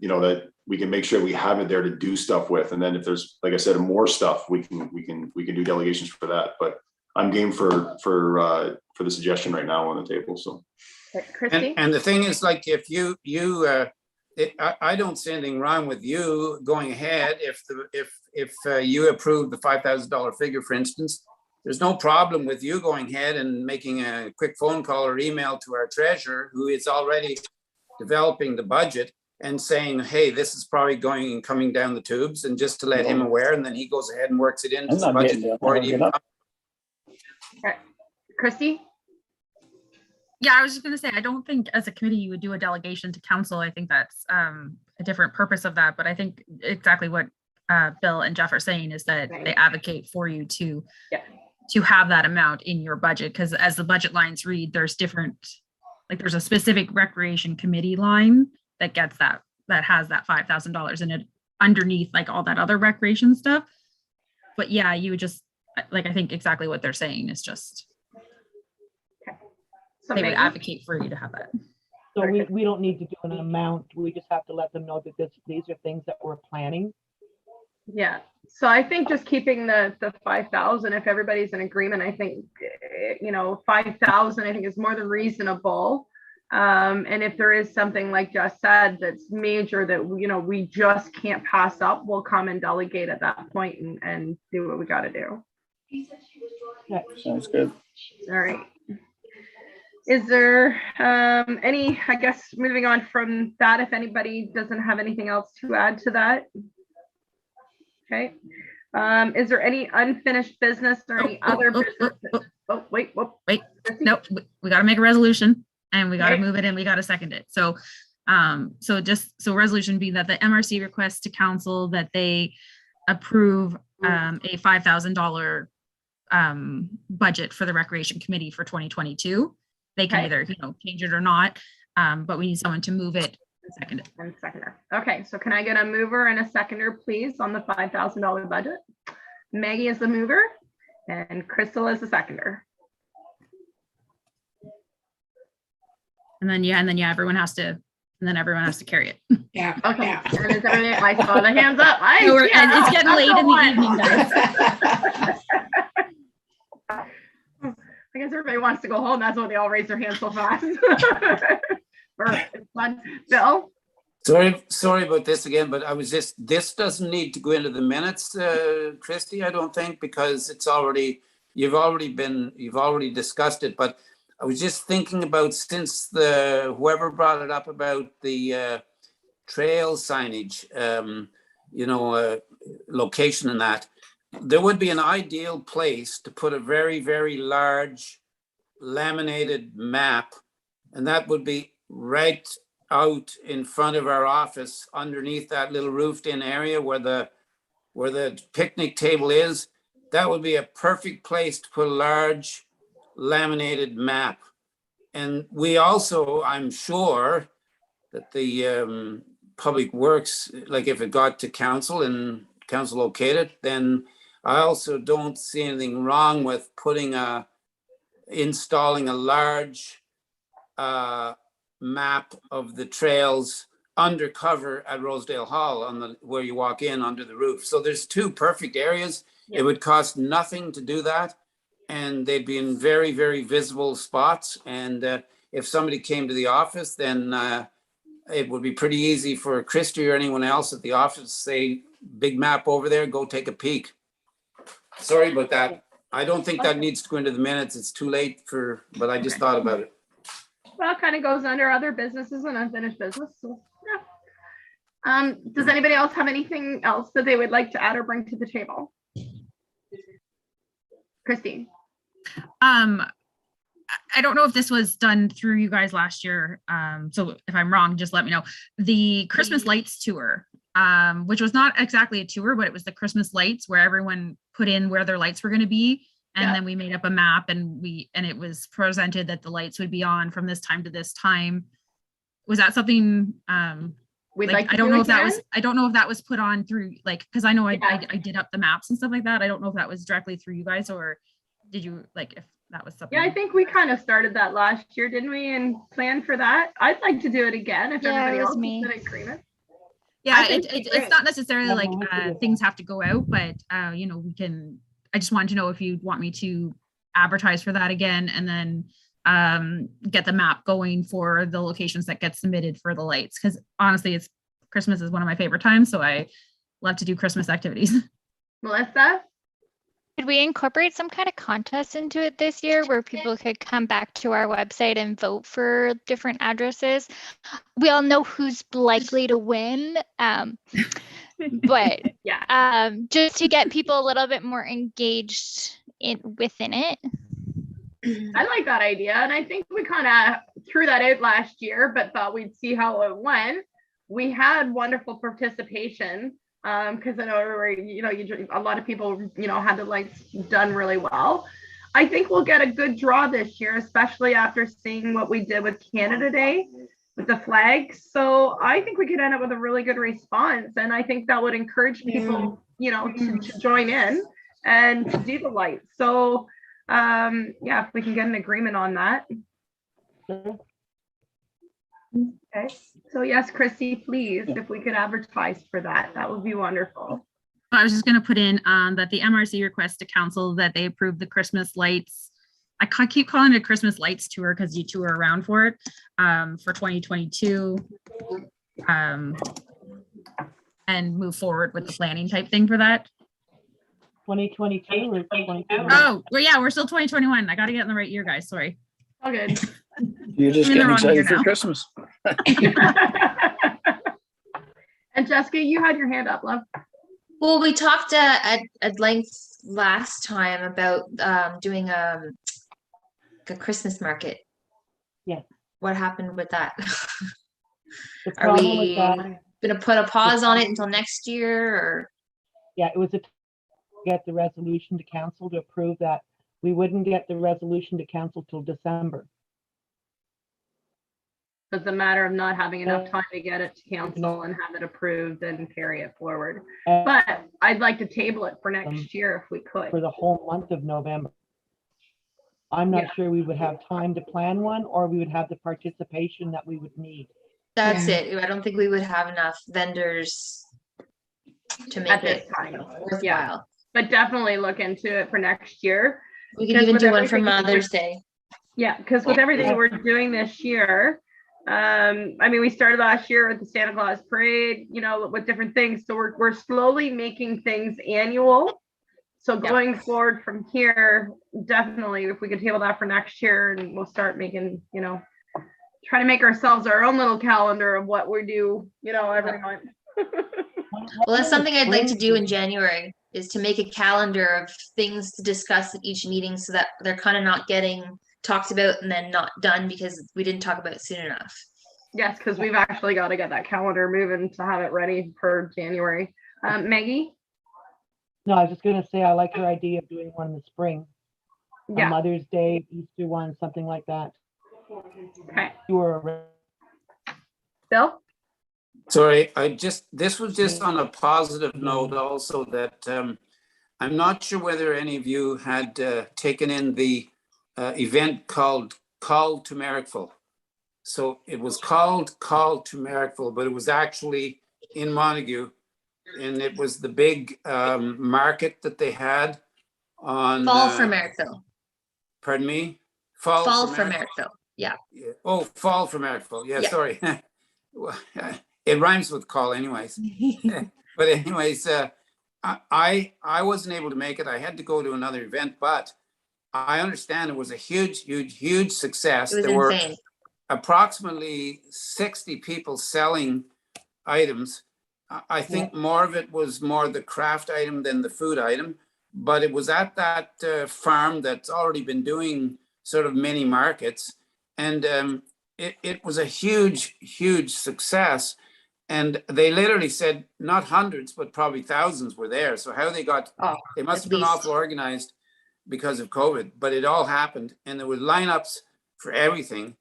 you know, that we can make sure we have it there to do stuff with. And then if there's, like I said, more stuff, we can do delegations for that. But I'm game for the suggestion right now on the table. So, Christy? And the thing is, like, if I don't see anything wrong with you going ahead if you approve the $5,000 figure, for instance. There's no problem with you going ahead and making a quick phone call or email to our treasurer, who is already developing the budget, and saying, hey, this is probably coming down the tubes, and just to let him aware, and then he goes ahead and works it into the budget before it even comes. Christy? Yeah, I was just gonna say, I don't think as a committee you would do a delegation to council. I think that's a different purpose of that, but I think exactly what Bill and Jeff are saying is that they advocate for you to have that amount in your budget, because as the budget lines read, there's different, like there's a specific recreation committee line that gets that has that $5,000 in it underneath like all that other recreation stuff. But yeah, you would just like, I think exactly what they're saying is just So they would Maggie? advocate for you to have that. So we don't need to do an amount. We just have to let them know that these are things that we're planning. Yeah, so I think just keeping the 5,000, if everybody's in agreement, I think, you know, 5,000, I think is more than reasonable. And if there is something like Jess said, that's major that, you know, we just can't pass up, we'll come and delegate at that point and do what we got to do. Yeah. Sounds good. All right. Is there any, I guess, moving on from that, if anybody doesn't have anything else to add to that? Okay. Is there any unfinished business or any other business? Oh, wait. Nope, we got to make a resolution and we got to Okay. move it and we got to second it. So resolution being that the MRC requests to council that they approve a $5,000 budget for the recreation committee for 2022. They can Okay. either, change it or not, but we need someone to move it and second it. And seconder. Okay, so can I get a mover and a seconder, please, on the $5,000 budget? Maggie is the mover and Crystal is the seconder. And then, everyone has to carry it. Yeah. Okay. Yeah. And is everything, I saw the hands up. No, and it's getting late in the evening, guys. I guess everybody wants to go home. That's why they all raise their hands so fast. It's fun. Bill? Sorry about this again, but this doesn't need to go into the minutes, Christy, I don't think, because you've already discussed it, but I was just thinking about, since whoever brought it up about the trail signage, location and that, there would be an ideal place to put a very, very large laminated map, and that would be right out in front of our office, underneath that little roofed-in area where the picnic table is. That would be a perfect place to put a large laminated map. And we also, I'm sure that the Public Works, like if it got to council and council okayed it, then I also don't see anything wrong with installing a large map of the trails undercover at Rosedale Hall where you walk in under the roof. So there's two perfect areas. Yeah. It would cost nothing to do that, and they'd be in very, very visible spots. And if somebody came to the office, then it would be pretty easy for Christy or anyone else at the office to say, big map over there, go take a peek. Sorry about that. I don't think that needs to go into the minutes. It's too late but I just thought about it. Well, it kind of goes under other businesses and unfinished business. So, yeah. Does anybody else have anything else that they would like to add or bring to the table? Christine. I don't know if this was done through you guys last year. So if I'm wrong, just let me know. The Christmas lights tour, which was not exactly a tour, but it was the Christmas lights where everyone put in where their lights were going to be. And then we made up a map, and it was presented that the lights would be on from this time to this time. Was that something I don't know if that was put on through, because I know I did up the maps and stuff like that. I don't know if that was directly through you guys, or did you, if that was something? Yeah, I think we kind of started that last year, didn't we? And planned for that. I'd like to do it again if everybody else is in agreement. Yeah, it's not necessarily things have to go out, but we can. I just wanted to know if you'd want me to advertise for that again, and then get the map going for the locations that get submitted for the lights. Because honestly, Christmas is one of my favorite times, so I love to do Christmas activities. Melissa? Could we incorporate some kind of contest into it this year where people could come back to our website and vote for different addresses? We all know who's likely to win. But just to get people a little bit more engaged within it. I like that idea, and I think we kind of threw that out last year, but thought we'd see how it went. We had wonderful participation because I know a lot of people had the lights done really well. I think we'll get a good draw this year, especially after seeing what we did with Canada Day with the flags. So I think we could end up with a really good response, and I think that would encourage people, to join in and to do the lights. So if we can get an agreement on that. Okay. So yes, Christy, please, if we could advertise for that, that would be wonderful. I was just going to put in that the MRC requests to council that they approve the Christmas lights. I keep calling it a Christmas lights tour because you tour around for it for 2022 and move forward with the planning type thing for that. 2022 or 2021? Oh, well, yeah, we're still 2021. I got to get in the right year, guys. Sorry. Oh, good. You're just getting excited for Christmas. And Jessica, you had your hand up, love. Well, we talked at length last time about doing a Christmas market. Yeah. What happened with that? Are we going to put a pause on it until next year? Or? Yeah, it was to get the resolution to council to approve that. We wouldn't get the resolution to council till December. It's a matter of not having enough time to get it to council and have it approved and carry it forward. But I'd like to table it for next year if we could. For the whole month of November. I'm Yeah. not sure we would have time to plan one, or we would have the participation that we would need. That's Yeah. it. I don't think we would have enough vendors to At make this it time. worthwhile. But definitely look into it for next year. We could Because even with do one for everything we're- Mother's Day. Yeah, because with everything we're doing this year, I mean, we started last year with the Santa Claus parade, you know, with different things. So we're slowly making things annual. So going forward from here, definitely, if we could table that for next year, and we'll start making, you know, try to make ourselves our own little calendar of what we do, you know, every month. Well, that's something I'd like to do in January, is to make a calendar of things to discuss at each meeting so that they're kind of not getting talked about and then not done because we didn't talk about it soon enough. Yes, because we've actually got to get that calendar moving to have it ready for January. Maggie? No, I was just gonna say, I like her idea of doing one in the spring. A Yeah, Mother's Day, Easter one, something like that. okay. You were Bill? Sorry, this was just on a positive note also that I'm not sure whether any of you had taken in the event called Call to Merrickville. So it was called Call to Merrickville, but it was actually in Montague. And it was the big market that they had on. Fall for Merrickville. Pardon me? Fall for Merrickville. Yeah. Oh, Fall for Merrickville. Yeah, Yeah. sorry. It rhymes with call anyways. But anyways, I wasn't able to make it. I had to go to another event, but I understand it was a huge success. It was There insane. were approximately 60 people selling items. I think more of it was more the craft item than the food item, but it was at that farm that's already been doing sort of mini markets. And it was a huge success. And they literally said not hundreds, but probably thousands were there. So how they got, they must have been awful organized because of COVID, but it all happened. And there were lineups for everything.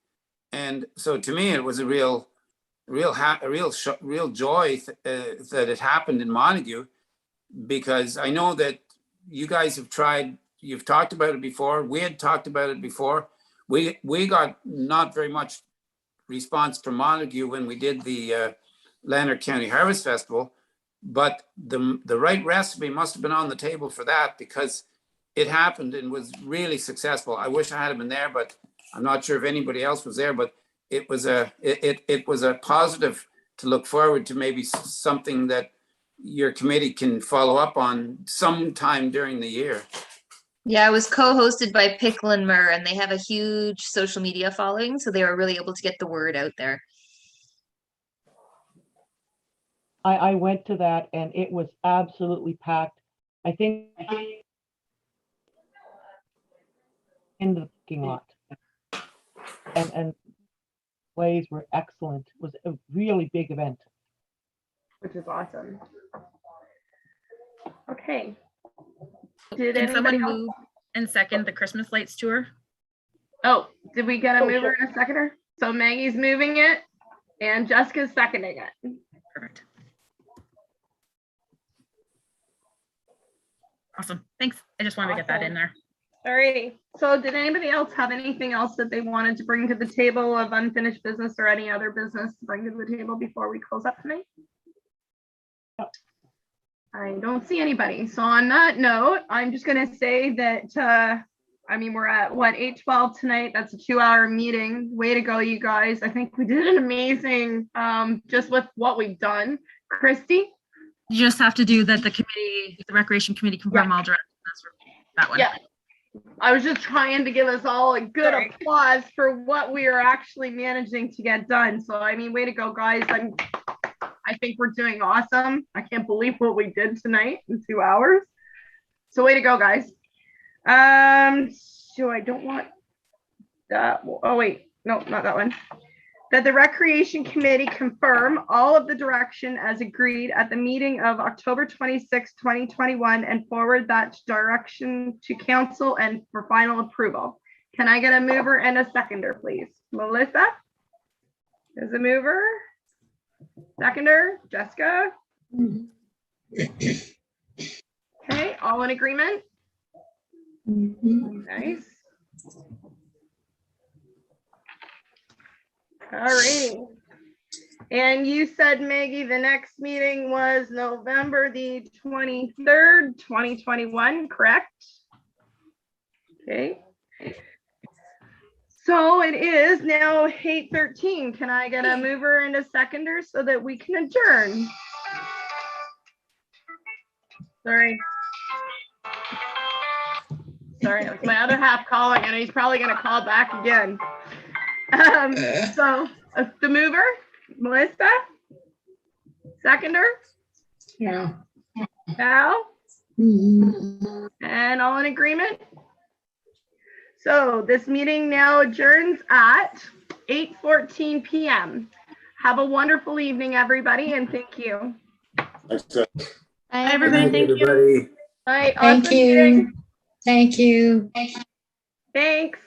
And so to me, it was a real joy that it happened in Montague, because I know that you guys have tried, you've talked about it before. We had talked about it before. We got not very much response from Montague when we did the Lanark County Harvest Festival, but the right recipe must have been on the table for that, because it happened and was really successful. I wish I had been there, but I'm not sure if anybody else was there, but it was a positive to look forward to, maybe something that your committee can follow up on sometime during the year. Yeah, it was co-hosted by Pickle and Murr, and they have a huge social media following, so they were really able to get the word out there. I went to that and it was absolutely packed. I think in the parking lot. And plays were excellent. It was a really big event. Which is awesome. Okay. Did Can anybody someone else? move and second the Christmas lights tour? Oh, did we get a Oh, mover sure. and a seconder? So Maggie's moving it and Jessica's seconding it. Perfect. Awesome. Thanks. I just wanted to get that in there. Alrighty. So did anybody else have anything else that they wanted to bring to the table of unfinished business or any other business to bring to the table before we close up tonight? I don't see anybody. So on that note, I'm just going to say that, I mean, we're at what, 8:12 tonight. That's a 2-hour meeting. Way to go, you guys. I think we did an amazing, just with what we've done. Christy? You just have to do that. The committee, the recreation committee confirm all directions. That one. Yeah. I was just trying to give us all a good applause for what we are actually managing to get done. So, I mean, way to go, guys. I think we're doing awesome. I can't believe what we did tonight in 2 hours. So way to go, guys. So I don't want that. Oh, wait. No, not that one. That the Recreation Committee confirm all of the direction as agreed at the meeting of October 26, 2021, and forward that direction to council and for final approval. Can I get a mover and a seconder, please? Melissa is a mover. Seconder, Jessica. Okay, all in agreement? Nice. All righty. And you said, Maggie, the next meeting was November the 23rd, 2021, correct? Okay. So it is now 8:13. Can I get a mover and a seconder so that we can adjourn? Sorry. Sorry, it was my other half calling and he's probably gonna call back again. So the mover, Melissa? Seconder? Yeah. Val? And all in agreement? So this meeting now adjourns at 8:14 p.m. Have a wonderful evening, everybody, and thank you. Thanks, guys. Bye, everybody. Thank you. Everybody. All right, Thank awesome meeting. you. Thank you. Thanks.